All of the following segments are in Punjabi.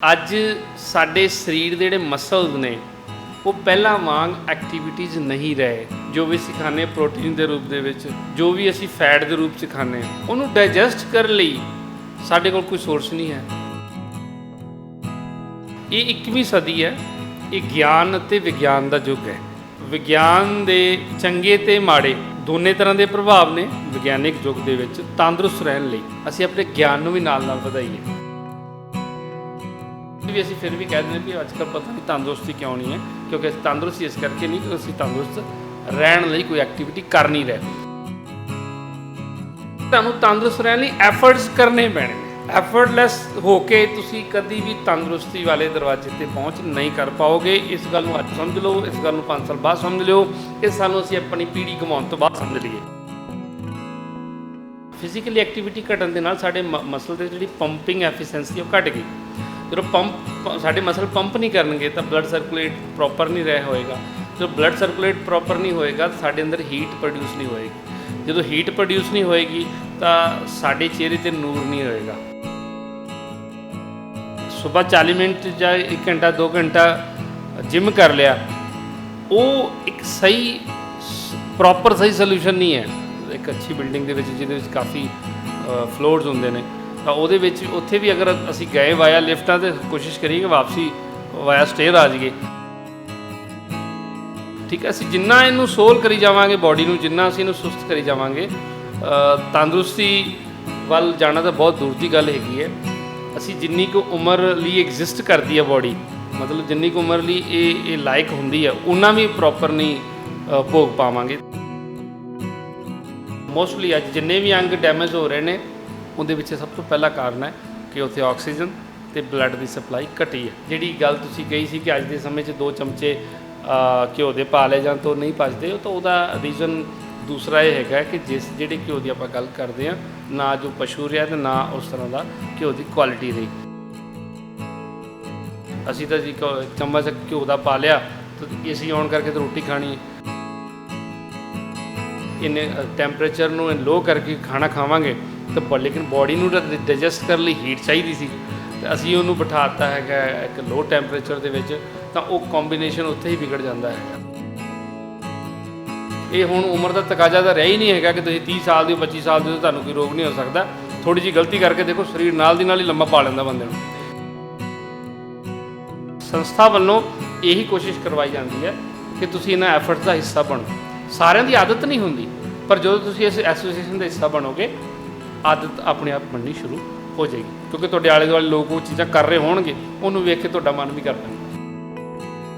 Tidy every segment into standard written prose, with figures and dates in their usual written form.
ਅੱਜ ਸਾਡੇ ਸਰੀਰ ਦੇ ਜਿਹੜੇ ਮਸਲਸ ਨੇ ਉਹ ਪਹਿਲਾਂ ਵਾਂਗ ਐਕਟੀਵਿਟੀਜ਼ ਨਹੀਂ ਰਹੇ। ਜੋ ਵੀ ਅਸੀਂ ਖਾਂਦੇ ਹਾਂ ਪ੍ਰੋਟੀਨ ਦੇ ਰੂਪ ਦੇ ਵਿੱਚ, ਜੋ ਵੀ ਅਸੀਂ ਫੈਟ ਦੇ ਰੂਪ 'ਚ ਖਾਂਦੇ ਹਾਂ, ਉਹਨੂੰ ਡਾਈਜੈਸਟ ਕਰਨ ਲਈ ਸਾਡੇ ਕੋਲ ਕੋਈ ਸੋਰਸ ਨਹੀਂ ਹੈ। ਇਹ 21ਵੀਂ ਸਦੀ ਹੈ, ਇਹ ਗਿਆਨ ਅਤੇ ਵਿਗਿਆਨ ਦਾ ਯੁੱਗ ਹੈ। ਵਿਗਿਆਨ ਦੇ ਚੰਗੇ ਤੇ ਮਾੜੇ ਦੋਨੇ ਤਰ੍ਹਾਂ ਦੇ ਪ੍ਰਭਾਵ ਨੇ। ਵਿਗਿਆਨਿਕ ਯੁੱਗ ਦੇ ਵਿੱਚ ਤੰਦਰੁਸਤ ਰਹਿਣ ਲਈ ਅਸੀਂ ਆਪਣੇ ਗਿਆਨ ਨੂੰ ਵੀ ਨਾਲ ਵਧਾਈਏ। ਵੀ ਅਸੀਂ ਫਿਰ ਵੀ ਕਹਿ ਦਿੰਦੇ ਵੀ ਅੱਜ ਕੱਲ੍ਹ ਪਤਾ ਨਹੀਂ ਤੰਦਰੁਸਤੀ ਕਿਉਂ ਨਹੀਂ ਹੈ, ਕਿਉਂਕਿ ਅਸੀਂ ਤੰਦਰੁਸਤੀ ਇਸ ਕਰਕੇ ਨਹੀਂ ਕਿ ਅਸੀਂ ਤੰਦਰੁਸਤ ਰਹਿਣ ਲਈ ਕੋਈ ਐਕਟੀਵਿਟੀ ਕਰ ਨਹੀਂ ਰਹੇ। ਤੁਹਾਨੂੰ ਤੰਦਰੁਸਤ ਰਹਿਣ ਲਈ ਐਫਰਟਸ ਕਰਨੇ ਪੈਣੇ। ਐਫਰਟਲੈਸ ਹੋ ਕੇ ਤੁਸੀਂ ਕਦੀ ਵੀ ਤੰਦਰੁਸਤੀ ਵਾਲੇ ਦਰਵਾਜ਼ੇ ਤੇ ਪਹੁੰਚ ਨਹੀਂ ਕਰ ਪਾਓਗੇ। ਇਸ ਗੱਲ ਨੂੰ ਅੱਜ ਸਮਝ ਲਓ, ਇਸ ਗੱਲ ਨੂੰ 5 ਸਾਲ ਬਾਅਦ ਸਮਝ ਲਿਓ, ਇਸ ਸਾਨੂੰ ਅਸੀਂ ਆਪਣੀ ਪੀੜ੍ਹੀ ਗਵਾਉਣ ਤੋਂ ਬਾਅਦ ਸਮਝ ਲਈਏ। ਫਿਜ਼ੀਕਲੀ ਐਕਟੀਵਿਟੀ ਘਟਣ ਦੇ ਨਾਲ ਸਾਡੇ ਮਸਲ ਦੇ ਜਿਹੜੀ ਪੰਪਿੰਗ ਐਫੀਸ਼ੀਐਂਸੀ ਉਹ ਘਟ ਗਈ। ਜਦੋਂ ਸਾਡੇ ਮਸਲ ਪੰਪ ਨਹੀਂ ਕਰਨਗੇ ਤਾਂ ਬਲੱਡ ਸਰਕੂਲੇਟ ਪ੍ਰੋਪਰ ਨਹੀਂ ਰਿਹਾ ਹੋਏਗਾ। ਜਦੋਂ ਬਲੱਡ ਸਰਕੂਲੇਟ ਪ੍ਰੋਪਰ ਨਹੀਂ ਹੋਏਗਾ ਤਾਂ ਸਾਡੇ ਅੰਦਰ ਹੀਟ ਪ੍ਰੋਡਿਊਸ ਨਹੀਂ ਹੋਏਗੀ। ਜਦੋਂ ਹੀਟ ਪ੍ਰੋਡਿਊਸ ਨਹੀਂ ਹੋਏਗੀ ਤਾਂ ਸਾਡੇ ਚਿਹਰੇ 'ਤੇ ਨੂਰ ਨਹੀਂ ਹੋਏਗਾ। ਸੁਬਹ 40 ਮਿੰਟ ਜਾਂ 1 ਘੰਟਾ 2 ਘੰਟਾ ਜਿਮ ਕਰ ਲਿਆ, ਉਹ ਇੱਕ ਸਹੀ ਪ੍ਰੋਪਰ ਸਹੀ ਸੋਲੂਸ਼ਨ ਨਹੀਂ ਹੈ। ਇੱਕ ਅੱਛੀ ਬਿਲਡਿੰਗ ਦੇ ਵਿੱਚ ਜਿਹਦੇ ਵਿੱਚ ਕਾਫੀ ਫਲੋਰਸ ਹੁੰਦੇ ਨੇ ਤਾਂ ਉਹਦੇ ਵਿੱਚ ਉੱਥੇ ਵੀ ਅਗਰ ਅਸੀਂ ਗਏ ਵਾਇਆ ਲਿਫਟਾਂ ਤੇ ਕੋਸ਼ਿਸ਼ ਕਰੀਏ ਕਿ ਵਾਪਸੀ ਵਾਇਆ ਸਟੇਅਰ ਆ ਜਾਈਏ। ਠੀਕ ਹੈ, ਅਸੀਂ ਜਿੰਨਾ ਇਹਨੂੰ ਸੋਲ ਕਰੀ ਜਾਵਾਂਗੇ ਬਾਡੀ ਨੂੰ, ਜਿੰਨਾ ਅਸੀਂ ਇਹਨੂੰ ਸੁਸਤ ਕਰੀ ਜਾਵਾਂਗੇ, ਤੰਦਰੁਸਤੀ ਵੱਲ ਜਾਣਾ ਤਾਂ ਬਹੁਤ ਦੂਰ ਦੀ ਗੱਲ ਹੈਗੀ ਹੈ। ਅਸੀਂ ਜਿੰਨੀ ਕੁ ਉਮਰ ਲਈ ਐਗਜ਼ਿਸਟ ਕਰਦੀ ਹੈ ਬਾਡੀ, ਮਤਲਬ ਜਿੰਨੀ ਕੁ ਉਮਰ ਲਈ ਇਹ ਲਾਇਕ ਹੁੰਦੀ ਹੈ, ਉਹਨਾਂ ਵੀ ਪ੍ਰੋਪਰ ਨਹੀਂ ਭੋਗ ਪਾਵਾਂਗੇ। ਮੋਸਟਲੀ ਅੱਜ ਜਿੰਨੇ ਵੀ ਅੰਗ ਡੈਮੇਜ ਹੋ ਰਹੇ ਨੇ ਉਹਦੇ ਵਿੱਚ ਸਭ ਤੋਂ ਪਹਿਲਾ ਕਾਰਨ ਹੈ ਕਿ ਉੱਥੇ ਆਕਸੀਜਨ ਅਤੇ ਬਲੱਡ ਦੀ ਸਪਲਾਈ ਘਟੀ ਹੈ। ਜਿਹੜੀ ਗੱਲ ਤੁਸੀਂ ਕਹੀ ਸੀ ਕਿ ਅੱਜ ਦੇ ਸਮੇਂ 'ਚ 2 ਚਮਚੇ ਘਿਓ ਦੇ ਪਾ ਲਏ ਜਾਂ ਤਾਂ ਨਹੀਂ ਪਚਦੇ, ਤਾਂ ਉਹਦਾ ਰੀਜ਼ਨ ਦੂਸਰਾ ਇਹ ਹੈਗਾ ਕਿ ਜਿਹੜੇ ਘਿਓ ਦੀ ਆਪਾਂ ਗੱਲ ਕਰਦੇ ਹਾਂ, ਨਾ ਜੋ ਪਸ਼ੂ ਰਿਹਾ ਅਤੇ ਨਾ ਉਸ ਤਰ੍ਹਾਂ ਦਾ ਘਿਓ ਦੀ ਕੁਆਲਿਟੀ ਰਹੀ। ਅਸੀਂ ਤਾਂ ਜੀ ਚਮਚ ਘਿਓ ਦਾ ਪਾ ਲਿਆ ਤਾਂ ਏਸੀ ਆਨ ਕਰਕੇ ਤਾਂ ਰੋਟੀ ਖਾਣੀ ਹੈ। ਇੰਨੇ ਟੈਂਪਰੇਚਰ ਨੂੰ ਲੋ ਕਰਕੇ ਖਾਣਾ ਖਾਵਾਂਗੇ ਤਾਂ ਲੇਕਿਨ ਬਾਡੀ ਨੂੰ ਡਾਈਜੈਸਟ ਕਰਨ ਲਈ ਹੀਟ ਚਾਹੀਦੀ ਸੀ, ਅਤੇ ਅਸੀਂ ਉਹਨੂੰ ਬਿਠਾਤਾ ਹੈਗਾ ਇੱਕ ਲੋ ਟੈਂਪਰੇਚਰ ਦੇ ਵਿੱਚ, ਤਾਂ ਉਹ ਕੰਬੀਨੇਸ਼ਨ ਉੱਥੇ ਹੀ ਵਿਗੜ ਜਾਂਦਾ ਹੈਗਾ। ਇਹ ਹੁਣ ਉਮਰ ਦਾ ਤਕਾਜ਼ਾ ਤਾਂ ਰਿਹਾ ਹੀ ਨਹੀਂ ਹੈਗਾ ਕਿ ਤੁਸੀਂ 30 ਸਾਲ ਦੇ 25 ਸਾਲ ਦੇ ਤੁਹਾਨੂੰ ਕੋਈ ਰੋਗ ਨਹੀਂ ਹੋ ਸਕਦਾ। ਥੋੜ੍ਹੀ ਜਿਹੀ ਗਲਤੀ ਕਰਕੇ ਦੇਖੋ, ਸਰੀਰ ਨਾਲ ਦੀ ਨਾਲ ਹੀ ਲੰਮਾ ਪਾ ਲੈਂਦਾ ਬੰਦੇ ਨੂੰ। ਸੰਸਥਾ ਵੱਲੋਂ ਇਹੀ ਕੋਸ਼ਿਸ਼ ਕਰਵਾਈ ਜਾਂਦੀ ਹੈ ਕਿ ਤੁਸੀਂ ਇਹਨਾਂ ਐਫਰਟਸ ਦਾ ਹਿੱਸਾ ਬਣੋ। ਸਾਰਿਆਂ ਦੀ ਆਦਤ ਨਹੀਂ ਹੁੰਦੀ, ਪਰ ਜਦੋਂ ਤੁਸੀਂ ਇਸ ਐਸੋਸੀਏਸ਼ਨ ਦਾ ਹਿੱਸਾ ਬਣੋਗੇ, ਆਦਤ ਆਪਣੇ ਆਪ ਬਣਨੀ ਸ਼ੁਰੂ ਹੋ ਜਾਏਗੀ, ਕਿਉਂਕਿ ਤੁਹਾਡੇ ਆਲੇ ਦੁਆਲੇ ਲੋਕ ਉਹ ਚੀਜ਼ਾਂ ਕਰ ਰਹੇ ਹੋਣਗੇ, ਉਹਨੂੰ ਵੇਖ ਕੇ ਤੁਹਾਡਾ ਮਨ ਵੀ ਕਰ ਪੈਂਦਾ।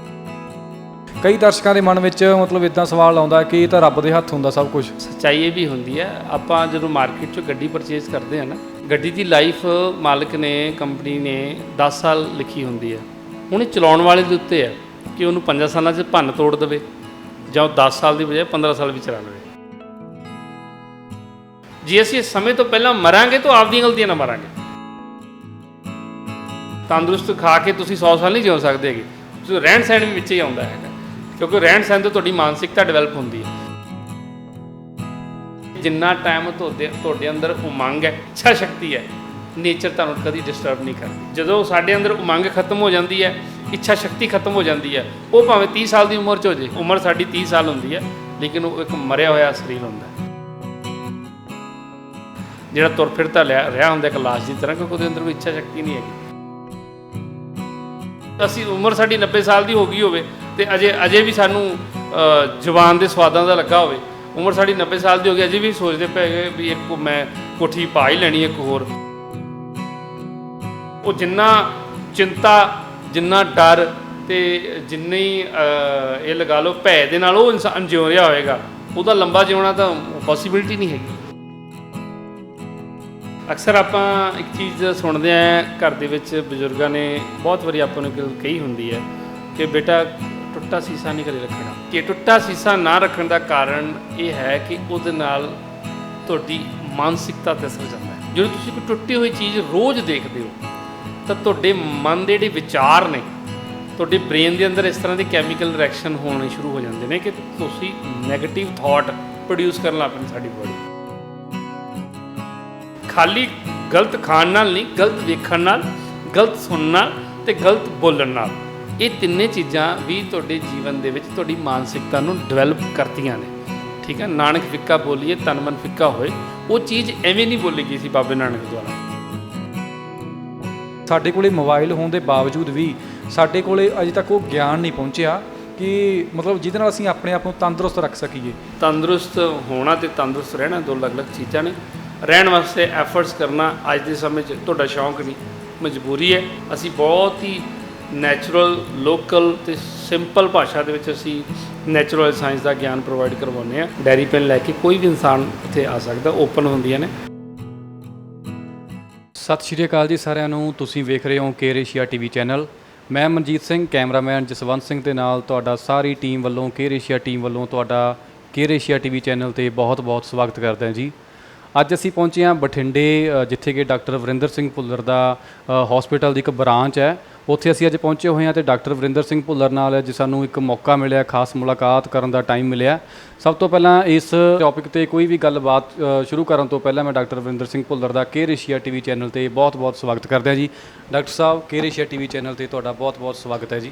ਕਈ ਦਰਸ਼ਕਾਂ ਦੇ ਮਨ ਵਿੱਚ ਮਤਲਬ ਇੱਦਾਂ ਸਵਾਲ ਆਉਂਦਾ ਕਿ ਇਹ ਤਾਂ ਰੱਬ ਦੇ ਹੱਥ ਹੁੰਦਾ ਸਭ ਕੁਝ। ਸੱਚਾਈ ਇਹ ਵੀ ਹੁੰਦੀ ਹੈ। ਆਪਾਂ ਜਦੋਂ ਮਾਰਕੀਟ 'ਚੋਂ ਗੱਡੀ ਪਰਚੇਜ਼ ਕਰਦੇ ਹਾਂ ਨਾ, ਗੱਡੀ ਦੀ ਲਾਈਫ ਮਾਲਕ ਨੇ, ਕੰਪਨੀ ਨੇ 10 ਸਾਲ ਲਿਖੀ ਹੁੰਦੀ ਹੈ। ਹੁਣ ਇਹ ਚਲਾਉਣ ਵਾਲੇ ਦੇ ਉੱਤੇ ਹੈ ਕਿ ਉਹਨੂੰ 5 ਸਾਲਾਂ 'ਚ ਭੰਨ ਤੋੜ ਦੇਵੇ ਜਾਂ ਉਹ 10 ਸਾਲ ਦੀ ਬਜਾਏ 15 ਸਾਲ ਵੀ ਚਲਾ ਲਵੇ। ਜੇ ਅਸੀਂ ਇਸ ਸਮੇਂ ਤੋਂ ਪਹਿਲਾਂ ਮਰਾਂਗੇ ਤਾਂ ਆਪਦੀਆਂ ਗਲਤੀਆਂ ਨਾਲ ਮਰਾਂਗੇ। ਤੰਦਰੁਸਤ ਖਾ ਕੇ ਤੁਸੀਂ 100 ਸਾਲ ਨਹੀਂ ਜਿਉ ਸਕਦੇ ਹੈਗੇ। ਜੋ ਰਹਿਣ ਸਹਿਣ ਵੀ ਵਿੱਚ ਹੀ ਆਉਂਦਾ ਹੈਗਾ, ਕਿਉਂਕਿ ਰਹਿਣ ਸਹਿਣ ਤੋਂ ਤੁਹਾਡੀ ਮਾਨਸਿਕਤਾ ਡਿਵੈਲਪ ਹੁੰਦੀ ਹੈ। ਜਿੰਨਾ ਟਾਈਮ ਤੁਹਾਡੇ ਅੰਦਰ ਉਮੰਗ ਹੈ, ਇੱਛਾ ਸ਼ਕਤੀ ਹੈ, ਨੇਚਰ ਤੁਹਾਨੂੰ ਕਦੀ ਡਿਸਟਰਬ ਨਹੀਂ ਕਰਦੀ। ਜਦੋਂ ਸਾਡੇ ਅੰਦਰ ਉਮੰਗ ਖਤਮ ਹੋ ਜਾਂਦੀ ਹੈ, ਇੱਛਾ ਸ਼ਕਤੀ ਖਤਮ ਹੋ ਜਾਂਦੀ ਹੈ, ਉਹ ਭਾਵੇਂ 30 ਸਾਲ ਦੀ ਉਮਰ 'ਚ ਹੋ ਜੇ। ਉਮਰ ਸਾਡੀ 30 ਸਾਲ ਹੁੰਦੀ ਹੈ, ਲੇਕਿਨ ਉਹ ਇੱਕ ਮਰਿਆ ਹੋਇਆ ਸਰੀਰ ਹੁੰਦਾ ਜਿਹੜਾ ਤੁਰ ਫਿਰਦਾ ਰਿਹਾ ਹੁੰਦਾ ਇੱਕ ਲਾਸ਼ ਦੀ ਤਰ੍ਹਾਂ, ਕਿਉਂਕਿ ਉਹਦੇ ਅੰਦਰ ਕੋਈ ਇੱਛਾ ਸ਼ਕਤੀ ਨਹੀਂ ਹੈਗੀ। ਅਸੀਂ ਉਮਰ ਸਾਡੀ 90 ਸਾਲ ਦੀ ਹੋ ਗਈ ਹੋਵੇ ਅਤੇ ਅਜੇ ਵੀ ਸਾਨੂੰ ਜਵਾਨ ਦੇ ਸਵਾਦਾਂ ਦਾ ਲੱਗਾ ਹੋਵੇ। ਉਮਰ ਸਾਡੀ 90 ਸਾਲ ਦੀ ਹੋ ਗਈ, ਅਜੇ ਵੀ ਸੋਚਦੇ ਪਏ ਵੀ ਇੱਕ ਮੈਂ ਕੋਠੀ ਪਾ ਹੀ ਲੈਣੀ ਇੱਕ ਹੋਰ। ਉਹ ਜਿੰਨਾ ਚਿੰਤਾ, ਜਿੰਨਾ ਡਰ ਅਤੇ ਜਿੰਨੀ ਇਹ ਲਗਾ ਲਓ ਭੈ ਦੇ ਨਾਲ ਉਹ ਇਨਸਾਨ ਜਿਉ ਰਿਹਾ ਹੋਏਗਾ, ਉਹਦਾ ਲੰਬਾ ਜਿਉਣਾ ਤਾਂ ਪੋਸੀਬਿਲਿਟੀ ਨਹੀਂ ਹੈਗੀ। ਅਕਸਰ ਆਪਾਂ ਇੱਕ ਚੀਜ਼ ਸੁਣਦੇ ਹਾਂ, ਘਰ ਦੇ ਵਿੱਚ ਬਜ਼ੁਰਗਾਂ ਨੇ ਬਹੁਤ ਵਾਰੀ ਆਪਾਂ ਨੂੰ ਕਹੀ ਹੁੰਦੀ ਹੈ ਕਿ ਬੇਟਾ ਟੁੱਟਾ ਸੀਸਾ ਨਹੀਂ ਘਰੇ ਰੱਖਣਾ। ਕਿ ਟੁੱਟਾ ਸੀਸਾ ਨਾ ਰੱਖਣ ਦਾ ਕਾਰਨ ਇਹ ਹੈ ਕਿ ਉਹਦੇ ਨਾਲ ਤੁਹਾਡੀ ਮਾਨਸਿਕਤਾ 'ਤੇ ਅਸਰ ਜਾਂਦਾ ਹੈ। ਜਦੋਂ ਤੁਸੀਂ ਕੋਈ ਟੁੱਟੀ ਹੋਈ ਚੀਜ਼ ਰੋਜ਼ ਦੇਖਦੇ ਹੋ ਤਾਂ ਤੁਹਾਡੇ ਮਨ ਦੇ ਜਿਹੜੇ ਵਿਚਾਰ ਨੇ, ਤੁਹਾਡੇ ਬ੍ਰੇਨ ਦੇ ਅੰਦਰ ਇਸ ਤਰ੍ਹਾਂ ਦੇ ਕੈਮੀਕਲ ਰਿਐਕਸ਼ਨ ਹੋਣੇ ਸ਼ੁਰੂ ਹੋ ਜਾਂਦੇ ਨੇ ਕਿ ਤੁਸੀਂ ਨੈਗੇਟਿਵ ਥਾਟ ਪ੍ਰੋਡਿਊਸ ਕਰਨ ਲੱਗ ਪੈਂਦੇ ਸਾਡੀ ਬੋਡੀ। ਖਾਲੀ ਗਲਤ ਖਾਣ ਨਾਲ ਨਹੀਂ, ਗਲਤ ਵੇਖਣ ਨਾਲ, ਗਲਤ ਸੁਣਨ ਨਾਲ ਤੇ ਗਲਤ ਬੋਲਣ ਨਾਲ। ਇਹ ਤਿੰਨੇ ਚੀਜ਼ਾਂ ਵੀ ਤੁਹਾਡੇ ਜੀਵਨ ਦੇ ਵਿੱਚ ਤੁਹਾਡੀ ਮਾਨਸਿਕਤਾ ਨੂੰ ਡਿਵੈਲਪ ਕਰਦੀਆਂ ਨੇ। ਠੀਕ ਹੈ, ਨਾਨਕ ਫਿੱਕਾ ਬੋਲੀਏ ਤਨ ਮਨ ਫਿੱਕਾ ਹੋਏ, ਉਹ ਚੀਜ਼ ਐਵੇਂ ਨਹੀਂ ਬੋਲੀ ਗਈ ਸੀ ਬਾਬੇ ਨਾਨਕ ਦੁਆਰਾ। ਸਾਡੇ ਕੋਲੇ ਮੋਬਾਈਲ ਹੋਣ ਦੇ ਬਾਵਜੂਦ ਵੀ ਸਾਡੇ ਕੋਲੇ ਅਜੇ ਤੱਕ ਉਹ ਗਿਆਨ ਨਹੀਂ ਪਹੁੰਚਿਆ ਕਿ ਮਤਲਬ ਜਿਹਦੇ ਨਾਲ ਅਸੀਂ ਆਪਣੇ ਆਪ ਨੂੰ ਤੰਦਰੁਸਤ ਰੱਖ ਸਕੀਏ। ਤੰਦਰੁਸਤ ਹੋਣਾ ਤੇ ਤੰਦਰੁਸਤ ਰਹਿਣਾ ਦੋ ਅਲੱਗ-ਅਲੱਗ ਚੀਜ਼ਾਂ ਨੇ। ਰਹਿਣ ਵਾਸਤੇ ਐਫਰਟਸ ਕਰਨਾ ਅੱਜ ਦੇ ਸਮੇਂ 'ਚ ਤੁਹਾਡਾ ਸ਼ੌਂਕ ਨਹੀਂ, ਮਜਬੂਰੀ ਹੈ। ਅਸੀਂ ਬਹੁਤ ਹੀ ਨੈਚੁਰਲ, ਲੋਕਲ ਤੇ ਸਿੰਪਲ ਭਾਸ਼ਾ ਦੇ ਵਿੱਚ ਅਸੀਂ ਨੈਚੁਰਲ ਸਾਇੰਸ ਦਾ ਗਿਆਨ ਪ੍ਰੋਵਾਈਡ ਕਰਵਾਉਂਦੇ ਹਾਂ। ਡੈਰੀ ਪੈਨ ਲੈ ਕੇ ਕੋਈ ਵੀ ਇਨਸਾਨ ਇੱਥੇ ਆ ਸਕਦਾ, ਓਪਨ ਹੁੰਦੀਆਂ ਨੇ। ਸਤਿ ਸ਼੍ਰੀ ਅਕਾਲ ਜੀ ਸਾਰਿਆਂ ਨੂੰ। ਤੁਸੀਂ ਵੇਖ ਰਹੇ ਹੋ ਕੇਅਰ ਏਸ਼ੀਆ ਟੀਵੀ ਚੈਨਲ। ਮੈਂ ਮਨਜੀਤ ਸਿੰਘ, ਕੈਮਰਾਮੈਨ ਜਸਵੰਤ ਸਿੰਘ ਦੇ ਨਾਲ ਤੁਹਾਡਾ ਸਾਰੀ ਟੀਮ ਵੱਲੋਂ, ਕੇਅਰ ਏਸ਼ੀਆ ਟੀਮ ਵੱਲੋਂ ਤੁਹਾਡਾ ਕੇਅਰ ਏਸ਼ੀਆ ਟੀਵੀ ਚੈਨਲ ਤੇ ਬਹੁਤ-ਬਹੁਤ ਸਵਾਗਤ ਕਰਦੇ ਹਾਂ ਜੀ। ਅੱਜ ਅਸੀਂ ਪਹੁੰਚੇ ਹਾਂ ਬਠਿੰਡੇ, ਜਿੱਥੇ ਕਿ ਡਾਕਟਰ ਵਰਿੰਦਰ ਸਿੰਘ ਭੁੱਲਰ ਦਾ ਹਸਪੀਟਲ ਦੀ ਇੱਕ ਬ੍ਰਾਂਚ ਹੈ। ਉੱਥੇ ਅਸੀਂ ਅੱਜ ਪਹੁੰਚੇ ਹੋਏ ਹਾਂ ਤੇ ਡਾਕਟਰ ਵਰਿੰਦਰ ਸਿੰਘ ਭੁੱਲਰ ਨਾਲ ਅੱਜ ਸਾਨੂੰ ਇੱਕ ਮੌਕਾ ਮਿਲਿਆ, ਖਾਸ ਮੁਲਾਕਾਤ ਕਰਨ ਦਾ ਟਾਈਮ ਮਿਲਿਆ। ਸਭ ਤੋਂ ਪਹਿਲਾਂ ਇਸ ਟੌਪਿਕ ਤੇ ਕੋਈ ਵੀ ਗੱਲਬਾਤ ਸ਼ੁਰੂ ਕਰਨ ਤੋਂ ਪਹਿਲਾਂ ਮੈਂ ਡਾਕਟਰ ਵਰਿੰਦਰ ਸਿੰਘ ਭੁੱਲਰ ਦਾ ਕੇਅਰ ਏਸ਼ੀਆ ਟੀਵੀ ਚੈਨਲ ਤੇ ਬਹੁਤ-ਬਹੁਤ ਸਵਾਗਤ ਕਰਦੇ ਹਾਂ ਜੀ। ਡਾਕਟਰ ਸਾਹਿਬ, ਕੇਅਰ ਏਸ਼ੀਆ ਟੀਵੀ ਚੈਨਲ ਤੇ ਤੁਹਾਡਾ ਬਹੁਤ-ਬਹੁਤ ਸਵਾਗਤ ਹੈ ਜੀ।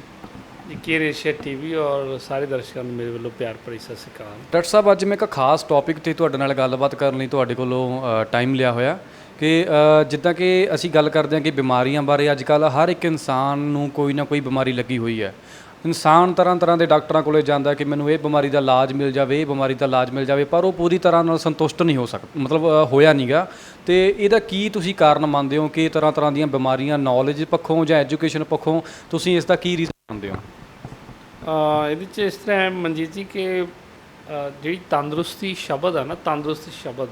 ਕੇਅਰ ਏਸ਼ੀਆ ਟੀਵੀ ਔਰ ਸਾਰੇ ਦਰਸ਼ਕਾਂ ਨੂੰ ਮੇਰੇ ਵੱਲੋਂ ਪਿਆਰ ਭਰੀ ਸਤਿ ਸ਼੍ਰੀ ਅਕਾਲ। ਡਾਕਟਰ ਸਾਹਿਬ, ਅੱਜ ਮੈਂ ਇੱਕ ਖਾਸ ਟੌਪਿਕ ਤੇ ਤੁਹਾਡੇ ਨਾਲ ਗੱਲਬਾਤ ਕਰਨ ਲਈ ਤੁਹਾਡੇ ਕੋਲੋਂ ਟਾਈਮ ਲਿਆ ਹੋਇਆ ਕਿ ਜਿੱਦਾਂ ਕਿ ਅਸੀਂ ਗੱਲ ਕਰਦੇ ਹਾਂ ਕਿ ਬਿਮਾਰੀਆਂ ਬਾਰੇ ਅੱਜ ਕੱਲ੍ਹ ਹਰ ਇੱਕ ਇਨਸਾਨ ਨੂੰ ਕੋਈ ਨਾ ਕੋਈ ਬਿਮਾਰੀ ਲੱਗੀ ਹੋਈ ਹੈ। ਇਨਸਾਨ ਤਰ੍ਹਾਂ ਦੇ ਡਾਕਟਰਾਂ ਕੋਲੇ ਜਾਂਦਾ ਕਿ ਮੈਨੂੰ ਇਹ ਬਿਮਾਰੀ ਦਾ ਇਲਾਜ ਮਿਲ ਜਾਵੇ, ਇਹ ਬਿਮਾਰੀ ਦਾ ਇਲਾਜ ਮਿਲ ਜਾਵੇ, ਪਰ ਉਹ ਪੂਰੀ ਤਰ੍ਹਾਂ ਨਾਲ ਸੰਤੁਸ਼ਟ ਨਹੀਂ ਹੋ ਸਕਦਾ, ਮਤਲਬ ਹੋਇਆ ਨਹੀਂਗਾ। ਤੇ ਇਹਦਾ ਕੀ ਤੁਸੀਂ ਕਾਰਨ ਮੰਨਦੇ ਹੋ ਕਿ ਤਰ੍ਹਾਂ ਦੀਆਂ ਬਿਮਾਰੀਆਂ ਨੌਲੇਜ ਪੱਖੋਂ ਜਾਂ ਐਜੂਕੇਸ਼ਨ ਪੱਖੋਂ ਤੁਸੀਂ ਇਸ ਦਾ ਕੀ ਰੀਜ਼ਨ ਮੰਨਦੇ ਹੋ? ਇਹਦੇ 'ਚ ਇਸ ਤਰ੍ਹਾਂ ਹੈ ਮਨਜੀਤ ਜੀ ਕਿ ਜਿਹੜੀ ਤੰਦਰੁਸਤੀ ਸ਼ਬਦ ਆ ਨਾ, ਤੰਦਰੁਸਤੀ ਸ਼ਬਦ,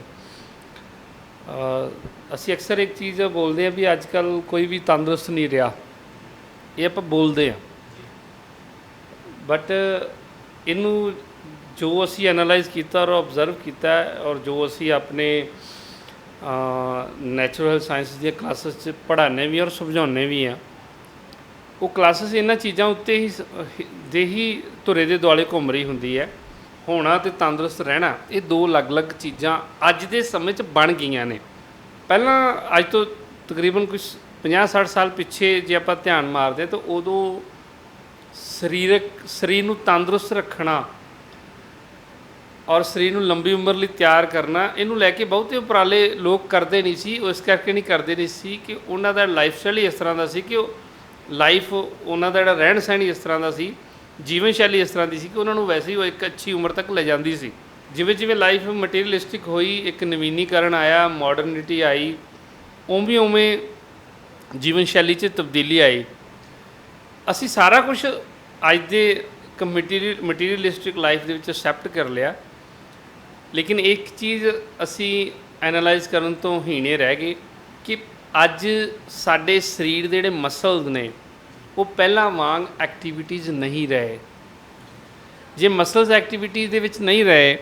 ਅਸੀਂ ਅਕਸਰ ਇੱਕ ਚੀਜ਼ ਬੋਲਦੇ ਹਾਂ ਵੀ ਅੱਜ ਕੱਲ੍ਹ ਕੋਈ ਵੀ ਤੰਦਰੁਸਤ ਨਹੀਂ ਰਿਹਾ, ਇਹ ਆਪਾਂ ਬੋਲਦੇ ਹਾਂ। ਬਟ ਇਹਨੂੰ ਜੋ ਅਸੀਂ ਐਨਾਲਾਈਜ਼ ਕੀਤਾ ਔਰ ਓਬਜ਼ਰਵ ਕੀਤਾ ਔਰ ਜੋ ਅਸੀਂ ਆਪਣੇ ਨੈਚੁਰਲ ਸਾਇੰਸ ਦੀਆਂ ਕਲਾਸਿਸ 'ਚ ਪੜ੍ਹਾਉਂਦੇ ਵੀ ਔਰ ਸਮਝਾਉਂਦੇ ਵੀ ਹਾਂ, ਉਹ ਕਲਾਸਿਸ ਇਹਨਾਂ ਚੀਜ਼ਾਂ ਉੱਤੇ ਹੀ ਧੁਰੇ ਦੇ ਦੁਆਲੇ ਘੁੰਮ ਰਹੀ ਹੁੰਦੀ ਹੈ। ਹੋਣਾ ਤੇ ਤੰਦਰੁਸਤ ਰਹਿਣਾ, ਇਹ ਦੋ ਅਲੱਗ-ਅਲੱਗ ਚੀਜ਼ਾਂ ਅੱਜ ਦੇ ਸਮੇਂ 'ਚ ਬਣ ਗਈਆਂ ਨੇ। ਪਹਿਲਾਂ ਅੱਜ ਤੋਂ ਤਕਰੀਬਨ ਕੁਝ 50-60 ਸਾਲ ਪਿੱਛੇ ਜੇ ਆਪਾਂ ਧਿਆਨ ਮਾਰਦੇ ਹਾਂ ਤਾਂ ਉਦੋਂ ਸਰੀਰ ਨੂੰ ਤੰਦਰੁਸਤ ਰੱਖਣਾ ਔਰ ਸਰੀਰ ਨੂੰ ਲੰਬੀ ਉਮਰ ਲਈ ਤਿਆਰ ਕਰਨਾ, ਇਹਨੂੰ ਲੈ ਕੇ ਬਹੁਤੇ ਉਪਰਾਲੇ ਲੋਕ ਕਰਦੇ ਨਹੀਂ ਸੀ। ਉਹ ਇਸ ਕਰਕੇ ਨਹੀਂ ਕਰਦੇ ਨਹੀਂ ਸੀ ਕਿ ਉਹਨਾਂ ਦਾ ਲਾਈਫ ਸਟਾਈਲ ਹੀ ਇਸ ਤਰ੍ਹਾਂ ਦਾ ਸੀ ਕਿ ਉਹ ਲਾਈਫ, ਉਹਨਾਂ ਦਾ ਜਿਹੜਾ ਰਹਿਣ ਸਹਿਣ ਹੀ ਇਸ ਤਰ੍ਹਾਂ ਦਾ ਸੀ, ਜੀਵਨ ਸ਼ੈਲੀ ਇਸ ਤਰ੍ਹਾਂ ਦੀ ਸੀ ਕਿ ਉਹਨਾਂ ਨੂੰ ਵੈਸੇ ਹੀ ਉਹ ਇੱਕ ਅੱਛੀ ਉਮਰ ਤੱਕ ਲੈ ਜਾਂਦੀ ਸੀ। ਜਿਵੇਂ ਲਾਈਫ ਮਟੀਰੀਅਲਿਸਟਿਕ ਹੋਈ, ਇੱਕ ਨਵੀਨੀਕਰਨ ਆਇਆ, ਮਾਡਰਨਿਟੀ ਆਈ, ਉਵੇਂ ਜੀਵਨ ਸ਼ੈਲੀ 'ਚ ਤਬਦੀਲੀ ਆਈ। ਅਸੀਂ ਸਾਰਾ ਕੁਝ ਅੱਜ ਦੇ ਮਟੀਰੀਅਲਿਸਟਿਕ ਲਾਈਫ ਦੇ ਵਿੱਚ ਐਕਸੈਪਟ ਕਰ ਲਿਆ, ਲੇਕਿਨ ਇੱਕ ਚੀਜ਼ ਅਸੀਂ ਐਨਾਲਾਈਜ਼ ਕਰਨ ਤੋਂ ਹੀਣੇ ਰਹਿ ਗਏ ਕਿ ਅੱਜ ਸਾਡੇ ਸਰੀਰ ਦੇ ਜਿਹੜੇ ਮਸਲਸ ਨੇ ਉਹ ਪਹਿਲਾਂ ਵਾਂਗ ਐਕਟੀਵਿਟੀਜ਼ ਨਹੀਂ ਰਹੇ। ਜੇ ਮਸਲਸ ਐਕਟੀਵਿਟੀਜ਼ ਦੇ ਵਿੱਚ ਨਹੀਂ ਰਹੇ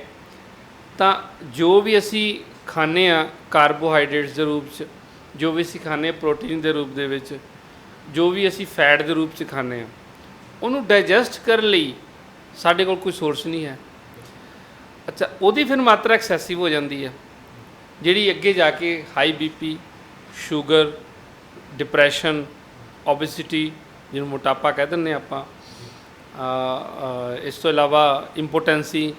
ਤਾਂ ਜੋ ਵੀ ਅਸੀਂ ਖਾਂਦੇ ਹਾਂ ਕਾਰਬੋਹਾਈਡਰੇਟਸ ਦੇ ਰੂਪ 'ਚ, ਜੋ ਵੀ ਅਸੀਂ ਖਾਂਦੇ ਹਾਂ ਪ੍ਰੋਟੀਨ ਦੇ ਰੂਪ ਦੇ ਵਿੱਚ, ਜੋ ਵੀ ਅਸੀਂ ਫੈਟ ਦੇ ਰੂਪ 'ਚ ਖਾਂਦੇ ਹਾਂ, ਉਹਨੂੰ ਡਾਈਜੈਸਟ ਕਰਨ ਲਈ ਸਾਡੇ ਕੋਲ ਕੋਈ ਸੋਰਸ ਨਹੀਂ ਹੈ। ਅੱਛਾ, ਉਹਦੀ ਫਿਰ ਮਾਤਰਾ ਐਕਸੈਸਿਵ ਹੋ ਜਾਂਦੀ ਹੈ, ਜਿਹੜੀ ਅੱਗੇ ਜਾ ਕੇ high BP, sugar, depression, obesity, ਜਿਹਨੂੰ ਮੋਟਾਪਾ ਕਹਿ ਦਿੰਦੇ ਆਪਾਂ, ਇਸ ਤੋਂ ਇਲਾਵਾ ਇੰਪੋਟੈਂਸੀ,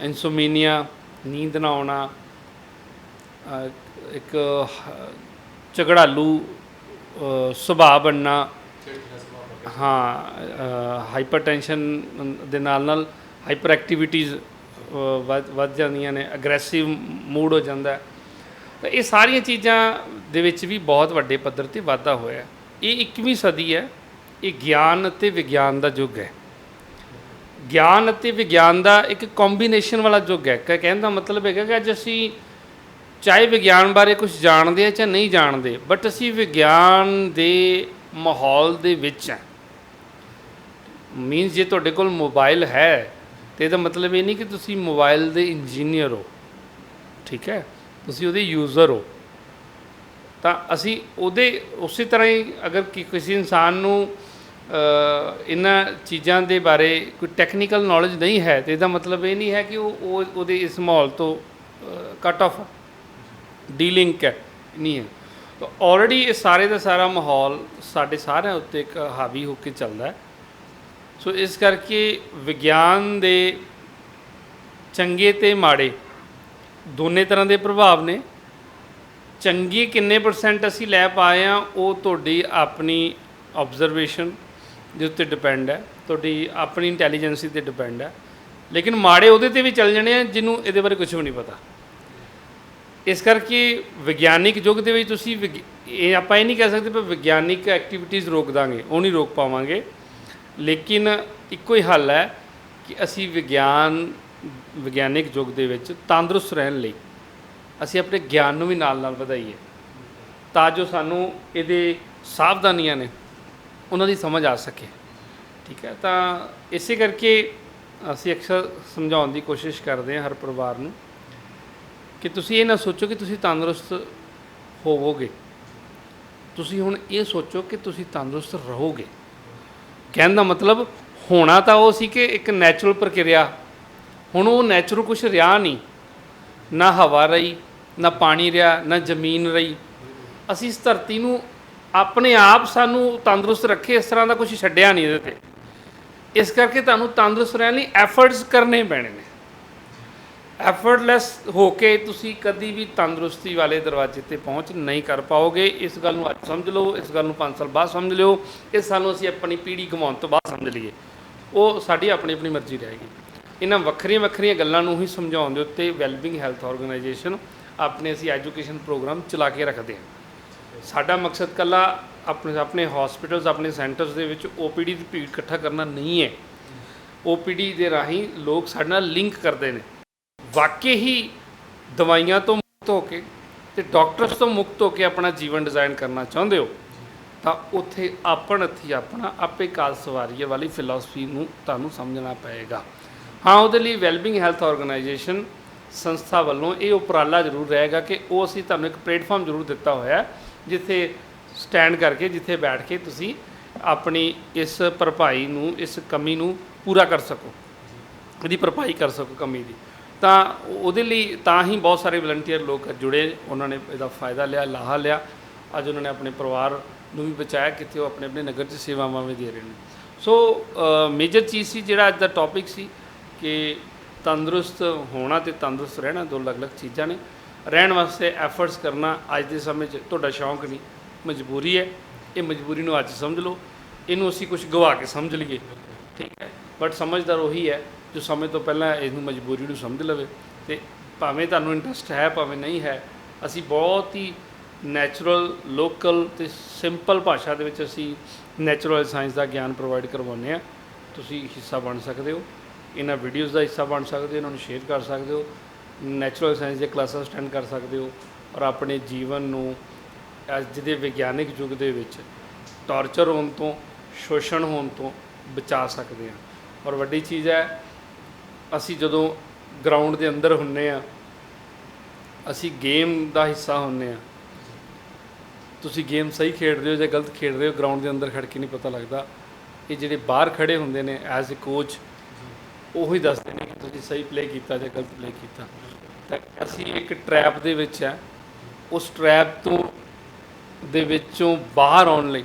ਇਨਸੋਮੀਨੀਆ, ਨੀਂਦ ਨਾ ਆਉਣਾ, ਇੱਕ ਝਗੜਾਲੂ ਸੁਭਾਅ ਬਣਨਾ, ਹਾਈਪਰਟੈਂਸ਼ਨ ਦੇ ਨਾਲ ਹਾਈਪਰ ਐਕਟੀਵਿਟੀਜ਼ ਵੱਧ ਜਾਂਦੀਆਂ ਨੇ, ਅਗਰੈਸਿਵ ਮੂਡ ਹੋ ਜਾਂਦਾ। ਤਾਂ ਇਹ ਸਾਰੀਆਂ ਚੀਜ਼ਾਂ ਦੇ ਵਿੱਚ ਵੀ ਬਹੁਤ ਵੱਡੇ ਪੱਧਰ 'ਤੇ ਵਾਧਾ ਹੋਇਆ। ਇਹ 21ਵੀਂ ਸਦੀ ਹੈ, ਇਹ ਗਿਆਨ ਅਤੇ ਵਿਗਿਆਨ ਦਾ ਯੁੱਗ ਹੈ। ਗਿਆਨ ਅਤੇ ਵਿਗਿਆਨ ਦਾ ਇੱਕ ਕੰਬੀਨੇਸ਼ਨ ਵਾਲਾ ਯੁੱਗ ਹੈ। ਕਹਿਣ ਦਾ ਮਤਲਬ ਹੈਗਾ ਕਿ ਅੱਜ ਅਸੀਂ ਚਾਹੇ ਵਿਗਿਆਨ ਬਾਰੇ ਕੁਝ ਜਾਣਦੇ ਹਾਂ ਜਾਂ ਨਹੀਂ ਜਾਣਦੇ, ਬਟ ਅਸੀਂ ਵਿਗਿਆਨ ਦੇ ਮਾਹੌਲ ਦੇ ਵਿੱਚ ਹੈ। ਮੀਨਸ ਜੇ ਤੁਹਾਡੇ ਕੋਲ ਮੋਬਾਈਲ ਹੈ ਤਾਂ ਇਹਦਾ ਮਤਲਬ ਇਹ ਨਹੀਂ ਕਿ ਤੁਸੀਂ ਮੋਬਾਈਲ ਦੇ ਇੰਜੀਨੀਅਰ ਹੋ, ਠੀਕ ਹੈ, ਤੁਸੀਂ ਉਹਦੇ ਯੂਜ਼ਰ ਹੋ। ਤਾਂ ਅਸੀਂ ਉਹਦੇ ਉਸੇ ਤਰ੍ਹਾਂ ਹੀ ਅਗਰ ਕਿਸੇ ਇਨਸਾਨ ਨੂੰ ਇਹਨਾਂ ਚੀਜ਼ਾਂ ਦੇ ਬਾਰੇ ਕੋਈ ਟੈਕਨੀਕਲ ਨੌਲੇਜ ਨਹੀਂ ਹੈ ਤਾਂ ਇਹਦਾ ਮਤਲਬ ਇਹ ਨਹੀਂ ਹੈ ਕਿ ਉਹਦੇ ਇਸ ਮਾਹੌਲ ਤੋਂ ਕੱਟ ਆਫ ਡੀਲਿੰਕ ਹੈ, ਨਹੀਂ ਹੈ। ਆਲਰੇਡੀ ਇਹ ਸਾਰੇ ਦਾ ਸਾਰਾ ਮਾਹੌਲ ਸਾਡੇ ਸਾਰਿਆਂ ਉੱਤੇ ਇੱਕ ਹਾਵੀ ਹੋ ਕੇ ਚੱਲਦਾ ਹੈ। ਸੋ ਇਸ ਕਰਕੇ ਵਿਗਿਆਨ ਦੇ ਚੰਗੇ ਤੇ ਮਾੜੇ ਦੋਨੇ ਤਰ੍ਹਾਂ ਦੇ ਪ੍ਰਭਾਵ ਨੇ। ਚੰਗੀ ਕਿੰਨੇ % ਅਸੀਂ ਲੈ ਪਾਏ ਆ ਉਹ ਤੁਹਾਡੀ ਆਪਣੀ ਆਬਜ਼ਰਵੇਸ਼ਨ ਦੇ ਉੱਤੇ ਡਿਪੈਂਡ ਹੈ, ਤੁਹਾਡੀ ਆਪਣੀ ਇੰਟੈਲੀਜੈਂਸੀ 'ਤੇ ਡਿਪੈਂਡ ਹੈ। ਲੇਕਿਨ ਮਾੜੇ ਉਹਦੇ 'ਤੇ ਵੀ ਚੱਲ ਜਾਣੇ ਆ ਜਿਹਨੂੰ ਇਹਦੇ ਬਾਰੇ ਕੁਝ ਵੀ ਨਹੀਂ ਪਤਾ। ਇਸ ਕਰਕੇ ਵਿਗਿਆਨਿਕ ਯੁੱਗ ਦੇ ਵਿੱਚ ਤੁਸੀਂ ਇਹ ਆਪਾਂ ਇਹ ਨਹੀਂ ਕਹਿ ਸਕਦੇ ਪਰ ਵਿਗਿਆਨਿਕ ਐਕਟੀਵਿਟੀਜ਼ ਰੋਕ ਦਾਂਗੇ, ਉਹ ਨਹੀਂ ਰੋਕ ਪਾਵਾਂਗੇ। ਲੇਕਿਨ ਇੱਕੋ ਹੀ ਹੱਲ ਹੈ ਕਿ ਅਸੀਂ ਵਿਗਿਆਨਿਕ ਯੁੱਗ ਦੇ ਵਿੱਚ ਤੰਦਰੁਸਤ ਰਹਿਣ ਲਈ ਅਸੀਂ ਆਪਣੇ ਗਿਆਨ ਨੂੰ ਵੀ ਨਾਲ ਵਧਾਈਏ, ਤਾਂ ਜੋ ਸਾਨੂੰ ਇਹਦੇ ਸਾਵਧਾਨੀਆਂ ਨੇ ਉਹਨਾਂ ਦੀ ਸਮਝ ਆ ਸਕੇ। ਠੀਕ ਹੈ, ਤਾਂ ਇਸੇ ਕਰਕੇ ਅਸੀਂ ਅਕਸਰ ਸਮਝਾਉਣ ਦੀ ਕੋਸ਼ਿਸ਼ ਕਰਦੇ ਹਾਂ ਹਰ ਪਰਿਵਾਰ ਨੂੰ ਕਿ ਤੁਸੀਂ ਇਹ ਨਾ ਸੋਚੋ ਕਿ ਤੁਸੀਂ ਤੰਦਰੁਸਤ ਹੋਵੋਗੇ, ਤੁਸੀਂ ਹੁਣ ਇਹ ਸੋਚੋ ਕਿ ਤੁਸੀਂ ਤੰਦਰੁਸਤ ਰਹੋਗੇ। ਕਹਿਣ ਦਾ ਮਤਲਬ ਹੋਣਾ ਤਾਂ ਉਹ ਸੀ ਕਿ ਇੱਕ ਨੈਚੁਰਲ ਪ੍ਰਕਿਰਿਆ, ਹੁਣ ਉਹ ਨੈਚੁਰਲ ਕੁਛ ਰਿਹਾ ਨਹੀਂ, ਨਾ ਹਵਾ ਰਹੀ, ਨਾ ਪਾਣੀ ਰਿਹਾ, ਨਾ ਜ਼ਮੀਨ ਰਹੀ। ਅਸੀਂ ਇਸ ਧਰਤੀ ਨੂੰ ਆਪਣੇ ਆਪ ਸਾਨੂੰ ਤੰਦਰੁਸਤ ਰੱਖੇ, ਇਸ ਤਰ੍ਹਾਂ ਦਾ ਕੁਝ ਛੱਡਿਆ ਨਹੀਂ ਇਹਦੇ 'ਤੇ। ਇਸ ਕਰਕੇ ਤੁਹਾਨੂੰ ਤੰਦਰੁਸਤ ਰਹਿਣ ਲਈ ਐਫਰਟਸ ਕਰਨੇ ਪੈਣੇ ਨੇ। ਐਫਰਟਲੈਸ ਹੋ ਕੇ ਤੁਸੀਂ ਕਦੀ ਵੀ ਤੰਦਰੁਸਤੀ ਵਾਲੇ ਦਰਵਾਜ਼ੇ 'ਤੇ ਪਹੁੰਚ ਨਹੀਂ ਕਰ ਪਾਓਗੇ। ਇਸ ਗੱਲ ਨੂੰ ਅੱਜ ਸਮਝ ਲਓ, ਇਸ ਗੱਲ ਨੂੰ 5 ਸਾਲ ਬਾਅਦ ਸਮਝ ਲਿਓ, ਇਸ ਸਾਨੂੰ ਅਸੀਂ ਆਪਣੀ ਪੀੜ੍ਹੀ ਗਵਾਉਣ ਤੋਂ ਬਾਅਦ ਸਮਝ ਲਈਏ, ਉਹ ਸਾਡੀ ਆਪਣੀ ਮਰਜ਼ੀ ਰਹੇਗੀ। ਇਹਨਾਂ ਵੱਖਰੀਆਂ ਗੱਲਾਂ ਨੂੰ ਹੀ ਸਮਝਾਉਣ ਦੇ ਉੱਤੇ ਵੈਲਬਿੰਗ ਹੈਲਥ ਆਰਗੇਨਾਈਜੇਸ਼ਨ ਆਪਣੇ ਅਸੀਂ ਐਜੂਕੇਸ਼ਨ ਪ੍ਰੋਗਰਾਮ ਚਲਾ ਕੇ ਰੱਖਦੇ ਹਾਂ। ਸਾਡਾ ਮਕਸਦ ਇਕੱਲਾ ਆਪਣੇ ਹਸਪੀਟਲਸ, ਆਪਣੇ ਸੈਂਟਰਸ ਦੇ ਵਿੱਚ OPD ਦੀ ਭੀੜ ਇਕੱਠਾ ਕਰਨਾ ਨਹੀਂ ਹੈ। OPD ਦੇ ਰਾਹੀਂ ਲੋਕ ਸਾਡੇ ਨਾਲ ਲਿੰਕ ਕਰਦੇ ਨੇ। ਵਾਕਈ ਹੀ ਦਵਾਈਆਂ ਤੋਂ ਮੁਕਤ ਹੋ ਕੇ ਤੇ ਡਾਕਟਰਸ ਤੋਂ ਮੁਕਤ ਹੋ ਕੇ ਆਪਣਾ ਜੀਵਨ ਡਿਜ਼ਾਈਨ ਕਰਨਾ ਚਾਹੁੰਦੇ ਹੋ ਤਾਂ ਉੱਥੇ ਆਪਣ ਹੱਥੀਂ ਆਪਣਾ ਆਪੇ ਕਾਲ ਸਵਾਰੀਏ ਵਾਲੀ ਫਿਲਾਸਫੀ ਨੂੰ ਤੁਹਾਨੂੰ ਸਮਝਣਾ ਪਏਗਾ। ਹਾਂ, ਉਹਦੇ ਲਈ ਵੈਲਬਿੰਗ ਹੈਲਥ ਆਰਗੇਨਾਈਜੇਸ਼ਨ ਸੰਸਥਾ ਵੱਲੋਂ ਇਹ ਉਪਰਾਲਾ ਜ਼ਰੂਰ ਰਹੇਗਾ ਕਿ ਉਹ ਅਸੀਂ ਤੁਹਾਨੂੰ ਇੱਕ ਪਲੇਟਫਾਰਮ ਜ਼ਰੂਰ ਦਿੱਤਾ ਹੋਇਆ ਜਿੱਥੇ ਸਟੈਂਡ ਕਰਕੇ, ਜਿੱਥੇ ਬੈਠ ਕੇ ਤੁਸੀਂ ਆਪਣੀ ਇਸ ਭਰਪਾਈ ਨੂੰ, ਇਸ ਕਮੀ ਨੂੰ ਪੂਰਾ ਕਰ ਸਕੋ, ਇਹਦੀ ਭਰਪਾਈ ਕਰ ਸਕੋ ਕਮੀ ਦੀ। ਤਾਂ ਉਹਦੇ ਲਈ ਤਾਂ ਹੀ ਬਹੁਤ ਸਾਰੇ ਵਲੰਟੀਅਰ ਲੋਕ ਜੁੜੇ, ਉਹਨਾਂ ਨੇ ਇਹਦਾ ਫਾਇਦਾ ਲਿਆ, ਲਾਹਾ ਲਿਆ। ਅੱਜ ਉਹਨਾਂ ਨੇ ਆਪਣੇ ਪਰਿਵਾਰ ਨੂੰ ਵੀ ਬਚਾਇਆ, ਕਿਤੇ ਉਹ ਆਪਣੇ ਨਗਰ 'ਚ ਸੇਵਾਵਾਂ ਵੀ ਦੇ ਰਹੇ ਨੇ। ਸੋ ਮੇਜਰ ਚੀਜ਼ ਸੀ ਜਿਹੜਾ ਅੱਜ ਦਾ ਟੌਪਿਕ ਸੀ ਕਿ ਤੰਦਰੁਸਤ ਹੋਣਾ ਅਤੇ ਤੰਦਰੁਸਤ ਰਹਿਣਾ ਦੋ ਅਲੱਗ-ਅਲੱਗ ਚੀਜ਼ਾਂ ਨੇ। ਰਹਿਣ ਵਾਸਤੇ ਐਫਰਟਸ ਕਰਨਾ ਅੱਜ ਦੇ ਸਮੇਂ 'ਚ ਤੁਹਾਡਾ ਸ਼ੌਂਕ ਨਹੀਂ, ਮਜਬੂਰੀ ਹੈ। ਇਹ ਮਜਬੂਰੀ ਨੂੰ ਅੱਜ ਸਮਝ ਲਓ, ਇਹਨੂੰ ਅਸੀਂ ਕੁਝ ਗਵਾ ਕੇ ਸਮਝ ਲਈਏ, ਠੀਕ ਹੈ। ਬਟ ਸਮਝਦਾਰ ਉਹੀ ਹੈ ਜੋ ਸਮੇਂ ਤੋਂ ਪਹਿਲਾਂ ਇਹਨੂੰ ਮਜਬੂਰੀ ਨੂੰ ਸਮਝ ਲਵੇ। ਅਤੇ ਭਾਵੇਂ ਤੁਹਾਨੂੰ ਇੰਟਰਸਟ ਹੈ ਭਾਵੇਂ ਨਹੀਂ ਹੈ, ਅਸੀਂ ਬਹੁਤ ਹੀ ਨੈਚੁਰਲ, ਲੋਕਲ ਅਤੇ ਸਿੰਪਲ ਭਾਸ਼ਾ ਦੇ ਵਿੱਚ ਅਸੀਂ ਨੈਚੁਰਲ ਸਾਇੰਸ ਦਾ ਗਿਆਨ ਪ੍ਰੋਵਾਈਡ ਕਰਵਾਉਂਦੇ ਹਾਂ। ਤੁਸੀਂ ਹਿੱਸਾ ਬਣ ਸਕਦੇ ਹੋ, ਇਹਨਾਂ ਵੀਡੀਓਜ਼ ਦਾ ਹਿੱਸਾ ਬਣ ਸਕਦੇ ਹੋ, ਇਹਨਾਂ ਨੂੰ ਸ਼ੇਅਰ ਕਰ ਸਕਦੇ ਹੋ, ਨੈਚੁਰਲ ਸਾਇੰਸ ਦੀਆਂ ਕਲਾਸਾਂ ਅਟੈਂਡ ਕਰ ਸਕਦੇ ਹੋ ਔਰ ਆਪਣੇ ਜੀਵਨ ਨੂੰ ਅੱਜ ਦੇ ਵਿਗਿਆਨਿਕ ਯੁੱਗ ਦੇ ਵਿੱਚ ਟਾਰਚਰ ਹੋਣ ਤੋਂ, ਸ਼ੋਸ਼ਣ ਹੋਣ ਤੋਂ ਬਚਾ ਸਕਦੇ ਹਾਂ। ਔਰ ਵੱਡੀ ਚੀਜ਼ ਹੈ, ਅਸੀਂ ਜਦੋਂ ਗਰਾਊਂਡ ਦੇ ਅੰਦਰ ਹੁੰਦੇ ਹਾਂ, ਅਸੀਂ ਗੇਮ ਦਾ ਹਿੱਸਾ ਹੁੰਦੇ ਹਾਂ। ਤੁਸੀਂ ਗੇਮ ਸਹੀ ਖੇਡ ਰਹੇ ਹੋ ਜਾਂ ਗਲਤ ਖੇਡ ਰਹੇ ਹੋ, ਗਰਾਊਂਡ ਦੇ ਅੰਦਰ ਖੜ੍ਹ ਕੇ ਨਹੀਂ ਪਤਾ ਲੱਗਦਾ। ਇਹ ਜਿਹੜੇ ਬਾਹਰ ਖੜ੍ਹੇ ਹੁੰਦੇ ਨੇ ਐਜ਼ ਏ ਕੋਚ, ਉਹੀ ਦੱਸਦੇ ਨੇ ਕਿ ਤੁਸੀਂ ਸਹੀ ਪਲੇ ਕੀਤਾ ਜਾਂ ਗਲਤ ਪਲੇ ਕੀਤਾ। ਤਾਂ ਅਸੀਂ ਇੱਕ ਟਰੈਪ ਦੇ ਵਿੱਚ ਹੈ, ਉਸ ਟਰੈਪ ਤੋਂ ਦੇ ਵਿੱਚੋਂ ਬਾਹਰ ਆਉਣ ਲਈ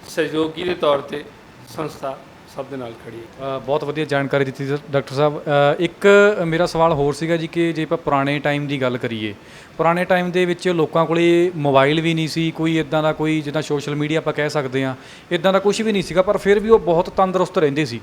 ਸਹਿਯੋਗੀ ਦੇ ਤੌਰ 'ਤੇ ਸੰਸਥਾ ਸਭ ਦੇ ਨਾਲ ਖੜੀ ਹੈ। ਬਹੁਤ ਵਧੀਆ ਜਾਣਕਾਰੀ ਦਿੱਤੀ ਡਾਕਟਰ ਸਾਹਿਬ। ਇੱਕ ਮੇਰਾ ਸਵਾਲ ਹੋਰ ਸੀਗਾ ਜੀ ਕਿ ਜੇ ਆਪਾਂ ਪੁਰਾਣੇ ਟਾਈਮ ਦੀ ਗੱਲ ਕਰੀਏ, ਪੁਰਾਣੇ ਟਾਈਮ ਦੇ ਵਿੱਚ ਲੋਕਾਂ ਕੋਲੇ ਮੋਬਾਈਲ ਵੀ ਨਹੀਂ ਸੀ, ਕੋਈ ਇੱਦਾਂ ਦਾ ਕੋਈ ਜਿੱਦਾਂ ਸੋਸ਼ਲ ਮੀਡੀਆ ਆਪਾਂ ਕਹਿ ਸਕਦੇ ਹਾਂ, ਇੱਦਾਂ ਦਾ ਕੁਝ ਵੀ ਨਹੀਂ ਸੀਗਾ, ਪਰ ਫਿਰ ਵੀ ਉਹ ਬਹੁਤ ਤੰਦਰੁਸਤ ਰਹਿੰਦੇ ਸੀ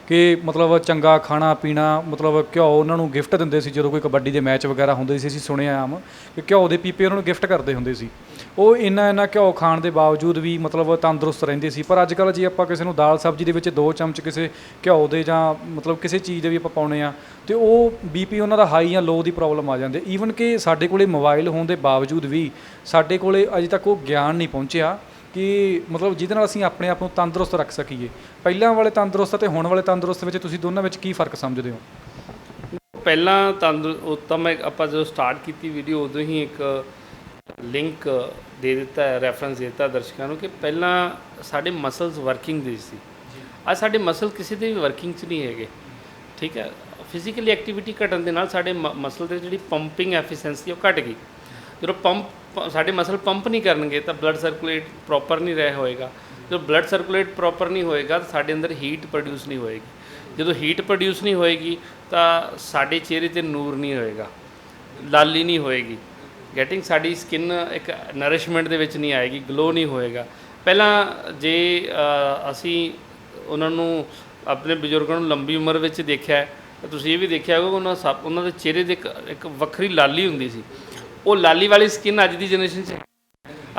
ਕਿ ਮਤਲਬ ਚੰਗਾ ਖਾਣਾ ਪੀਣਾ, ਮਤਲਬ ਘਿਓ ਉਹਨਾਂ ਨੂੰ ਗਿਫਟ ਦਿੰਦੇ ਸੀ। ਜਦੋਂ ਕੋਈ ਕਬੱਡੀ ਦੇ ਮੈਚ ਵਗੈਰਾ ਹੁੰਦੇ ਸੀ, ਅਸੀਂ ਸੁਣਿਆ ਆਮ ਕਿ ਘਿਓ ਦੇ ਪੀਪੇ ਉਹਨਾਂ ਨੂੰ ਗਿਫਟ ਕਰਦੇ ਹੁੰਦੇ ਸੀ। ਉਹ ਇੰਨਾ ਘਿਓ ਖਾਣ ਦੇ ਬਾਵਜੂਦ ਵੀ ਮਤਲਬ ਤੰਦਰੁਸਤ ਰਹਿੰਦੇ ਸੀ। ਪਰ ਅੱਜ ਕੱਲ੍ਹ ਜੇ ਆਪਾਂ ਕਿਸੇ ਨੂੰ ਦਾਲ ਸਬਜ਼ੀ ਦੇ ਵਿੱਚ 2 ਚਮਚ ਕਿਸੇ ਘਿਓ ਦੇ ਜਾਂ ਮਤਲਬ ਕਿਸੇ ਚੀਜ਼ ਦੇ ਵੀ ਆਪਾਂ ਪਾਉਂਦੇ ਹਾਂ ਅਤੇ ਉਹ BP ਉਹਨਾਂ ਦਾ ਹਾਈ ਜਾਂ ਲੋ ਦੀ ਪ੍ਰੋਬਲਮ ਆ ਜਾਂਦੀ। ਈਵਨ ਕਿ ਸਾਡੇ ਕੋਲੇ ਮੋਬਾਈਲ ਹੋਣ ਦੇ ਬਾਵਜੂਦ ਵੀ ਸਾਡੇ ਕੋਲੇ ਅਜੇ ਤੱਕ ਉਹ ਗਿਆਨ ਨਹੀਂ ਪਹੁੰਚਿਆ ਕਿ ਮਤਲਬ ਜਿਹਦੇ ਨਾਲ ਅਸੀਂ ਆਪਣੇ ਆਪ ਨੂੰ ਤੰਦਰੁਸਤ ਰੱਖ ਸਕੀਏ। ਪਹਿਲਾਂ ਵਾਲੇ ਤੰਦਰੁਸਤ ਅਤੇ ਹੁਣ ਵਾਲੇ ਤੰਦਰੁਸਤ ਵਿੱਚ ਤੁਸੀਂ ਦੋਨਾਂ ਵਿੱਚ ਕੀ ਫ਼ਰਕ ਸਮਝਦੇ ਹੋ? ਪਹਿਲਾਂ ਤਾਂ ਮੈਂ ਆਪਾਂ ਜਦੋਂ ਸਟਾਰਟ ਕੀਤੀ ਵੀਡੀਓ ਉਦੋਂ ਹੀ ਇੱਕ ਲਿੰਕ ਦੇ ਦਿੱਤਾ ਹੈ, ਰੈਫਰੈਂਸ ਦੇ ਦਿੱਤਾ ਦਰਸ਼ਕਾਂ ਨੂੰ ਕਿ ਪਹਿਲਾਂ ਸਾਡੇ ਮਸਲਸ ਵਰਕਿੰਗ ਦੇ ਸੀ। ਅੱਜ ਸਾਡੇ ਮਸਲ ਕਿਸੇ ਦੇ ਵੀ ਵਰਕਿੰਗ 'ਚ ਨਹੀਂ ਹੈਗੇ, ਠੀਕ ਹੈ। ਫਿਜ਼ੀਕਲੀ ਐਕਟੀਵਿਟੀ ਘਟਣ ਦੇ ਨਾਲ ਸਾਡੇ ਮਸਲ ਦੇ ਜਿਹੜੀ ਪੰਪਿੰਗ ਐਫੀਸ਼ੀਐਂਸੀ ਉਹ ਘਟ ਗਈ। ਜਦੋਂ ਪੰਪ ਸਾਡੇ ਮਸਲ ਪੰਪ ਨਹੀਂ ਕਰਨਗੇ ਤਾਂ ਬਲੱਡ ਸਰਕੂਲੇਟ ਪ੍ਰੋਪਰ ਨਹੀਂ ਰਹਿ ਹੋਏਗਾ। ਜਦੋਂ ਬਲੱਡ ਸਰਕੂਲੇਟ ਪ੍ਰੋਪਰ ਨਹੀਂ ਹੋਏਗਾ ਤਾਂ ਸਾਡੇ ਅੰਦਰ ਹੀਟ ਪ੍ਰੋਡਿਊਸ ਨਹੀਂ ਹੋਏਗੀ। ਜਦੋਂ ਹੀਟ ਪ੍ਰੋਡਿਊਸ ਨਹੀਂ ਹੋਏਗੀ ਤਾਂ ਸਾਡੇ ਚਿਹਰੇ 'ਤੇ ਨੂਰ ਨਹੀਂ ਹੋਏਗਾ, ਲਾਲੀ ਨਹੀਂ ਹੋਏਗੀ, ਗੈਟਿੰਗ ਸਾਡੀ ਸਕਿਨ ਇੱਕ ਨਰਿਸ਼ਮੈਂਟ ਦੇ ਵਿੱਚ ਨਹੀਂ ਆਏਗੀ, ਗਲੋ ਨਹੀਂ ਹੋਏਗਾ। ਪਹਿਲਾਂ ਜੇ ਅਸੀਂ ਉਹਨਾਂ ਨੂੰ ਆਪਣੇ ਬਜ਼ੁਰਗਾਂ ਨੂੰ ਲੰਬੀ ਉਮਰ ਵਿੱਚ ਦੇਖਿਆ ਤਾਂ ਤੁਸੀਂ ਇਹ ਵੀ ਦੇਖਿਆ ਹੋਵੇਗਾ ਉਹਨਾਂ ਦੇ ਚਿਹਰੇ 'ਤੇ ਇੱਕ ਵੱਖਰੀ ਲਾਲੀ ਹੁੰਦੀ ਸੀ। ਉਹ ਲਾਲੀ ਵਾਲੀ ਸਕਿਨ ਅੱਜ ਦੀ ਜਨਰੇਸ਼ਨ 'ਚ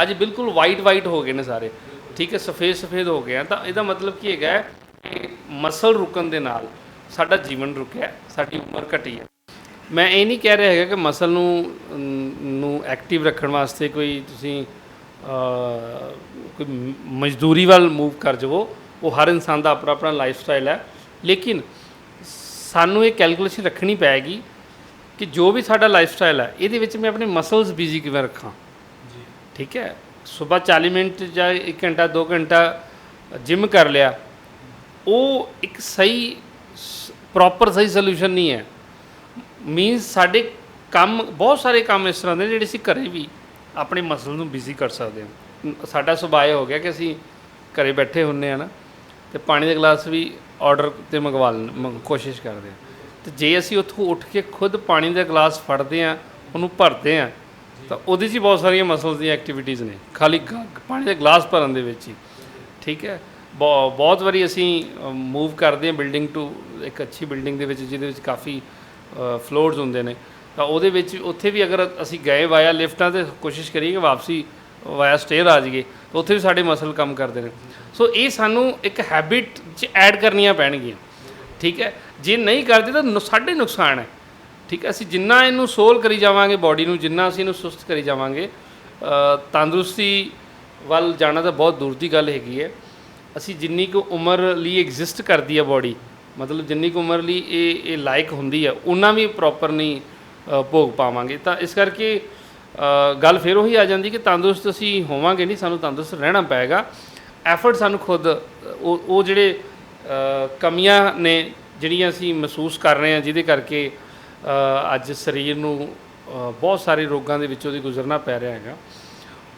ਅੱਜ ਬਿਲਕੁਲ ਵਾਈਟ ਹੋ ਗਏ ਨੇ ਸਾਰੇ, ਠੀਕ ਹੈ, ਸਫੇਦ ਹੋ ਗਏ ਆ। ਤਾਂ ਇਹਦਾ ਮਤਲਬ ਕੀ ਹੈਗਾ ਕਿ ਮਸਲ ਰੁਕਣ ਦੇ ਨਾਲ ਸਾਡਾ ਜੀਵਨ ਰੁਕਿਆ, ਸਾਡੀ ਉਮਰ ਘਟੀ ਹੈ। ਮੈਂ ਇਹ ਨਹੀਂ ਕਹਿ ਰਿਹਾ ਹੈਗਾ ਕਿ ਮਸਲ ਨੂੰ ਐਕਟਿਵ ਰੱਖਣ ਵਾਸਤੇ ਕੋਈ ਤੁਸੀਂ ਕੋਈ ਮਜ਼ਦੂਰੀ ਵੱਲ ਮੂਵ ਕਰ ਜਾਵੋ, ਉਹ ਹਰ ਇਨਸਾਨ ਦਾ ਆਪਣਾ ਆਪਣਾ ਲਾਈਫ ਸਟਾਈਲ ਹੈ। ਲੇਕਿਨ ਸਾਨੂੰ ਇਹ ਕੈਲਕੂਲੇਸ਼ਨ ਰੱਖਣੀ ਪਏਗੀ ਕਿ ਜੋ ਵੀ ਸਾਡਾ ਲਾਈਫ ਸਟਾਈਲ ਹੈ ਇਹਦੇ ਵਿੱਚ ਮੈਂ ਆਪਣੇ ਮਸਲਸ ਬਿਜ਼ੀ ਕਿਵੇਂ ਰੱਖਾਂ। ਠੀਕ ਹੈ, ਸਵੇਰ 40 ਮਿੰਟ ਜਾਂ 1 ਘੰਟਾ 2 ਘੰਟਾ ਜਿਮ ਕਰ ਲਿਆ, ਉਹ ਇੱਕ ਸਹੀ ਪ੍ਰੋਪਰ ਸਹੀ ਸੋਲੂਸ਼ਨ ਨਹੀਂ ਹੈ। ਮੀਨਸ ਸਾਡੇ ਕੰਮ ਬਹੁਤ ਸਾਰੇ ਕੰਮ ਇਸ ਤਰ੍ਹਾਂ ਦੇ ਜਿਹੜੇ ਅਸੀਂ ਘਰੇ ਵੀ ਆਪਣੇ ਮਸਲ ਨੂੰ ਬਿਜ਼ੀ ਕਰ ਸਕਦੇ ਹਾਂ। ਸਾਡਾ ਸੁਭਾਅ ਹੋ ਗਿਆ ਕਿ ਅਸੀਂ ਘਰੇ ਬੈਠੇ ਹੁੰਦੇ ਹਾਂ ਨਾ, ਅਤੇ ਪਾਣੀ ਦਾ ਗਲਾਸ ਵੀ ਆਰਡਰ 'ਤੇ ਮੰਗਵਾ ਕੋਸ਼ਿਸ਼ ਕਰਦੇ ਹਾਂ। ਅਤੇ ਜੇ ਅਸੀਂ ਉੱਥੋਂ ਉੱਠ ਕੇ ਖੁਦ ਪਾਣੀ ਦਾ ਗਲਾਸ ਫੜਦੇ ਹਾਂ, ਉਹਨੂੰ ਭਰਦੇ ਹਾਂ, ਤਾਂ ਉਹਦੇ 'ਚ ਹੀ ਬਹੁਤ ਸਾਰੀਆਂ ਮਸਲਸ ਦੀਆਂ ਐਕਟੀਵਿਟੀਜ਼ ਨੇ, ਖਾਲੀ ਪਾਣੀ ਦਾ ਗਲਾਸ ਭਰਨ ਦੇ ਵਿੱਚ ਹੀ। ਠੀਕ ਹੈ, ਬਹੁਤ ਵਾਰੀ ਅਸੀਂ ਮੂਵ ਕਰਦੇ ਹਾਂ ਬਿਲਡਿੰਗ ਟੂ ਇੱਕ ਅੱਛੀ ਬਿਲਡਿੰਗ ਦੇ ਵਿੱਚ ਜਿਹਦੇ ਵਿੱਚ ਕਾਫੀ ਫਲੋਰਸ ਹੁੰਦੇ ਨੇ, ਤਾਂ ਉਹਦੇ ਵਿੱਚ ਉੱਥੇ ਵੀ ਅਗਰ ਅਸੀਂ ਗਏ ਵਾਇਆ ਲਿਫਟਾਂ 'ਤੇ ਕੋਸ਼ਿਸ਼ ਕਰੀਏ ਕਿ ਵਾਪਸੀ ਵਾਇਆ ਸਟੇਅਰ ਆ ਜਾਈਏ, ਤਾਂ ਉੱਥੇ ਵੀ ਸਾਡੇ ਮਸਲ ਕੰਮ ਕਰਦੇ ਨੇ। ਸੋ ਇਹ ਸਾਨੂੰ ਇੱਕ ਹੈਬਿਟ 'ਚ ਐਡ ਕਰਨੀਆਂ ਪੈਣਗੀਆਂ। ਠੀਕ ਹੈ, ਜੇ ਨਹੀਂ ਕਰਦੇ ਤਾਂ ਸਾਡੇ ਨੁਕਸਾਨ ਹੈ। ਠੀਕ ਹੈ, ਅਸੀਂ ਜਿੰਨਾ ਇਹਨੂੰ ਸੋਲ ਕਰੀ ਜਾਵਾਂਗੇ ਬਾਡੀ ਨੂੰ, ਜਿੰਨਾ ਅਸੀਂ ਇਹਨੂੰ ਸੁਸਤ ਕਰੀ ਜਾਵਾਂਗੇ, ਤੰਦਰੁਸਤੀ ਵੱਲ ਜਾਣਾ ਤਾਂ ਬਹੁਤ ਦੂਰ ਦੀ ਗੱਲ ਹੈਗੀ ਹੈ। ਅਸੀਂ ਜਿੰਨੀ ਕੁ ਉਮਰ ਲਈ ਐਗਜ਼ਿਸਟ ਕਰਦੀ ਹੈ ਬਾਡੀ, ਮਤਲਬ ਜਿੰਨੀ ਕੁ ਉਮਰ ਲਈ ਇਹ ਲਾਇਕ ਹੁੰਦੀ ਹੈ, ਉਹਨਾਂ ਵੀ ਪ੍ਰੋਪਰ ਨਹੀਂ ਭੋਗ ਪਾਵਾਂਗੇ। ਤਾਂ ਇਸ ਕਰਕੇ ਗੱਲ ਫਿਰ ਉਹੀ ਆ ਜਾਂਦੀ ਕਿ ਤੰਦਰੁਸਤ ਅਸੀਂ ਹੋਵਾਂਗੇ ਨਹੀਂ, ਸਾਨੂੰ ਤੰਦਰੁਸਤ ਰਹਿਣਾ ਪਏਗਾ। ਐਫਰਟ ਸਾਨੂੰ ਖੁਦ ਉਹ ਜਿਹੜੇ ਕਮੀਆਂ ਨੇ ਜਿਹੜੀਆਂ ਅਸੀਂ ਮਹਿਸੂਸ ਕਰ ਰਹੇ ਹਾਂ, ਜਿਹਦੇ ਕਰਕੇ ਅੱਜ ਸਰੀਰ ਨੂੰ ਬਹੁਤ ਸਾਰੇ ਰੋਗਾਂ ਦੇ ਵਿੱਚੋਂ ਦੀ ਗੁਜ਼ਰਨਾ ਪੈ ਰਿਹਾ ਹੈਗਾ,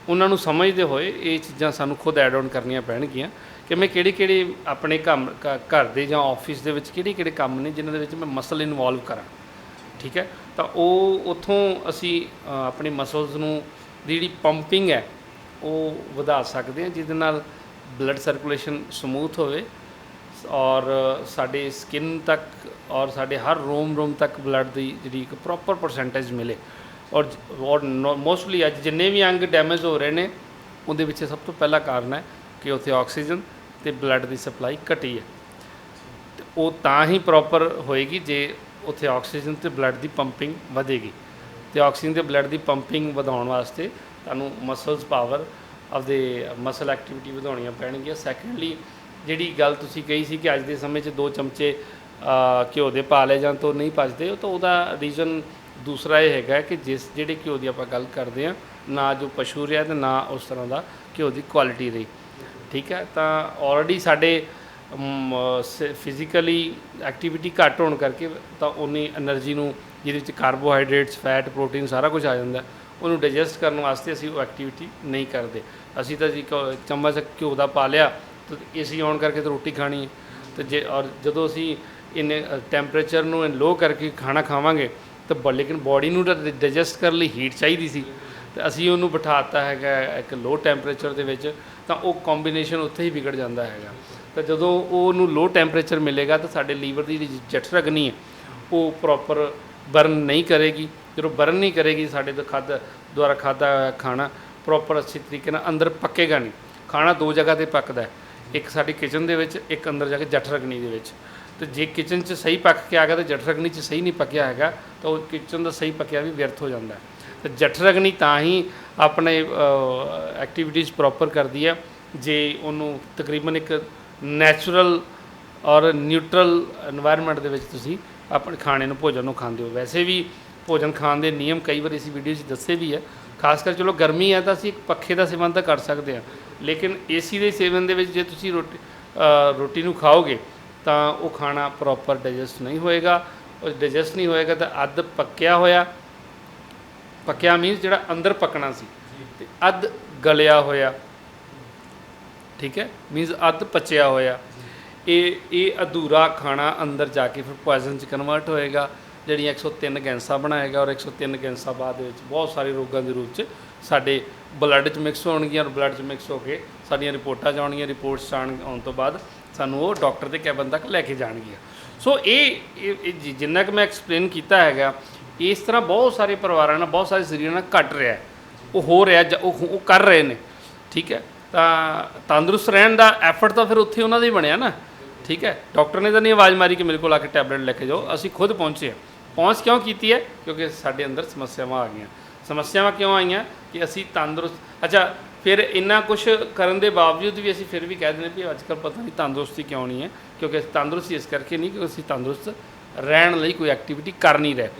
ਉਹਨਾਂ ਨੂੰ ਸਮਝਦੇ ਹੋਏ ਇਹ ਚੀਜ਼ਾਂ ਸਾਨੂੰ ਖੁਦ ਐਡ ਆਨ ਕਰਨੀਆਂ ਪੈਣਗੀਆਂ ਕਿ ਮੈਂ ਕਿਹੜੇ ਆਪਣੇ ਘਰ ਦੇ ਜਾਂ ਆਫਿਸ ਦੇ ਵਿੱਚ ਕਿਹੜੇ ਕੰਮ ਨੇ ਜਿਨ੍ਹਾਂ ਦੇ ਵਿੱਚ ਮੈਂ ਮਸਲ ਇਨਵੋਲਵ ਕਰਾਂ। ਠੀਕ ਹੈ, ਤਾਂ ਉਹ ਉੱਥੋਂ ਅਸੀਂ ਆਪਣੇ ਮਸਲਸ ਨੂੰ ਦੀ ਜਿਹੜੀ ਪੰਪਿੰਗ ਹੈ ਉਹ ਵਧਾ ਸਕਦੇ ਹਾਂ, ਜਿਹਦੇ ਨਾਲ ਬਲੱਡ ਸਰਕੂਲੇਸ਼ਨ ਸਮੂਥ ਹੋਵੇ ਔਰ ਸਾਡੇ ਸਕਿਨ ਤੱਕ ਔਰ ਸਾਡੇ ਹਰ ਰੋਮ ਤੱਕ ਬਲੱਡ ਦੀ ਜਿਹੜੀ ਇੱਕ ਪ੍ਰੋਪਰ ਪਰਸੈਂਟੇਜ ਮਿਲੇ। ਔਰ ਮੋਸਟਲੀ ਅੱਜ ਜਿੰਨੇ ਵੀ ਅੰਗ ਡੈਮੇਜ ਹੋ ਰਹੇ ਨੇ, ਉਹਦੇ ਵਿੱਚ ਸਭ ਤੋਂ ਪਹਿਲਾ ਕਾਰਨ ਹੈ ਕਿ ਉੱਥੇ ਆਕਸੀਜਨ ਅਤੇ ਬਲੱਡ ਦੀ ਸਪਲਾਈ ਘਟੀ ਹੈ। ਅਤੇ ਉਹ ਤਾਂ ਹੀ ਪ੍ਰੋਪਰ ਹੋਏਗੀ ਜੇ ਉੱਥੇ ਆਕਸੀਜਨ ਅਤੇ ਬਲੱਡ ਦੀ ਪੰਪਿੰਗ ਵਧੇਗੀ। ਅਤੇ ਆਕਸੀਜਨ ਅਤੇ ਬਲੱਡ ਦੀ ਪੰਪਿੰਗ ਵਧਾਉਣ ਵਾਸਤੇ ਤੁਹਾਨੂੰ ਮਸਲਸ ਪਾਵਰ ਆਪਦੇ ਮਸਲ ਐਕਟੀਵਿਟੀ ਵਧਾਉਣੀਆਂ ਪੈਣਗੀਆਂ। ਸੈਕੰਡਲੀ, ਜਿਹੜੀ ਗੱਲ ਤੁਸੀਂ ਕਹੀ ਸੀ ਕਿ ਅੱਜ ਦੇ ਸਮੇਂ 'ਚ 2 ਚਮਚੇ ਘਿਓ ਦੇ ਪਾ ਲਏ ਜਾਂ ਤੋਂ ਨਹੀਂ ਪਚਦੇ, ਤਾਂ ਉਹਦਾ ਰੀਜ਼ਨ ਦੂਸਰਾ ਇਹ ਹੈਗਾ ਕਿ ਜਿਹੜੇ ਘਿਓ ਦੀ ਆਪਾਂ ਗੱਲ ਕਰਦੇ ਹਾਂ, ਨਾ ਜੋ ਪਸ਼ੂ ਰਿਹਾ ਅਤੇ ਨਾ ਉਸ ਤਰ੍ਹਾਂ ਦਾ ਘਿਓ ਦੀ ਕੁਆਲਿਟੀ ਰਹੀ। ਠੀਕ ਹੈ, ਤਾਂ ਆਲਰੇਡੀ ਸਾਡੇ ਫਿਜ਼ੀਕਲੀ ਐਕਟੀਵਿਟੀ ਘੱਟ ਹੋਣ ਕਰਕੇ ਤਾਂ ਉਨੀ ਐਨਰਜੀ ਨੂੰ, ਜਿਹਦੇ ਵਿੱਚ ਕਾਰਬੋਹਾਈਡਰੇਟਸ, ਫੈਟ, ਪ੍ਰੋਟੀਨ ਸਾਰਾ ਕੁਝ ਆ ਜਾਂਦਾ, ਉਹਨੂੰ ਡਾਈਜੈਸਟ ਕਰਨ ਵਾਸਤੇ ਅਸੀਂ ਉਹ ਐਕਟੀਵਿਟੀ ਨਹੀਂ ਕਰਦੇ। ਅਸੀਂ ਤਾਂ ਜੀ ਚਮਚ ਘਿਓ ਦਾ ਪਾ ਲਿਆ ਤਾਂ ਏਸੀ ਔਨ ਕਰਕੇ ਤਾਂ ਰੋਟੀ ਖਾਣੀ ਹੈ, ਅਤੇ ਔਰ ਜਦੋਂ ਅਸੀਂ ਇੰਨੇ ਟੈਂਪਰੇਚਰ ਨੂੰ ਲੋ ਕਰਕੇ ਖਾਣਾ ਖਾਵਾਂਗੇ ਤਾਂ ਲੇਕਿਨ ਬੋਡੀ ਨੂੰ ਡਾਈਜੈਸਟ ਕਰਨ ਲਈ ਹੀਟ ਚਾਹੀਦੀ ਸੀ, ਅਤੇ ਅਸੀਂ ਉਹਨੂੰ ਬਿਠਾਤਾ ਹੈਗਾ ਇੱਕ ਲੋ ਟੈਂਪਰੇਚਰ ਦੇ ਵਿੱਚ, ਤਾਂ ਉਹ ਕੰਬੀਨੇਸ਼ਨ ਉੱਥੇ ਹੀ ਵਿਗੜ ਜਾਂਦਾ ਹੈਗਾ। ਤਾਂ ਜਦੋਂ ਉਹਨੂੰ ਲੋ ਟੈਂਪਰੇਚਰ ਮਿਲੇਗਾ ਤਾਂ ਸਾਡੇ ਲੀਵਰ ਦੀ ਜਿਹੜੀ ਜਠਰ-ਅਗਨੀ ਹੈ ਉਹ ਪ੍ਰੋਪਰ ਬਰਨ ਨਹੀਂ ਕਰੇਗੀ। ਜਦੋਂ ਬਰਨ ਨਹੀਂ ਕਰੇਗੀ, ਸਾਡੇ ਦੁਆਰਾ ਖਾਧਾ ਖਾਣਾ ਪ੍ਰੋਪਰ ਅੱਛੇ ਤਰੀਕੇ ਨਾਲ ਅੰਦਰ ਪੱਕੇਗਾ ਨਹੀਂ। ਖਾਣਾ 2 ਜਗ੍ਹਾ 'ਤੇ ਪੱਕਦਾ ਹੈ, ਇੱਕ ਸਾਡੀ ਕਿਚਨ ਦੇ ਵਿੱਚ, ਇੱਕ ਅੰਦਰ ਜਾ ਕੇ ਜਠਰ-ਅਗਨੀ ਦੇ ਵਿੱਚ। ਅਤੇ ਜੇ ਕਿਚਨ 'ਚ ਸਹੀ ਪੱਕ ਕੇ ਆ ਗਿਆ ਅਤੇ ਜਠਰ-ਅਗਨੀ 'ਚ ਸਹੀ ਨਹੀਂ ਪੱਕਿਆ ਹੈਗਾ, ਤਾਂ ਉਹ ਕਿਚਨ ਦਾ ਸਹੀ ਪੱਕਿਆ ਵੀ ਵਿਅਰਥ ਹੋ ਜਾਂਦਾ ਹੈ। ਅਤੇ ਜਠਰ-ਅਗਨੀ ਤਾਂ ਹੀ ਆਪਣੇ ਐਕਟੀਵਿਟੀਜ਼ ਪ੍ਰੋਪਰ ਕਰਦੀ ਹੈ ਜੇ ਉਹਨੂੰ ਤਕਰੀਬਨ ਇੱਕ ਨੈਚੁਰਲ ਔਰ ਨਿਊਟਰਲ এনवायरमेंट ਦੇ ਵਿੱਚ ਤੁਸੀਂ ਆਪਣੇ ਖਾਣੇ ਨੂੰ, ਭੋਜਨ ਨੂੰ ਖਾਂਦੇ ਹੋ। ਵੈਸੇ ਵੀ ਭੋਜਨ ਖਾਣ ਦੇ ਨਿਯਮ ਕਈ ਵਾਰੀ ਅਸੀਂ ਵੀਡੀਓ 'ਚ ਦੱਸੇ ਵੀ ਹੈ। ਖਾਸ ਕਰ ਚਲੋ ਗਰਮੀ ਹੈ ਤਾਂ ਅਸੀਂ ਇੱਕ ਪੱਖੇ ਦਾ ਸੇਵਨ ਤਾਂ ਕਰ ਸਕਦੇ ਹਾਂ, ਲੇਕਿਨ ਏਸੀ ਦੇ ਸੇਵਨ ਦੇ ਵਿੱਚ ਜੇ ਤੁਸੀਂ ਰੋਟੀ ਨੂੰ ਖਾਓਗੇ ਤਾਂ ਉਹ ਖਾਣਾ ਪ੍ਰੋਪਰ ਡਾਈਜੈਸਟ ਨਹੀਂ ਹੋਏਗਾ। ਉਹ ਡਾਈਜੈਸਟ ਨਹੀਂ ਹੋਏਗਾ ਤਾਂ ਅੱਧ ਪੱਕਿਆ ਹੋਇਆ ਪੱਕਿਆ ਮੀਨਸ ਜਿਹੜਾ ਅੰਦਰ ਪੱਕਣਾ ਸੀ, ਤੇ ਅੱਧ ਗਲਿਆ ਹੋਇਆ, ਠੀਕ ਹੈ, ਮੀਨਸ ਅੱਧ ਪਚਿਆ ਹੋਇਆ। ਇਹ ਅਧੂਰਾ ਖਾਣਾ ਅੰਦਰ ਜਾ ਕੇ ਫਿਰ ਪੋਇਜ਼ਨ 'ਚ ਕਨਵਰਟ ਹੋਏਗਾ, ਜਿਹੜੀਆਂ 103 ਗੈਂਸਾਂ ਬਣਾਏਗਾ, ਔਰ 103 ਗੈਂਸਾਂ ਬਾਅਦ ਦੇ ਵਿੱਚ ਬਹੁਤ ਸਾਰੇ ਰੋਗਾਂ ਦੇ ਰੂਪ 'ਚ ਸਾਡੇ ਬਲੱਡ 'ਚ ਮਿਕਸ ਹੋਣਗੀਆਂ, ਔਰ ਬਲੱਡ 'ਚ ਮਿਕਸ ਹੋ ਕੇ ਸਾਡੀਆਂ ਰਿਪੋਰਟਾਂ ਜਾਣਗੀਆਂ, ਰਿਪੋਰਟਸ ਆਉਣ ਤੋਂ ਬਾਅਦ ਸਾਨੂੰ ਉਹ ਡਾਕਟਰ ਦੇ ਕੈਬਨ ਤੱਕ ਲੈ ਕੇ ਜਾਣਗੀਆਂ। ਸੋ ਇਹ ਜਿੰਨਾ ਕਿ ਮੈਂ ਐਕਸਪਲੇਨ ਕੀਤਾ ਹੈਗਾ, ਇਸ ਤਰ੍ਹਾਂ ਬਹੁਤ ਸਾਰੇ ਪਰਿਵਾਰਾਂ ਨਾਲ, ਬਹੁਤ ਸਾਰੇ ਸਰੀਰਾਂ ਨਾਲ ਘਟ ਰਿਹਾ, ਉਹ ਹੋ ਰਿਹਾ, ਉਹ ਕਰ ਰਹੇ ਨੇ, ਠੀਕ ਹੈ। ਤਾਂ ਤੰਦਰੁਸਤ ਰਹਿਣ ਦਾ ਐਫਰਟ ਤਾਂ ਫਿਰ ਉੱਥੇ ਉਹਨਾਂ ਦਾ ਹੀ ਬਣਿਆ ਨਾ, ਠੀਕ ਹੈ। ਡਾਕਟਰ ਨੇ ਤਾਂ ਨਹੀਂ ਆਵਾਜ਼ ਮਾਰੀ ਕਿ ਮੇਰੇ ਕੋਲ ਆ ਕੇ ਟੈਬਲੇਟ ਲੈ ਕੇ ਜਾਓ, ਅਸੀਂ ਖੁਦ ਪਹੁੰਚੇ। ਪਹੁੰਚ ਕਿਉਂ ਕੀਤੀ ਹੈ? ਕਿਉਂਕਿ ਸਾਡੇ ਅੰਦਰ ਸਮੱਸਿਆਵਾਂ ਆ ਗਈਆਂ। ਸਮੱਸਿਆਵਾਂ ਕਿਉਂ ਆਈਆਂ? ਕਿ ਅਸੀਂ ਤੰਦਰੁਸਤ, ਅੱਛਾ ਫਿਰ ਇੰਨਾ ਕੁਛ ਕਰਨ ਦੇ ਬਾਵਜੂਦ ਵੀ ਅਸੀਂ ਫਿਰ ਵੀ ਕਹਿ ਦਿੰਦੇ ਵੀ ਅੱਜ ਕੱਲ੍ਹ ਪਤਾ ਨਹੀਂ ਤੰਦਰੁਸਤੀ ਕਿਉਂ ਨਹੀਂ ਹੈ। ਕਿਉਂਕਿ ਅਸੀਂ ਤੰਦਰੁਸਤੀ ਇਸ ਕਰਕੇ ਨਹੀਂ, ਕਿਉਂਕਿ ਅਸੀਂ ਤੰਦਰੁਸਤ ਰਹਿਣ ਲਈ ਕੋਈ ਐਕਟੀਵਿਟੀ ਕਰ ਨਹੀਂ ਰਹੇ।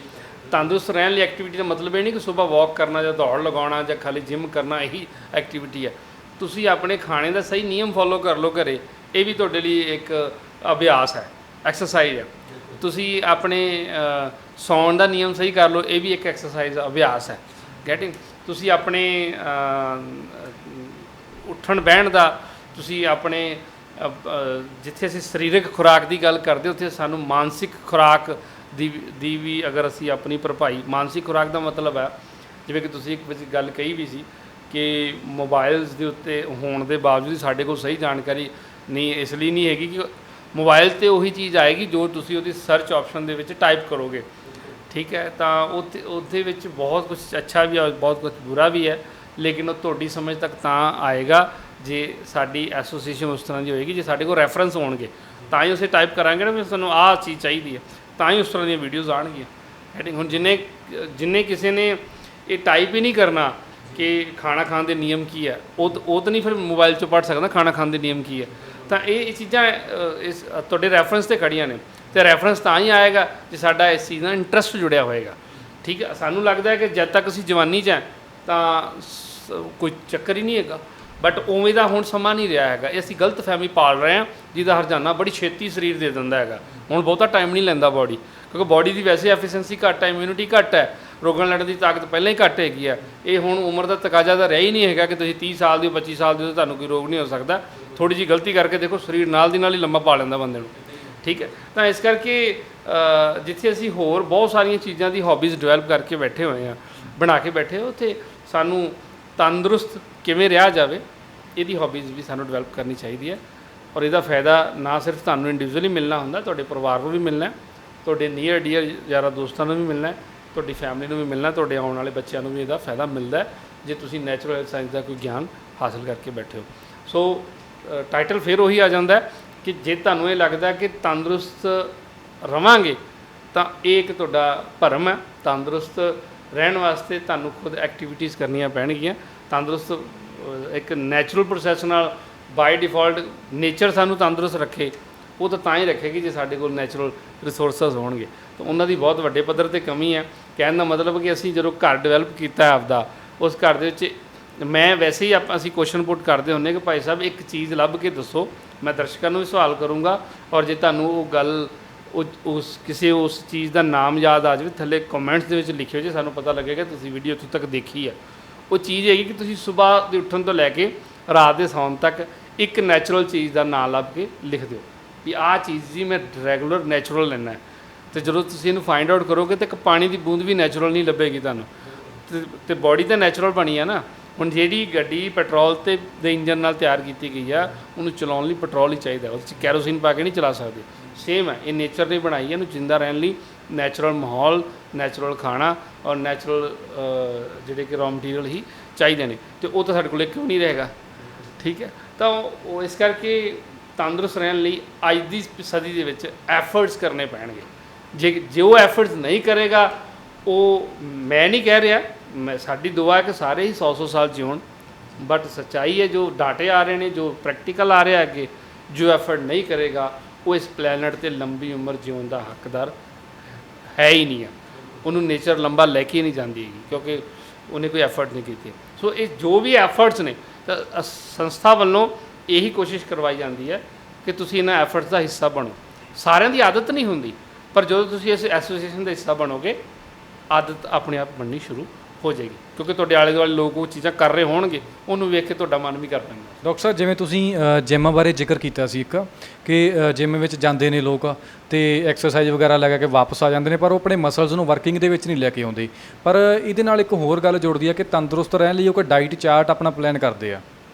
ਤੰਦਰੁਸਤ ਰਹਿਣ ਲਈ ਐਕਟੀਵਿਟੀ ਦਾ ਮਤਲਬ ਇਹ ਨਹੀਂ ਕਿ ਸਵੇਰ ਵਾਕ ਕਰਨਾ ਜਾਂ ਦੌੜ ਲਗਾਉਣਾ ਜਾਂ ਖਾਲੀ ਜਿਮ ਕਰਨਾ ਇਹੀ ਐਕਟੀਵਿਟੀ ਹੈ। ਤੁਸੀਂ ਆਪਣੇ ਖਾਣੇ ਦਾ ਸਹੀ ਨਿਯਮ ਫੋਲੋ ਕਰ ਲਓ ਘਰੇ, ਇਹ ਵੀ ਤੁਹਾਡੇ ਲਈ ਇੱਕ ਅਭਿਆਸ ਹੈ, ਐਕਸਰਸਾਈਜ਼ ਹੈ। ਤੁਸੀਂ ਆਪਣੇ ਸੌਣ ਦਾ ਨਿਯਮ ਸਹੀ ਕਰ ਲਓ, ਇਹ ਵੀ ਇੱਕ ਐਕਸਰਸਾਈਜ਼ ਅਭਿਆਸ ਹੈ। ਗੈਟਿੰਗ ਤੁਸੀਂ ਆਪਣੇ ਉੱਠਣ ਬਹਿਣ ਦਾ, ਤੁਸੀਂ ਆਪਣੇ ਜਿੱਥੇ ਅਸੀਂ ਸਰੀਰਕ ਖੁਰਾਕ ਦੀ ਗੱਲ ਕਰਦੇ ਉੱਥੇ ਸਾਨੂੰ ਮਾਨਸਿਕ ਖੁਰਾਕ ਦੀ ਵੀ ਅਗਰ ਅਸੀਂ ਆਪਣੀ ਭਰਪਾਈ, ਮਾਨਸਿਕ ਖੁਰਾਕ ਦਾ ਮਤਲਬ ਹੈ ਜਿਵੇਂ ਕਿ ਤੁਸੀਂ ਇੱਕ ਗੱਲ ਕਹੀ ਵੀ ਸੀ ਕਿ ਮੋਬਾਈਲਸ ਦੇ ਉੱਤੇ ਹੋਣ ਦੇ ਬਾਵਜੂਦ ਸਾਡੇ ਕੋਲ ਸਹੀ ਜਾਣਕਾਰੀ ਨਹੀਂ, ਇਸ ਲਈ ਨਹੀਂ ਹੈਗੀ ਕਿ ਮੋਬਾਈਲ 'ਤੇ ਉਹੀ ਚੀਜ਼ ਆਏਗੀ ਜੋ ਤੁਸੀਂ ਉਹਦੀ ਸਰਚ ਆਪਸ਼ਨ ਦੇ ਵਿੱਚ ਟਾਈਪ ਕਰੋਗੇ, ਠੀਕ ਹੈ। ਤਾਂ ਉਹਦੇ ਵਿੱਚ ਬਹੁਤ ਕੁਝ ਅੱਛਾ ਵੀ ਹੈ, ਬਹੁਤ ਕੁਝ ਬੁਰਾ ਵੀ ਹੈ, ਲੇਕਿਨ ਉਹ ਤੁਹਾਡੀ ਸਮਝ ਤੱਕ ਤਾਂ ਆਏਗਾ ਜੇ ਸਾਡੀ ਐਸੋਸੀਏਸ਼ਨ ਉਸ ਤਰ੍ਹਾਂ ਦੀ ਹੋਏਗੀ, ਜੇ ਸਾਡੇ ਕੋਲ ਰੈਫਰੈਂਸ ਹੋਣਗੇ ਤਾਂ ਹੀ ਅਸੀਂ ਟਾਈਪ ਕਰਾਂਗੇ ਨਾ ਵੀ ਸਾਨੂੰ ਆਹ ਚੀਜ਼ ਚਾਹੀਦੀ ਹੈ, ਤਾਂ ਹੀ ਉਸ ਤਰ੍ਹਾਂ ਦੀਆਂ ਵੀਡੀਓਜ਼ ਆਉਣਗੀਆਂ। ਹੈਡਿੰਗ ਹੁਣ ਜਿੰਨੇ ਕਿਸੇ ਨੇ ਇਹ ਟਾਈਪ ਹੀ ਨਹੀਂ ਕਰਨਾ ਕਿ ਖਾਣਾ ਖਾਣ ਦੇ ਨਿਯਮ ਕੀ ਹੈ, ਉਹ ਤਾਂ ਨਹੀਂ ਫਿਰ ਮੋਬਾਈਲ 'ਚੋਂ ਪੜ੍ਹ ਸਕਦਾ ਖਾਣਾ ਖਾਣ ਦੇ ਨਿਯਮ ਕੀ ਹੈ। ਤਾਂ ਇਹ ਚੀਜ਼ਾਂ ਇਸ ਤੁਹਾਡੇ ਰੈਫਰੈਂਸ 'ਤੇ ਖੜੀਆਂ ਨੇ, ਅਤੇ ਰੈਫਰੈਂਸ ਤਾਂ ਹੀ ਆਏਗਾ ਜੇ ਸਾਡਾ ਇਸ ਚੀਜ਼ ਨਾਲ ਇੰਟਰਸਟ ਜੁੜਿਆ ਹੋਏਗਾ, ਠੀਕ ਹੈ। ਸਾਨੂੰ ਲੱਗਦਾ ਹੈ ਕਿ ਜਦ ਤੱਕ ਅਸੀਂ ਜਵਾਨੀ 'ਚ ਹਾਂ ਤਾਂ ਕੋਈ ਚੱਕਰ ਹੀ ਨਹੀਂ ਹੈਗਾ, ਬਟ ਉਵੇਂ ਦਾ ਹੁਣ ਸਮਾਂ ਨਹੀਂ ਰਿਹਾ ਹੈਗਾ। ਇਹ ਅਸੀਂ ਗਲਤ ਫਹਿਮੀ ਪਾਲ ਰਹੇ ਹਾਂ ਜਿਹਦਾ ਹਰਜਾਨਾ ਬੜੀ ਛੇਤੀ ਸਰੀਰ ਦੇ ਦਿੰਦਾ ਹੈਗਾ। ਹੁਣ ਬਹੁਤਾ ਟਾਈਮ ਨਹੀਂ ਲੈਂਦਾ ਬਾਡੀ, ਕਿਉਂਕਿ ਬਾਡੀ ਦੀ ਵੈਸੇ ਐਫੀਸ਼ੀਐਂਸੀ ਘੱਟ ਹੈ, ਇਮਿਊਨਿਟੀ ਘੱਟ ਹੈ, ਰੋਗਾਂ ਲੜਨ ਦੀ ਤਾਕਤ ਪਹਿਲਾਂ ਹੀ ਘੱਟ ਹੈਗੀ ਆ। ਇਹ ਹੁਣ ਉਮਰ ਦਾ ਤਕਾਜ਼ਾ ਤਾਂ ਰਿਹਾ ਹੀ ਨਹੀਂ ਹੈਗਾ ਕਿ ਤੁਸੀਂ 30 ਸਾਲ ਦੀ 25 ਸਾਲ ਦੀ ਤੁਹਾਨੂੰ ਕੋਈ ਰੋਗ ਨਹੀਂ ਹੋ ਸਕਦਾ। ਥੋੜ੍ਹੀ ਜਿਹੀ ਗਲਤੀ ਕਰਕੇ ਦੇਖੋ ਸਰੀਰ ਨਾਲ ਦੀ ਨਾਲ ਹੀ ਲੰਮਾ ਪਾ ਲੈਂਦਾ ਬੰਦੇ ਨੂੰ, ਠੀਕ ਹੈ। ਤਾਂ ਇਸ ਕਰਕੇ ਜਿੱਥੇ ਅਸੀਂ ਹੋਰ ਬਹੁਤ ਸਾਰੀਆਂ ਚੀਜ਼ਾਂ ਦੀ ਹੌਬੀਜ਼ ਡਿਵੈਲਪ ਕਰਕੇ ਬੈਠੇ ਹੋਏ ਹਾਂ, ਬਣਾ ਕੇ ਬੈਠੇ ਹੋ, ਉੱਥੇ ਸਾਨੂੰ ਤੰਦਰੁਸਤ ਕਿਵੇਂ ਰਿਹਾ ਜਾਵੇ ਇਹਦੀ ਹੌਬੀਜ਼ ਵੀ ਸਾਨੂੰ ਡਿਵੈਲਪ ਕਰਨੀ ਚਾਹੀਦੀ ਹੈ। ਔਰ ਇਹਦਾ ਫਾਇਦਾ ਨਾ ਸਿਰਫ ਤੁਹਾਨੂੰ ਇੰਡੀਵਿਜੂਅਲੀ ਮਿਲਣਾ ਹੁੰਦਾ, ਤੁਹਾਡੇ ਪਰਿਵਾਰ ਨੂੰ ਵੀ ਮਿਲਣਾ, ਤੁਹਾਡੇ ਨੀਅਰ ਡੀਅਰ ਯਾਰਾਂ ਦੋਸਤਾਂ ਨੂੰ ਵੀ ਮਿਲਣਾ, ਤੁਹਾਡੀ ਫੈਮਿਲੀ ਨੂੰ ਵੀ ਮਿਲਣਾ, ਤੁਹਾਡੇ ਆਉਣ ਵਾਲੇ ਬੱਚਿਆਂ ਨੂੰ ਵੀ ਇਹਦਾ ਫਾਇਦਾ ਮਿਲਦਾ ਜੇ ਤੁਸੀਂ ਨੈਚੁਰਲ ਸਾਇੰਸ ਦਾ ਕੋਈ ਗਿਆਨ ਹਾਸਲ ਕਰਕੇ ਬੈਠੇ ਹੋ। ਸੋ ਟਾਈਟਲ ਫਿਰ ਉਹੀ ਆ ਜਾਂਦਾ ਕਿ ਜੇ ਤੁਹਾਨੂੰ ਇਹ ਲੱਗਦਾ ਕਿ ਤੰਦਰੁਸਤ ਰਵਾਂਗੇ ਤਾਂ ਇਹ ਇੱਕ ਤੁਹਾਡਾ ਭਰਮ ਹੈ। ਤੰਦਰੁਸਤ ਰਹਿਣ ਵਾਸਤੇ ਤੁਹਾਨੂੰ ਖੁਦ ਐਕਟੀਵਿਟੀਜ਼ ਕਰਨੀਆਂ ਪੈਣਗੀਆਂ। ਤੰਦਰੁਸਤ ਇੱਕ ਨੈਚੁਰਲ ਪ੍ਰੋਸੈਸ ਨਾਲ ਬਾਈ ਡਿਫਾਲਟ ਨੇਚਰ ਸਾਨੂੰ ਤੰਦਰੁਸਤ ਰੱਖੇ, ਉਹ ਤਾਂ ਹੀ ਰੱਖੇਗੀ ਜੇ ਸਾਡੇ ਕੋਲ ਨੈਚੁਰਲ ਰਿਸੋਰਸਸ ਹੋਣਗੇ। ਤਾਂ ਉਹਨਾਂ ਦੀ ਬਹੁਤ ਵੱਡੇ ਪੱਧਰ 'ਤੇ ਕਮੀ ਹੈ। ਕਹਿਣ ਦਾ ਮਤਲਬ ਕਿ ਅਸੀਂ ਜਦੋਂ ਘਰ ਡਿਵੈਲਪ ਕੀਤਾ ਆਪਦਾ, ਉਸ ਘਰ ਦੇ ਵਿੱਚ ਮੈਂ ਵੈਸੇ ਹੀ ਅਸੀਂ ਕੁਐਸਚਨ ਪੁੱਟ ਕਰਦੇ ਹੁੰਦੇ ਕਿ ਭਾਈ ਸਾਹਿਬ ਇੱਕ ਚੀਜ਼ ਲੱਭ ਕੇ ਦੱਸੋ। ਮੈਂ ਦਰਸ਼ਕਾਂ ਨੂੰ ਵੀ ਸਵਾਲ ਕਰੂੰਗਾ, ਔਰ ਜੇ ਤੁਹਾਨੂੰ ਉਹ ਗੱਲ ਉਸ ਚੀਜ਼ ਦਾ ਨਾਮ ਯਾਦ ਆ ਜਾਵੇ ਥੱਲੇ ਕਮੈਂਟਸ ਦੇ ਵਿੱਚ ਲਿਖਿਓ ਜੇ, ਸਾਨੂੰ ਪਤਾ ਲੱਗੇਗਾ ਤੁਸੀਂ ਵੀਡੀਓ ਇੱਥੋਂ ਤੱਕ ਦੇਖੀ ਹੈ। ਉਹ ਚੀਜ਼ ਹੈਗੀ ਕਿ ਤੁਸੀਂ ਸਵੇਰ ਦੇ ਉੱਠਣ ਤੋਂ ਲੈ ਕੇ ਰਾਤ ਦੇ ਸੌਣ ਤੱਕ ਇੱਕ ਨੈਚੁਰਲ ਚੀਜ਼ ਦਾ ਨਾਮ ਲੱਭ ਕੇ ਲਿਖ ਦਿਓ ਵੀ ਆਹ ਚੀਜ਼ ਜੀ ਮੈਂ ਰੈਗੂਲਰ ਨੈਚੁਰਲ ਲੈਣਾ। ਅਤੇ ਜਦੋਂ ਤੁਸੀਂ ਇਹਨੂੰ ਫਾਈਂਡ ਆਊਟ ਕਰੋਗੇ ਤਾਂ ਇੱਕ ਪਾਣੀ ਦੀ ਬੂੰਦ ਵੀ ਨੈਚੁਰਲ ਨਹੀਂ ਲੱਭੇਗੀ ਤੁਹਾਨੂੰ, ਅਤੇ ਬੋਡੀ ਤਾਂ ਨੈਚੁਰਲ ਬਣੀ ਆ ਨਾ। ਹੁਣ ਜਿਹੜੀ ਗੱਡੀ ਪੈਟਰੋਲ ਦੇ ਇੰਜਨ ਨਾਲ ਤਿਆਰ ਕੀਤੀ ਗਈ ਆ, ਉਹਨੂੰ ਚਲਾਉਣ ਲਈ ਪੈਟਰੋਲ ਹੀ ਚਾਹੀਦਾ, ਉਹਦੇ 'ਚ ਕੈਰੋਸੀਨ ਪਾ ਕੇ ਨਹੀਂ ਚਲਾ ਸਕਦੇ। ਸੇਮ ਹੈ, ਇਹ ਨੇਚਰ ਨੇ ਬਣਾਈ ਹੈ, ਇਹਨੂੰ ਜਿੰਦਾ ਰਹਿਣ ਲਈ ਨੈਚੁਰਲ ਮਾਹੌਲ, ਨੈਚੁਰਲ ਖਾਣਾ ਔਰ ਨੈਚੁਰਲ ਜਿਹੜੇ ਕਿ ਰॉ ਮਟੀਰੀਅਲ ਹੀ ਚਾਹੀਦੇ ਨੇ, ਅਤੇ ਉਹ ਤਾਂ ਸਾਡੇ ਕੋਲ ਕਿਉਂ ਨਹੀਂ ਰਹੇਗਾ, ਠੀਕ ਹੈ। ਤਾਂ ਉਹ ਇਸ ਕਰਕੇ ਤੰਦਰੁਸਤ ਰਹਿਣ ਲਈ ਅੱਜ ਦੀ ਸਦੀ ਦੇ ਵਿੱਚ ਐਫਰਟਸ ਕਰਨੇ ਪੈਣਗੇ। ਜੇ ਉਹ ਐਫਰਟਸ ਨਹੀਂ ਕਰੇਗਾ, ਉਹ ਮੈਂ ਨਹੀਂ ਕਹਿ ਰਿਹਾ, ਸਾਡੀ ਦੁਆ ਹੈ ਕਿ ਸਾਰੇ ਹੀ 100 ਸਾਲ ਜਿਉਣ, ਬਟ ਸੱਚਾਈ ਹੈ ਜੋ ਡਾਟੇ ਆ ਰਹੇ ਨੇ, ਜੋ ਪ੍ਰੈਕਟੀਕਲ ਆ ਰਿਹਾ ਅੱਗੇ, ਜੋ ਐਫਰਟ ਨਹੀਂ ਕਰੇਗਾ ਉਹ ਇਸ ਪਲੈਨਟ 'ਤੇ ਲੰਬੀ ਉਮਰ ਜਿਉਣ ਦਾ ਹੱਕਦਾਰ ਹੈ ਹੀ ਨਹੀਂ ਹੈ। ਉਹਨੂੰ ਨੇਚਰ ਲੰਬਾ ਲੈ ਕੇ ਨਹੀਂ ਜਾਂਦੀ ਹੈਗੀ ਕਿਉਂਕਿ ਉਹਨੇ ਕੋਈ ਐਫਰਟ ਨਹੀਂ ਕੀਤੀ। ਸੋ ਇਹ ਜੋ ਵੀ ਐਫਰਟਸ ਨੇ ਤਾਂ ਸੰਸਥਾ ਵੱਲੋਂ ਇਹੀ ਕੋਸ਼ਿਸ਼ ਕਰਵਾਈ ਜਾਂਦੀ ਹੈ ਕਿ ਤੁਸੀਂ ਇਹਨਾਂ ਐਫਰਟਸ ਦਾ ਹਿੱਸਾ ਬਣੋ। ਸਾਰਿਆਂ ਦੀ ਆਦਤ ਨਹੀਂ ਹੁੰਦੀ, ਪਰ ਜਦੋਂ ਤੁਸੀਂ ਇਸ ਐਸੋਸੀਏਸ਼ਨ ਦਾ ਹਿੱਸਾ ਬਣੋਗੇ ਆਦਤ ਆਪਣੇ ਆਪ ਬਣਨੀ ਸ਼ੁਰੂ ਹੋ ਜਾਏਗੀ, ਕਿਉਂਕਿ ਤੁਹਾਡੇ ਆਲੇ ਦੁਆਲੇ ਲੋਕ ਉਹ ਚੀਜ਼ਾਂ ਕਰ ਰਹੇ ਹੋਣਗੇ, ਉਹਨੂੰ ਵੇਖ ਕੇ ਤੁਹਾਡਾ ਮਨ ਵੀ ਕਰ ਪੈਂਦਾ। ਡਾਕਟਰ ਸਾਹਿਬ ਜਿਵੇਂ ਤੁਸੀਂ ਜਿਮ ਬਾਰੇ ਜ਼ਿਕਰ ਕੀਤਾ ਸੀ ਇੱਕ ਕਿ ਜਿਮ ਵਿੱਚ ਜਾਂਦੇ ਨੇ ਲੋਕ ਤੇ ਐਕਸਰਸਾਈਜ਼ ਵਗੈਰਾ ਲੈ ਕੇ ਵਾਪਸ ਆ ਜਾਂਦੇ ਨੇ, ਪਰ ਉਹ ਆਪਣੇ ਮਸਲਸ ਨੂੰ ਵਰਕਿੰਗ ਦੇ ਵਿੱਚ ਨਹੀਂ ਲੈ ਕੇ ਆਉਂਦੇ। ਪਰ ਇਹਦੇ ਨਾਲ ਇੱਕ ਹੋਰ ਗੱਲ ਜੁੜਦੀ ਹੈ ਕਿ ਤੰਦਰੁਸਤ ਰਹਿਣ ਲਈ ਉਹ ਕੋਈ ਡਾਈਟ ਚਾਰਟ ਆਪਣਾ ਪਲਾਨ ਕਰਦੇ ਆ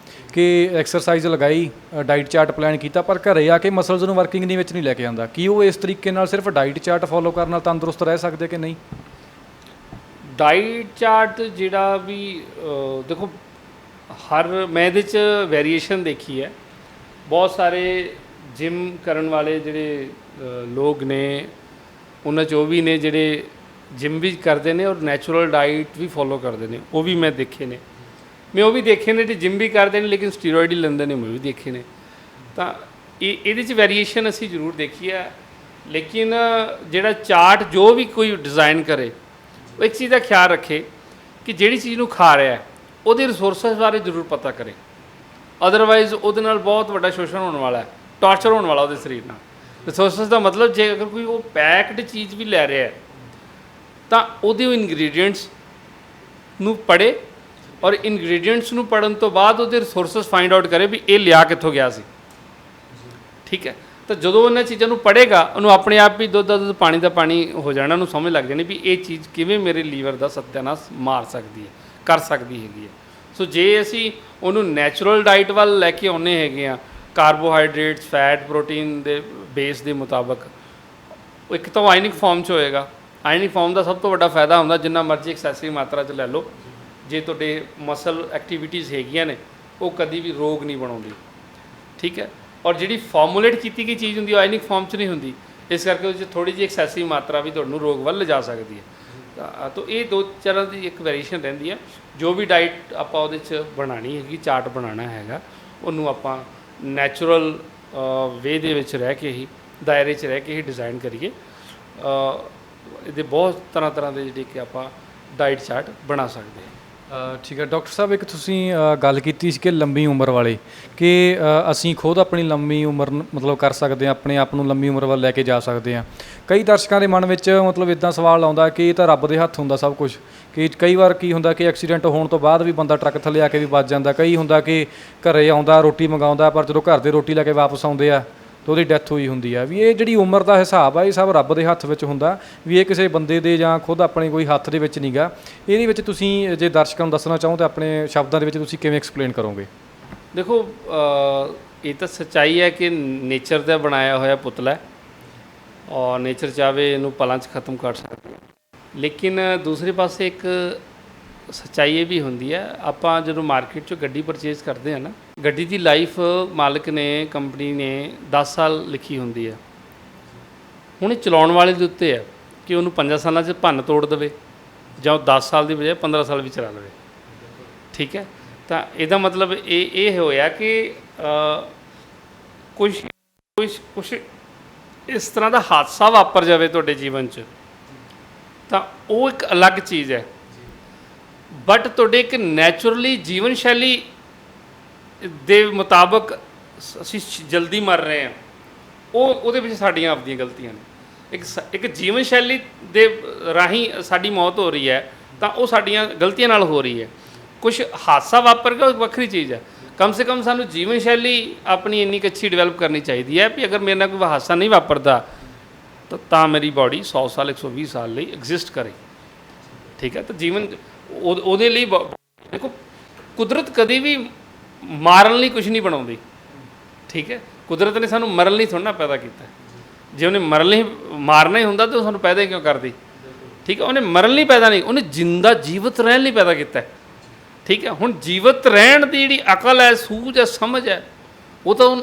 ਕਿ ਐਕਸਰਸਾਈਜ਼ ਲਗਾਈ, ਡਾਈਟ ਚਾਰਟ ਪਲਾਨ ਕੀਤਾ, ਪਰ ਘਰੇ ਆ ਕੇ ਮਸਲਸ ਨੂੰ ਵਰਕਿੰਗ ਦੇ ਵਿੱਚ ਨਹੀਂ ਲੈ ਕੇ ਆਉਂਦਾ। ਕੀ ਉਹ ਇਸ ਤਰੀਕੇ ਨਾਲ ਸਿਰਫ ਡਾਈਟ ਚਾਰਟ ਫੋਲੋ ਕਰਨ ਨਾਲ ਤੰਦਰੁਸਤ ਰਹਿ ਸਕਦੇ ਕਿ ਨਹੀਂ? ਡਾਈਟ ਚਾਰਟ ਜਿਹੜਾ ਵੀ ਦੇਖੋ, ਮੈਂ ਇਹਦੇ 'ਚ ਵੇਰੀਏਸ਼ਨ ਦੇਖੀ ਹੈ। ਬਹੁਤ ਸਾਰੇ ਜਿਮ ਕਰਨ ਵਾਲੇ ਜਿਹੜੇ ਲੋਕ ਨੇ, ਉਹਨਾਂ 'ਚ ਉਹ ਵੀ ਨੇ ਜਿਹੜੇ ਜਿਮ ਵੀ ਕਰਦੇ ਨੇ ਔਰ ਨੈਚੁਰਲ ਡਾਈਟ ਵੀ ਫੋਲੋ ਕਰਦੇ ਨੇ, ਉਹ ਵੀ ਮੈਂ ਦੇਖੇ ਨੇ। ਮੈਂ ਉਹ ਵੀ ਦੇਖੇ ਨੇ ਤੇ ਜਿਮ ਵੀ ਕਰਦੇ ਨੇ ਲੇਕਿਨ ਸਟੀਰੋਇਡ ਹੀ ਲੈਂਦੇ ਨੇ, ਮੈਂ ਵੀ ਦੇਖੇ ਨੇ। ਤਾਂ ਇਹਦੇ 'ਚ ਵੇਰੀਏਸ਼ਨ ਅਸੀਂ ਜ਼ਰੂਰ ਦੇਖੀ ਹੈ। ਲੇਕਿਨ ਜਿਹੜਾ ਚਾਰਟ ਜੋ ਵੀ ਕੋਈ ਡਿਜ਼ਾਈਨ ਕਰੇ, ਉਹ ਇੱਕ ਚੀਜ਼ ਦਾ ਖਿਆਲ ਰੱਖੇ ਕਿ ਜਿਹੜੀ ਚੀਜ਼ ਨੂੰ ਖਾ ਰਿਹਾ ਉਹਦੇ ਰਿਸੋਰਸਿਸ ਬਾਰੇ ਜ਼ਰੂਰ ਪਤਾ ਕਰੇ। ਅਦਰਵਾਈਜ਼ ਉਹਦੇ ਨਾਲ ਬਹੁਤ ਵੱਡਾ ਸ਼ੋਸ਼ਣ ਹੋਣ ਵਾਲਾ ਹੈ, ਟਾਰਚਰ ਹੋਣ ਵਾਲਾ ਉਹਦੇ ਸਰੀਰ ਨਾਲ। ਰਿਸੋਰਸਿਸ ਦਾ ਮਤਲਬ ਜੇ ਅਗਰ ਕੋਈ ਉਹ ਪੈਕਡ ਚੀਜ਼ ਵੀ ਲੈ ਰਿਹਾ ਤਾਂ ਉਹਦੇ ਉਹ ਇਨਗਰੀਡੀਐਂਟਸ ਨੂੰ ਪੜ੍ਹੇ ਔਰ ਇਨਗਰੀਡੀਐਂਟਸ ਨੂੰ ਪੜ੍ਹਨ ਤੋਂ ਬਾਅਦ ਉਹਦੇ ਰਿਸੋਰਸਿਸ ਫਾਈਂਡ ਆਊਟ ਕਰੇ ਵੀ ਇਹ ਲਿਆ ਕਿੱਥੋਂ ਗਿਆ ਸੀ। ਠੀਕ ਹੈ, ਤਾਂ ਜਦੋਂ ਉਹਨਾਂ ਚੀਜ਼ਾਂ ਨੂੰ ਪੜ੍ਹੇਗਾ, ਉਹਨੂੰ ਆਪਣੇ ਆਪ ਹੀ ਦੁੱਧ ਦਾ ਦੁੱਧ ਪਾਣੀ ਦਾ ਪਾਣੀ ਹੋ ਜਾਣਾ, ਉਹਨੂੰ ਸਮਝ ਲੱਗ ਜਾਣੀ ਵੀ ਇਹ ਚੀਜ਼ ਕਿਵੇਂ ਮੇਰੇ ਲੀਵਰ ਦਾ ਸੱਤਿਆਨਾਸ਼ ਮਾਰ ਸਕਦੀ ਹੈ, ਕਰ ਸਕਦੀ ਹੈਗੀ ਹੈ। ਸੋ ਜੇ ਅਸੀਂ ਉਹਨੂੰ ਨੈਚੁਰਲ ਡਾਈਟ ਵੱਲ ਲੈ ਕੇ ਆਉਂਦੇ ਹੈਗੇ ਆ, ਕਾਰਬੋਹਾਈਡਰੇਟਸ, ਫੈਟ, ਪ੍ਰੋਟੀਨ ਦੇ ਬੇਸ ਦੇ ਮੁਤਾਬਕ, ਇੱਕ ਤਾਂ ਆਇਨਿਕ ਫਾਰਮ 'ਚ ਹੋਏਗਾ। ਆਇਨਿਕ ਫਾਰਮ ਦਾ ਸਭ ਤੋਂ ਵੱਡਾ ਫਾਇਦਾ ਹੁੰਦਾ ਜਿੰਨਾ ਮਰਜ਼ੀ ਐਕਸੈਸਿਵ ਮਾਤਰਾ 'ਚ ਲੈ ਲਓ, ਜੇ ਤੁਹਾਡੇ ਮਸਲ ਐਕਟੀਵਿਟੀਜ਼ ਹੈਗੀਆਂ ਨੇ ਉਹ ਕਦੀ ਵੀ ਰੋਗ ਨਹੀਂ ਬਣਾਉਂਦੀ। ਠੀਕ ਹੈ, ਔਰ ਜਿਹੜੀ ਫਾਰਮੂਲੇਟ ਕੀਤੀ ਗਈ ਚੀਜ਼ ਹੁੰਦੀ ਉਹ ਆਇਨਿਕ ਫਾਰਮ 'ਚ ਨਹੀਂ ਹੁੰਦੀ, ਇਸ ਕਰਕੇ ਉਹਦੇ 'ਚ ਥੋੜ੍ਹੀ ਜਿਹੀ ਐਕਸੈਸਿਵ ਮਾਤਰਾ ਵੀ ਤੁਹਾਨੂੰ ਰੋਗ ਵੱਲ ਲਿਜਾ ਸਕਦੀ ਹੈ। ਤਾਂ ਇਹ ਦੋ ਤਰ੍ਹਾਂ ਦੀ ਇੱਕ ਵੇਰੀਏਸ਼ਨ ਰਹਿੰਦੀ ਹੈ। ਜੋ ਵੀ ਡਾਈਟ ਆਪਾਂ ਉਹਦੇ 'ਚ ਬਣਾਉਣੀ ਹੈਗੀ, ਚਾਰਟ ਬਣਾਉਣਾ ਹੈਗਾ, ਉਹਨੂੰ ਆਪਾਂ ਨੈਚੁਰਲ ਵੇ ਦੇ ਵਿੱਚ ਰਹਿ ਕੇ ਹੀ, ਦਾਇਰੇ 'ਚ ਰਹਿ ਕੇ ਹੀ ਡਿਜ਼ਾਈਨ ਕਰੀਏ। ਇਹਦੇ ਬਹੁਤ ਤਰ੍ਹਾਂ ਦੇ ਜਿਹੜੇ ਕਿ ਆਪਾਂ ਡਾਈਟ ਚਾਰਟ ਬਣਾ ਸਕਦੇ ਹਾਂ। ਠੀਕ ਹੈ ਡਾਕਟਰ ਸਾਹਿਬ, ਇੱਕ ਤੁਸੀਂ ਗੱਲ ਕੀਤੀ ਸੀ ਕਿ ਲੰਬੀ ਉਮਰ ਵਾਲੇ, ਕਿ ਅਸੀਂ ਖੁਦ ਆਪਣੀ ਲੰਬੀ ਉਮਰ ਮਤਲਬ ਕਰ ਸਕਦੇ ਹਾਂ, ਆਪਣੇ ਆਪ ਨੂੰ ਲੰਬੀ ਉਮਰ ਵੱਲ ਲੈ ਕੇ ਜਾ ਸਕਦੇ ਹਾਂ। ਕਈ ਦਰਸ਼ਕਾਂ ਦੇ ਮਨ ਵਿੱਚ ਮਤਲਬ ਇੱਦਾਂ ਸਵਾਲ ਆਉਂਦਾ ਕਿ ਇਹ ਤਾਂ ਰੱਬ ਦੇ ਹੱਥ ਹੁੰਦਾ ਸਭ ਕੁਝ, ਕਿ ਕਈ ਵਾਰ ਕੀ ਹੁੰਦਾ ਕਿ ਐਕਸੀਡੈਂਟ ਹੋਣ ਤੋਂ ਬਾਅਦ ਵੀ ਬੰਦਾ ਟਰੱਕ ਥੱਲੇ ਆ ਕੇ ਵੀ ਬਚ ਜਾਂਦਾ। ਕਈ ਹੁੰਦਾ ਕਿ ਘਰੇ ਆਉਂਦਾ, ਰੋਟੀ ਮੰਗਾਉਂਦਾ, ਪਰ ਜਦੋਂ ਘਰ ਦੇ ਰੋਟੀ ਲੈ ਕੇ ਵਾਪਸ ਆਉਂਦੇ ਆ ਤਾਂ ਉਹਦੀ ਡੈਥ ਹੋਈ ਹੁੰਦੀ ਆ। ਵੀ ਇਹ ਜਿਹੜੀ ਉਮਰ ਦਾ ਹਿਸਾਬ ਆ, ਇਹ ਸਭ ਰੱਬ ਦੇ ਹੱਥ ਵਿੱਚ ਹੁੰਦਾ, ਵੀ ਇਹ ਕਿਸੇ ਬੰਦੇ ਦੇ ਜਾਂ ਖੁਦ ਆਪਣੇ ਕੋਈ ਹੱਥ ਦੇ ਵਿੱਚ ਨਹੀਂਗਾ। ਇਹਦੇ ਵਿੱਚ ਤੁਸੀਂ ਜੇ ਦਰਸ਼ਕਾਂ ਨੂੰ ਦੱਸਣਾ ਚਾਹੋ ਤਾਂ ਆਪਣੇ ਸ਼ਬਦਾਂ ਦੇ ਵਿੱਚ ਤੁਸੀਂ ਕਿਵੇਂ ਐਕਸਪਲੇਨ ਕਰੋਗੇ? ਦੇਖੋ, ਇਹ ਤਾਂ ਸੱਚਾਈ ਹੈ ਕਿ ਨੇਚਰ ਦਾ ਬਣਾਇਆ ਹੋਇਆ ਪੁਤਲਾ ਹੈ ਔਰ ਨੇਚਰ ਚਾਹੇ ਇਹਨੂੰ ਪਲਾਂ 'ਚ ਖਤਮ ਕਰ ਸਕਦਾ। ਲੇਕਿਨ ਦੂਸਰੇ ਪਾਸੇ ਇੱਕ ਸੱਚਾਈ ਇਹ ਵੀ ਹੁੰਦੀ ਹੈ, ਆਪਾਂ ਜਦੋਂ ਮਾਰਕੀਟ 'ਚੋਂ ਗੱਡੀ ਪਰਚੇਜ਼ ਕਰਦੇ ਹਾਂ ਨਾ, ਗੱਡੀ ਦੀ ਲਾਈਫ ਮਾਲਕ ਨੇ, ਕੰਪਨੀ ਨੇ 10 ਸਾਲ ਲਿਖੀ ਹੁੰਦੀ ਹੈ। ਹੁਣ ਇਹ ਚਲਾਉਣ ਵਾਲੇ ਦੇ ਉੱਤੇ ਹੈ ਕਿ ਉਹਨੂੰ 5 ਸਾਲਾਂ 'ਚ ਭੰਨ ਤੋੜ ਦੇਵੇ ਜਾਂ ਉਹ 10 ਸਾਲ ਦੀ ਬਜਾਏ 15 ਸਾਲ ਵੀ ਚਲਾ ਲਵੇ। ਠੀਕ ਹੈ, ਤਾਂ ਇਹਦਾ ਮਤਲਬ ਇਹ ਹੋਇਆ ਕਿ ਕੁਝ ਇਸ ਤਰ੍ਹਾਂ ਦਾ ਹਾਦਸਾ ਵਾਪਰ ਜਾਵੇ ਤੁਹਾਡੇ ਜੀਵਨ 'ਚ, ਤਾਂ ਉਹ ਇੱਕ ਅਲੱਗ ਚੀਜ਼ ਹੈ। ਬਟ ਤੁਹਾਡੇ ਇੱਕ ਨੈਚੁਰਲੀ ਜੀਵਨ ਸ਼ੈਲੀ ਦੇ ਮੁਤਾਬਕ ਅਸੀਂ ਜਲਦੀ ਮਰ ਰਹੇ ਹਾਂ, ਉਹਦੇ ਵਿੱਚ ਸਾਡੀਆਂ ਆਪਦੀਆਂ ਗਲਤੀਆਂ ਨੇ। ਇੱਕ ਜੀਵਨ ਸ਼ੈਲੀ ਦੇ ਰਾਹੀਂ ਸਾਡੀ ਮੌਤ ਹੋ ਰਹੀ ਹੈ ਤਾਂ ਉਹ ਸਾਡੀਆਂ ਗਲਤੀਆਂ ਨਾਲ ਹੋ ਰਹੀ ਹੈ। ਕੁਝ ਹਾਦਸਾ ਵਾਪਰ ਗਿਆ, ਉਹ ਵੱਖਰੀ ਚੀਜ਼ ਹੈ। ਕਮ ਸੇ ਕਮ ਸਾਨੂੰ ਜੀਵਨ ਸ਼ੈਲੀ ਆਪਣੀ ਇੰਨੀ ਕੁ ਅੱਛੀ ਡਿਵੈਲਪ ਕਰਨੀ ਚਾਹੀਦੀ ਹੈ ਵੀ ਅਗਰ ਮੇਰੇ ਨਾਲ ਕੋਈ ਹਾਦਸਾ ਨਹੀਂ ਵਾਪਰਦਾ ਤਾਂ ਮੇਰੀ ਬਾਡੀ 100 ਸਾਲ 120 ਸਾਲ ਲਈ ਐਗਜ਼ਿਸਟ ਕਰੇ। ਠੀਕ ਹੈ, ਤਾਂ ਜੀਵਨ ਉਹਦੇ ਲਈ ਦੇਖੋ, ਕੁਦਰਤ ਕਦੇ ਵੀ ਮਾਰਨ ਲਈ ਕੁਝ ਨਹੀਂ ਬਣਾਉਂਦੀ। ਠੀਕ ਹੈ, ਕੁਦਰਤ ਨੇ ਸਾਨੂੰ ਮਰਨ ਲਈ ਥੋੜ੍ਹਾ ਨਾ ਪੈਦਾ ਕੀਤਾ। ਜੇ ਉਹਨੇ ਮਰਨ ਲਈ ਮਾਰਨਾ ਹੀ ਹੁੰਦਾ ਤਾਂ ਉਹ ਸਾਨੂੰ ਪੈਦਾ ਹੀ ਕਿਉਂ ਕਰਦੀ? ਠੀਕ ਹੈ, ਉਹਨੇ ਮਰਨ ਲਈ ਪੈਦਾ ਨਹੀਂ, ਉਹਨੇ ਜਿੰਦਾ ਜੀਵਤ ਰਹਿਣ ਲਈ ਪੈਦਾ ਕੀਤਾ। ਠੀਕ ਹੈ, ਹੁਣ ਜੀਵਤ ਰਹਿਣ ਦੀ ਜਿਹੜੀ ਅਕਲ ਹੈ, ਸੂਝ ਹੈ, ਸਮਝ ਹੈ, ਉਹ ਤਾਂ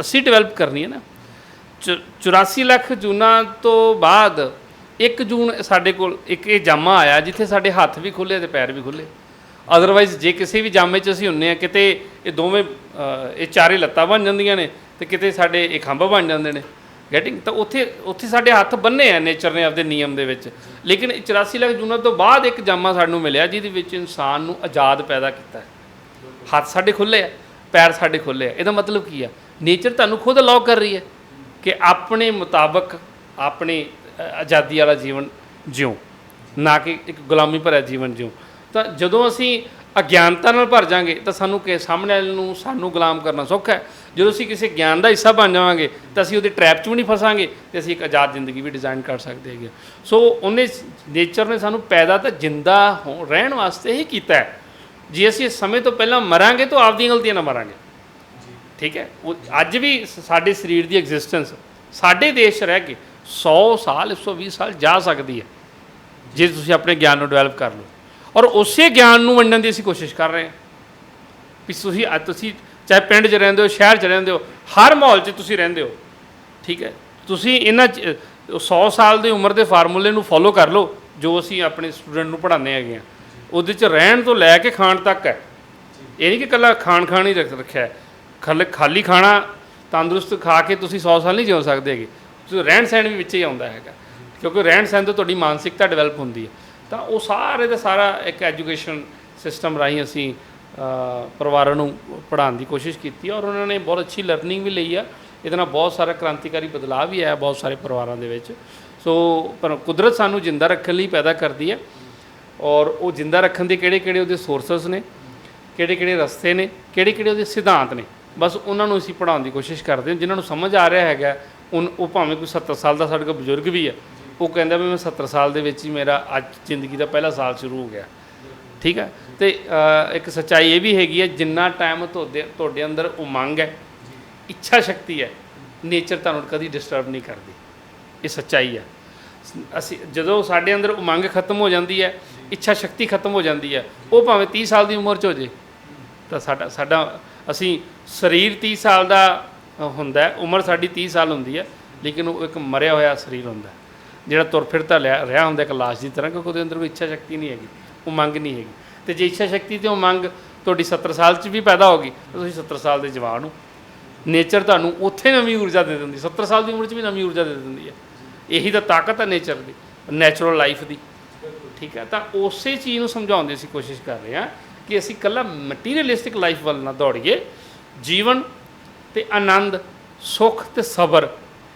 ਅਸੀਂ ਡਿਵੈਲਪ ਕਰਨੀ ਹੈ ਨਾ। 84 ਲੱਖ ਜੂਨਾਂ ਤੋਂ ਬਾਅਦ 1 ਜੂਨ ਸਾਡੇ ਕੋਲ ਇੱਕ ਇਹ ਜਾਮਾ ਆਇਆ ਜਿੱਥੇ ਸਾਡੇ ਹੱਥ ਵੀ ਖੁੱਲ੍ਹੇ ਅਤੇ ਪੈਰ ਵੀ ਖੁੱਲ੍ਹੇ। ਅਦਰਵਾਈਜ਼ ਜੇ ਕਿਸੇ ਵੀ ਜਾਮੇ 'ਚ ਅਸੀਂ ਹੁੰਦੇ ਹਾਂ, ਕਿਤੇ ਇਹ ਦੋਵੇਂ ਇਹ ਚਾਰੇ ਲੱਤਾਂ ਬਣ ਜਾਂਦੀਆਂ ਨੇ ਅਤੇ ਕਿਤੇ ਸਾਡੇ ਇਹ ਖੰਭ ਬਣ ਜਾਂਦੇ ਨੇ ਗੈਟਿੰਗ, ਤਾਂ ਉੱਥੇ ਸਾਡੇ ਹੱਥ ਬੰਨੇ ਆ ਨੇਚਰ ਨੇ ਆਪਦੇ ਨਿਯਮ ਦੇ ਵਿੱਚ। ਲੇਕਿਨ 84 ਲੱਖ ਜੂਨਾਂ ਤੋਂ ਬਾਅਦ ਇੱਕ ਜਾਮਾ ਸਾਨੂੰ ਮਿਲਿਆ ਜਿਹਦੇ ਵਿੱਚ ਇਨਸਾਨ ਨੂੰ ਆਜ਼ਾਦ ਪੈਦਾ ਕੀਤਾ। ਹੱਥ ਸਾਡੇ ਖੁੱਲ੍ਹੇ ਆ, ਪੈਰ ਸਾਡੇ ਖੁੱਲ੍ਹੇ ਆ। ਇਹਦਾ ਮਤਲਬ ਕੀ ਆ? ਨੇਚਰ ਤੁਹਾਨੂੰ ਖੁਦ ਅਲਾਓ ਕਰ ਰਹੀ ਹੈ ਕਿ ਆਪਣੇ ਮੁਤਾਬਕ ਆਪਣੀ ਆਜ਼ਾਦੀ ਵਾਲਾ ਜੀਵਨ ਜਿਉ, ਨਾ ਕਿ ਇੱਕ ਗੁਲਾਮੀ ਭਰਿਆ ਜੀਵਨ ਜਿਉ। ਤਾਂ ਜਦੋਂ ਅਸੀਂ ਅਗਿਆਨਤਾ ਨਾਲ ਭਰ ਜਾਾਂਗੇ ਤਾਂ ਸਾਨੂੰ ਕਿ ਸਾਹਮਣੇ ਵਾਲੇ ਨੂੰ ਸਾਨੂੰ ਗੁਲਾਮ ਕਰਨਾ ਸੌਖਾ ਹੈ। ਜਦੋਂ ਅਸੀਂ ਕਿਸੇ ਗਿਆਨ ਦਾ ਹਿੱਸਾ ਬਣ ਜਾਵਾਂਗੇ ਤਾਂ ਅਸੀਂ ਉਹਦੇ ਟਰੈਪ 'ਚ ਵੀ ਨਹੀਂ ਫਸਾਂਗੇ ਤੇ ਅਸੀਂ ਇੱਕ ਆਜ਼ਾਦ ਜ਼ਿੰਦਗੀ ਵੀ ਡਿਜ਼ਾਈਨ ਕਰ ਸਕਦੇ ਹੈਗੇ। ਸੋ ਉਹਨੇ ਨੇਚਰ ਨੇ ਸਾਨੂੰ ਪੈਦਾ ਤਾਂ ਜਿੰਦਾ ਰਹਿਣ ਵਾਸਤੇ ਹੀ ਕੀਤਾ ਹੈ। ਜੇ ਅਸੀਂ ਇਸ ਸਮੇਂ ਤੋਂ ਪਹਿਲਾਂ ਮਰਾਂਗੇ ਤਾਂ ਆਪਦੀਆਂ ਗਲਤੀਆਂ ਨਾਲ ਮਰਾਂਗੇ। ਠੀਕ ਹੈ, ਉਹ ਅੱਜ ਵੀ ਸਾਡੇ ਸਰੀਰ ਦੀ ਐਗਜ਼ਿਸਟੈਂਸ ਸਾਡੇ ਦੇਸ਼ 'ਚ ਰਹਿ ਕੇ 100 ਸਾਲ 120 ਸਾਲ ਜਾ ਸਕਦੀ ਹੈ ਜੇ ਤੁਸੀਂ ਆਪਣੇ ਗਿਆਨ ਨੂੰ ਡਿਵੈਲਪ ਕਰ ਲਓ। ਔਰ ਉਸੇ ਗਿਆਨ ਨੂੰ ਵੰਡਣ ਦੀ ਅਸੀਂ ਕੋਸ਼ਿਸ਼ ਕਰ ਰਹੇ ਹਾਂ ਵੀ ਤੁਸੀਂ ਚਾਹੇ ਪਿੰਡ 'ਚ ਰਹਿੰਦੇ ਹੋ, ਸ਼ਹਿਰ 'ਚ ਰਹਿੰਦੇ ਹੋ, ਹਰ ਮਾਹੌਲ 'ਚ ਤੁਸੀਂ ਰਹਿੰਦੇ ਹੋ। ਠੀਕ ਹੈ, ਤੁਸੀਂ ਇਹਨਾਂ 100 ਸਾਲ ਦੀ ਉਮਰ ਦੇ ਫਾਰਮੂਲੇ ਨੂੰ ਫੋਲੋ ਕਰ ਲਓ ਜੋ ਅਸੀਂ ਆਪਣੇ ਸਟੂਡੈਂਟ ਨੂੰ ਪੜ੍ਹਾਉਂਦੇ ਹੈਗੇ ਹਾਂ। ਉਹਦੇ 'ਚ ਰਹਿਣ ਤੋਂ ਲੈ ਕੇ ਖਾਣ ਤੱਕ ਹੈ। ਇਹ ਨਹੀਂ ਕਿ ਇਕੱਲਾ ਖਾਣ ਹੀ ਰੱਖਿਆ ਹੈ। ਖਾਲੀ ਖਾਣਾ ਤੰਦਰੁਸਤ ਖਾ ਕੇ ਤੁਸੀਂ 100 ਸਾਲ ਨਹੀਂ ਜਿਉ ਸਕਦੇ ਹੈਗੇ। ਤੁਸੀਂ ਰਹਿਣ ਸਹਿਣ ਵੀ ਵਿੱਚ ਹੀ ਆਉਂਦਾ ਹੈਗਾ, ਕਿਉਂਕਿ ਰਹਿਣ ਸਹਿਣ ਤੋਂ ਤੁਹਾਡੀ ਮਾਨਸਿਕਤਾ ਡਿਵੈਲਪ ਹੁੰਦੀ ਹੈ। ਤਾਂ ਉਹ ਸਾਰੇ ਦਾ ਸਾਰਾ ਇੱਕ ਐਜੂਕੇਸ਼ਨ ਸਿਸਟਮ ਰਾਹੀਂ ਅਸੀਂ ਪਰਿਵਾਰਾਂ ਨੂੰ ਪੜ੍ਹਾਉਣ ਦੀ ਕੋਸ਼ਿਸ਼ ਕੀਤੀ ਔਰ ਉਹਨਾਂ ਨੇ ਬਹੁਤ ਅੱਛੀ ਲਰਨਿੰਗ ਵੀ ਲਈ ਆ। ਇਹਦੇ ਨਾਲ ਬਹੁਤ ਸਾਰਾ ਕ੍ਰਾਂਤੀਕਾਰੀ ਬਦਲਾਅ ਵੀ ਆਇਆ ਬਹੁਤ ਸਾਰੇ ਪਰਿਵਾਰਾਂ ਦੇ ਵਿੱਚ। ਸੋ ਪਰ ਕੁਦਰਤ ਸਾਨੂੰ ਜਿੰਦਾ ਰੱਖਣ ਲਈ ਪੈਦਾ ਕਰਦੀ ਹੈ ਔਰ ਉਹ ਜਿੰਦਾ ਰੱਖਣ ਦੇ ਕਿਹੜੇ ਉਹਦੇ ਸੋਰਸਸ ਨੇ, ਕਿਹੜੇ ਰਸਤੇ ਨੇ, ਕਿਹੜੇ ਉਹਦੇ ਸਿਧਾਂਤ ਨੇ, ਬਸ ਉਹਨਾਂ ਨੂੰ ਅਸੀਂ ਪੜ੍ਹਾਉਣ ਦੀ ਕੋਸ਼ਿਸ਼ ਕਰਦੇ ਹਾਂ। ਜਿਨ੍ਹਾਂ ਨੂੰ ਸਮਝ ਆ ਰਿਹਾ ਹੈਗਾ ਉਹ ਭਾਵੇਂ ਕੋਈ 70 ਸਾਲ ਦਾ ਸਾਡੇ ਕੋਲ ਬਜ਼ੁਰਗ ਵੀ ਹੈ, ਉਹ ਕਹਿੰਦਾ ਵੀ ਮੈਂ 70 ਸਾਲ ਦੇ ਵਿੱਚ ਹੀ ਮੇਰਾ ਅੱਜ ਜ਼ਿੰਦਗੀ ਦਾ ਪਹਿਲਾ ਸਾਲ ਸ਼ੁਰੂ ਹੋ ਗਿਆ। ਠੀਕ ਹੈ, ਅਤੇ ਇੱਕ ਸੱਚਾਈ ਇਹ ਵੀ ਹੈਗੀ ਹੈ, ਜਿੰਨਾ ਟਾਈਮ ਤੁਹਾਡੇ ਅੰਦਰ ਉਮੰਗ ਹੈ, ਇੱਛਾ ਸ਼ਕਤੀ ਹੈ, ਨੇਚਰ ਤੁਹਾਨੂੰ ਕਦੀ ਡਿਸਟਰਬ ਨਹੀਂ ਕਰਦੀ। ਇਹ ਸੱਚਾਈ ਹੈ। ਅਸੀਂ ਜਦੋਂ ਸਾਡੇ ਅੰਦਰ ਉਮੰਗ ਖਤਮ ਹੋ ਜਾਂਦੀ ਹੈ, ਇੱਛਾ ਸ਼ਕਤੀ ਖਤਮ ਹੋ ਜਾਂਦੀ ਹੈ, ਉਹ ਭਾਵੇਂ 30 ਸਾਲ ਦੀ ਉਮਰ 'ਚ ਹੋ ਜੇ ਤਾਂ ਸਾਡਾ ਅਸੀਂ ਸਰੀਰ 30 ਸਾਲ ਦਾ ਹੁੰਦਾ, ਉਮਰ ਸਾਡੀ 30 ਸਾਲ ਹੁੰਦੀ ਹੈ, ਲੇਕਿਨ ਉਹ ਇੱਕ ਮਰਿਆ ਹੋਇਆ ਸਰੀਰ ਹੁੰਦਾ ਜਿਹੜਾ ਤੁਰ ਫਿਰ ਤਾਂ ਰਿਹਾ ਹੁੰਦਾ ਇੱਕ ਲਾਸ਼ ਦੀ ਤਰ੍ਹਾਂ, ਕਿਉਂਕਿ ਉਹਦੇ ਅੰਦਰ ਕੋਈ ਇੱਛਾ ਸ਼ਕਤੀ ਨਹੀਂ ਹੈਗੀ, ਉਮੰਗ ਨਹੀਂ ਹੈਗੀ। ਅਤੇ ਜੇ ਇੱਛਾ ਸ਼ਕਤੀ ਅਤੇ ਉਮੰਗ ਤੁਹਾਡੀ 70 ਸਾਲ 'ਚ ਵੀ ਪੈਦਾ ਹੋ ਗਈ ਤਾਂ ਤੁਸੀਂ 70 ਸਾਲ ਦੇ ਜਵਾਨ ਹੋ। ਨੇਚਰ ਤੁਹਾਨੂੰ ਉੱਥੇ ਨਵੀਂ ਊਰਜਾ ਦੇ ਦਿੰਦੀ, 70 ਸਾਲ ਦੀ ਉਮਰ 'ਚ ਵੀ ਨਵੀਂ ਊਰਜਾ ਦੇ ਦਿੰਦੀ ਹੈ। ਇਹੀ ਤਾਂ ਤਾਕਤ ਹੈ ਨੇਚਰ ਦੀ, ਨੈਚੁਰਲ ਲਾਈਫ ਦੀ। ਠੀਕ ਹੈ, ਤਾਂ ਉਸੇ ਚੀਜ਼ ਨੂੰ ਸਮਝਾਉਣ ਦੀ ਅਸੀਂ ਕੋਸ਼ਿਸ਼ ਕਰ ਰਹੇ ਹਾਂ ਕਿ ਅਸੀਂ ਇਕੱਲਾ ਮਟੀਰੀਅਲਿਸਟਿਕ ਲਾਈਫ ਵੱਲ ਨਾ ਦੌੜੀਏ। ਜੀਵਨ ਅਤੇ ਆਨੰਦ, ਸੁੱਖ ਅਤੇ ਸਬਰ,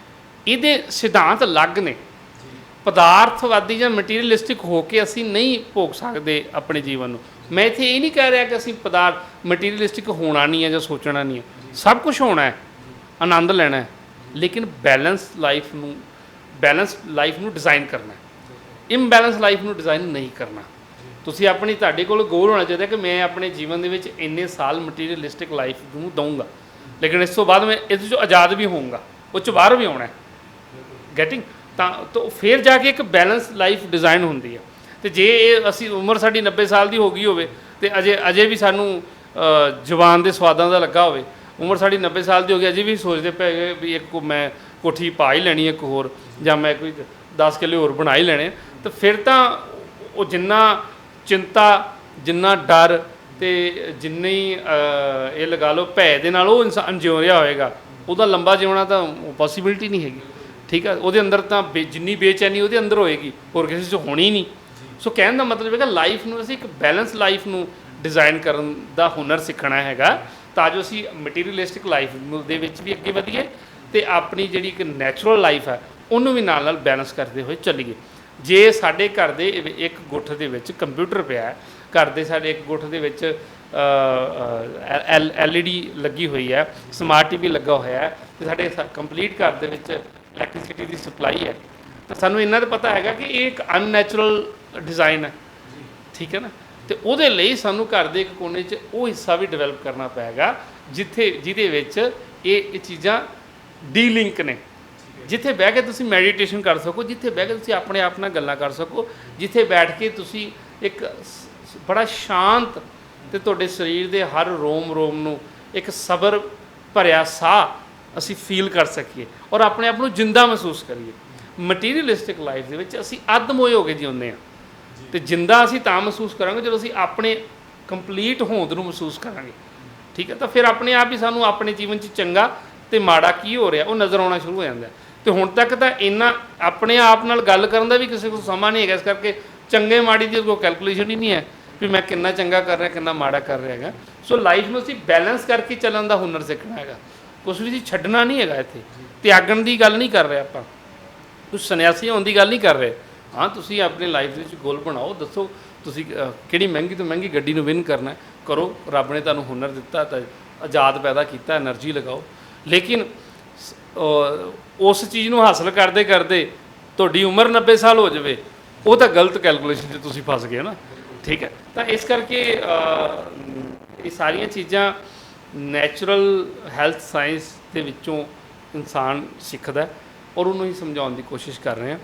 ਇਹਦੇ ਸਿਧਾਂਤ ਅਲੱਗ ਨੇ। ਪਦਾਰਥਵਾਦੀ ਜਾਂ ਮਟੀਰੀਅਲਿਸਟਿਕ ਹੋ ਕੇ ਅਸੀਂ ਨਹੀਂ ਭੋਗ ਸਕਦੇ ਆਪਣੇ ਜੀਵਨ ਨੂੰ। ਮੈਂ ਇੱਥੇ ਇਹ ਨਹੀਂ ਕਹਿ ਰਿਹਾ ਕਿ ਅਸੀਂ ਮਟੀਰੀਅਲਿਸਟਿਕ ਹੋਣਾ ਨਹੀਂ ਹੈ ਜਾਂ ਸੋਚਣਾ ਨਹੀਂ ਹੈ, ਸਭ ਕੁਝ ਹੋਣਾ ਹੈ, ਆਨੰਦ ਲੈਣਾ ਹੈ, ਲੇਕਿਨ ਬੈਲੈਂਸ ਲਾਈਫ ਨੂੰ ਡਿਜ਼ਾਈਨ ਕਰਨਾ ਹੈ। ਇੰਬੈਲੈਂਸ ਲਾਈਫ ਨੂੰ ਡਿਜ਼ਾਈਨ ਨਹੀਂ ਕਰਨਾ। ਤੁਸੀਂ ਤੁਹਾਡੇ ਕੋਲ ਗੋਲ ਹੋਣਾ ਚਾਹੀਦਾ ਕਿ ਮੈਂ ਆਪਣੇ ਜੀਵਨ ਦੇ ਵਿੱਚ ਇੰਨੇ ਸਾਲ ਮਟੀਰੀਅਲਿਸਟਿਕ ਲਾਈਫ ਨੂੰ ਦਊਂਗਾ, ਲੇਕਿਨ ਇਸ ਤੋਂ ਬਾਅਦ ਮੈਂ ਇਹਦੇ 'ਚੋਂ ਆਜ਼ਾਦ ਵੀ ਹੋਊਂਗਾ, ਉਹ 'ਚੋਂ ਬਾਹਰ ਵੀ ਆਉਣਾ ਹੈ। ਗੈਟਿੰਗ ਤਾਂ ਫਿਰ ਜਾ ਕੇ ਇੱਕ ਬੈਲੈਂਸ ਲਾਈਫ ਡਿਜ਼ਾਈਨ ਹੁੰਦੀ ਹੈ। ਅਤੇ ਜੇ ਇਹ ਅਸੀਂ ਉਮਰ ਸਾਡੀ 90 ਸਾਲ ਦੀ ਹੋ ਗਈ ਹੋਵੇ ਅਤੇ ਅਜੇ ਵੀ ਸਾਨੂੰ ਜਵਾਨ ਦੇ ਸਵਾਦਾਂ ਦਾ ਲੱਗਾ ਹੋਵੇ, ਉਮਰ ਸਾਡੀ 90 ਸਾਲ ਦੀ ਹੋ ਗਈ, ਅਜੇ ਵੀ ਸੋਚਦੇ ਪਏ ਵੀ ਇੱਕ ਮੈਂ ਕੋਠੀ ਪਾ ਹੀ ਲੈਣੀ ਇੱਕ ਹੋਰ, ਜਾਂ ਮੈਂ ਕੋਈ 10 ਕਿੱਲੇ ਹੋਰ ਬਣਾ ਹੀ ਲੈਣੇ, ਤਾਂ ਫਿਰ ਤਾਂ ਉਹ ਜਿੰਨਾ ਚਿੰਤਾ, ਜਿੰਨਾ ਡਰ ਅਤੇ ਜਿੰਨੀ ਇਹ ਲਗਾ ਲਓ ਭੈ ਦੇ ਨਾਲ ਉਹ ਇਨਸਾਨ ਜਿਉ ਰਿਹਾ ਹੋਏਗਾ, ਉਹਦਾ ਲੰਬਾ ਜਿਉਣਾ ਤਾਂ ਪੋਸੀਬਿਲਿਟੀ ਨਹੀਂ ਹੈਗੀ। ਠੀਕ ਹੈ, ਉਹਦੇ ਅੰਦਰ ਤਾਂ ਜਿੰਨੀ ਬੇਚੈਨੀ ਉਹਦੇ ਅੰਦਰ ਹੋਏਗੀ, ਹੋਰ ਕਿਸੇ 'ਚ ਹੋਣੀ ਨਹੀਂ। ਸੋ ਕਹਿਣ ਦਾ ਮਤਲਬ ਹੈਗਾ ਲਾਈਫ ਨੂੰ ਅਸੀਂ ਇੱਕ ਬੈਲੈਂਸ ਲਾਈਫ ਨੂੰ ਡਿਜ਼ਾਈਨ ਕਰਨ ਦਾ ਹੁਨਰ ਸਿੱਖਣਾ ਹੈਗਾ, ਤਾਂ ਜੋ ਅਸੀਂ ਮਟੀਰੀਅਲਿਸਟਿਕ ਲਾਈਫ ਦੇ ਵਿੱਚ ਵੀ ਅੱਗੇ ਵਧੀਏ ਅਤੇ ਆਪਣੀ ਜਿਹੜੀ ਇੱਕ ਨੈਚੁਰਲ ਲਾਈਫ ਹੈ ਉਹਨੂੰ ਵੀ ਨਾਲ ਬੈਲੈਂਸ ਕਰਦੇ ਹੋਏ ਚੱਲੀਏ। ਜੇ ਸਾਡੇ ਘਰ ਦੇ ਇੱਕ ਗੁੱਠ ਦੇ ਵਿੱਚ ਕੰਪਿਊਟਰ ਪਿਆ, ਘਰ ਦੇ ਸਾਡੇ ਇੱਕ ਗੁੱਠ ਦੇ ਵਿੱਚ LED ਲੱਗੀ ਹੋਈ ਹੈ, ਸਮਾਰਟ TV ਲੱਗਾ ਹੋਇਆ ਹੈ, ਅਤੇ ਸਾਡੇ ਕੰਪਲੀਟ ਘਰ ਦੇ ਵਿੱਚ ਇਲੈਕਟ੍ਰੀਸਿਟੀ ਦੀ ਸਪਲਾਈ ਹੈ, ਤਾਂ ਸਾਨੂੰ ਇੰਨਾ ਤਾਂ ਪਤਾ ਹੈਗਾ ਕਿ ਇਹ ਇੱਕ ਅਨਨੈਚੁਰਲ ਡਿਜ਼ਾਈਨ ਹੈ। ਠੀਕ ਹੈ ਨਾ, ਅਤੇ ਉਹਦੇ ਲਈ ਸਾਨੂੰ ਘਰ ਦੇ ਇੱਕ ਕੋਨੇ 'ਚ ਉਹ ਹਿੱਸਾ ਵੀ ਡਿਵੈਲਪ ਕਰਨਾ ਪਏਗਾ ਜਿਹਦੇ ਵਿੱਚ ਇਹ ਚੀਜ਼ਾਂ ਡੀਲਿੰਕ ਨੇ, ਜਿੱਥੇ ਬਹਿ ਕੇ ਤੁਸੀਂ ਮੈਡੀਟੇਸ਼ਨ ਕਰ ਸਕੋ, ਜਿੱਥੇ ਬਹਿ ਕੇ ਤੁਸੀਂ ਆਪਣੇ ਆਪ ਨਾਲ ਗੱਲਾਂ ਕਰ ਸਕੋ, ਜਿੱਥੇ ਬੈਠ ਕੇ ਤੁਸੀਂ ਇੱਕ ਬੜਾ ਸ਼ਾਂਤ ਅਤੇ ਤੁਹਾਡੇ ਸਰੀਰ ਦੇ ਹਰ ਰੋਮ ਨੂੰ ਇੱਕ ਸਬਰ ਭਰਿਆ ਸਾਹ ਅਸੀਂ ਫੀਲ ਕਰ ਸਕੀਏ ਔਰ ਆਪਣੇ ਆਪ ਨੂੰ ਜਿੰਦਾ ਮਹਿਸੂਸ ਕਰੀਏ। ਮਟੀਰੀਅਲਿਸਟਿਕ ਲਾਈਫ ਦੇ ਵਿੱਚ ਅਸੀਂ ਅੱਧ-ਮੋਏ ਹੋ ਕੇ ਜਿਉਂਦੇ ਹਾਂ, ਅਤੇ ਜਿੰਦਾ ਅਸੀਂ ਤਾਂ ਮਹਿਸੂਸ ਕਰਾਂਗੇ ਜਦੋਂ ਅਸੀਂ ਆਪਣੇ ਕੰਪਲੀਟ ਹੋਂਦ ਨੂੰ ਮਹਿਸੂਸ ਕਰਾਂਗੇ। ਠੀਕ ਹੈ, ਤਾਂ ਫਿਰ ਆਪਣੇ ਆਪ ਹੀ ਸਾਨੂੰ ਆਪਣੇ ਜੀਵਨ 'ਚ ਚੰਗਾ ਅਤੇ ਮਾੜਾ ਕੀ ਹੋ ਰਿਹਾ ਉਹ ਨਜ਼ਰ ਆਉਣਾ ਸ਼ੁਰੂ ਹੋ ਜਾਂਦਾ। ਅਤੇ ਹੁਣ ਤੱਕ ਤਾਂ ਇੰਨਾ ਆਪਣੇ ਆਪ ਨਾਲ ਗੱਲ ਕਰਨ ਦਾ ਵੀ ਕਿਸੇ ਕੋਲ ਸਮਾਂ ਨਹੀਂ ਹੈਗਾ, ਇਸ ਕਰਕੇ ਚੰਗੇ ਮਾੜੀ ਦੀ ਕੋਈ ਕੈਲਕੂਲੇਸ਼ਨ ਹੀ ਨਹੀਂ ਹੈ ਵੀ ਮੈਂ ਕਿੰਨਾ ਚੰਗਾ ਕਰ ਰਿਹਾ, ਕਿੰਨਾ ਮਾੜਾ ਕਰ ਰਿਹਾ ਹੈਗਾ। ਸੋ ਲਾਈਫ ਨੂੰ ਅਸੀਂ ਬੈਲੈਂਸ ਕਰਕੇ ਚੱਲਣ ਦਾ ਹੁਨਰ ਸਿੱਖਣਾ ਹੈਗਾ, ਕੁਛ ਵੀ ਅਸੀਂ ਛੱਡਣਾ ਨਹੀਂ ਹੈਗਾ। ਇੱਥੇ ਤਿਆਗਣ ਦੀ ਗੱਲ ਨਹੀਂ ਕਰ ਰਹੇ ਆਪਾਂ, ਕੁਛ ਸੰਨਿਆਸੀ ਹੋਣ ਦੀ ਗੱਲ ਨਹੀਂ ਕਰ ਰਹੇ, ਹਾਂ ਤੁਸੀਂ ਆਪਣੀ ਲਾਈਫ ਦੇ ਵਿੱਚ ਗੋਲ ਬਣਾਓ, ਦੱਸੋ ਤੁਸੀਂ ਕਿਹੜੀ ਮਹਿੰਗੀ ਤੋਂ ਮਹਿੰਗੀ ਗੱਡੀ ਨੂੰ ਵਿਨ ਕਰਨਾ ਹੈ, ਕਰੋ। ਰੱਬ ਨੇ ਤੁਹਾਨੂੰ ਹੁਨਰ ਦਿੱਤਾ ਤਾਂ ਆਜ਼ਾਦ ਪੈਦਾ ਕੀਤਾ, એનર્ਜੀ ਲਗਾਓ। ਲੇਕਿਨ ਉਸ ਚੀਜ਼ ਨੂੰ ਹਾਸਲ ਕਰਦੇ ਕਰਦੇ ਤੁਹਾਡੀ ਉਮਰ 90 ਸਾਲ ਹੋ ਜਾਵੇ, ਉਹ ਤਾਂ ਗਲਤ ਕੈਲਕੂਲੇਸ਼ਨ 'ਚ ਤੁਸੀਂ ਫਸ ਗਏ ਨਾ, ਠੀਕ ਹੈ। ਤਾਂ ਇਸ ਕਰਕੇ ਇਹ ਸਾਰੀਆਂ ਚੀਜ਼ਾਂ ਨੈਚੁਰਲ ਹੈਲਥ ਸਾਇੰਸ ਦੇ ਵਿੱਚੋਂ ਇਨਸਾਨ ਸਿੱਖਦਾ ਔਰ ਉਹਨੂੰ ਹੀ ਸਮਝਾਉਣ ਦੀ ਕੋਸ਼ਿਸ਼ ਕਰ ਰਹੇ ਹਾਂ।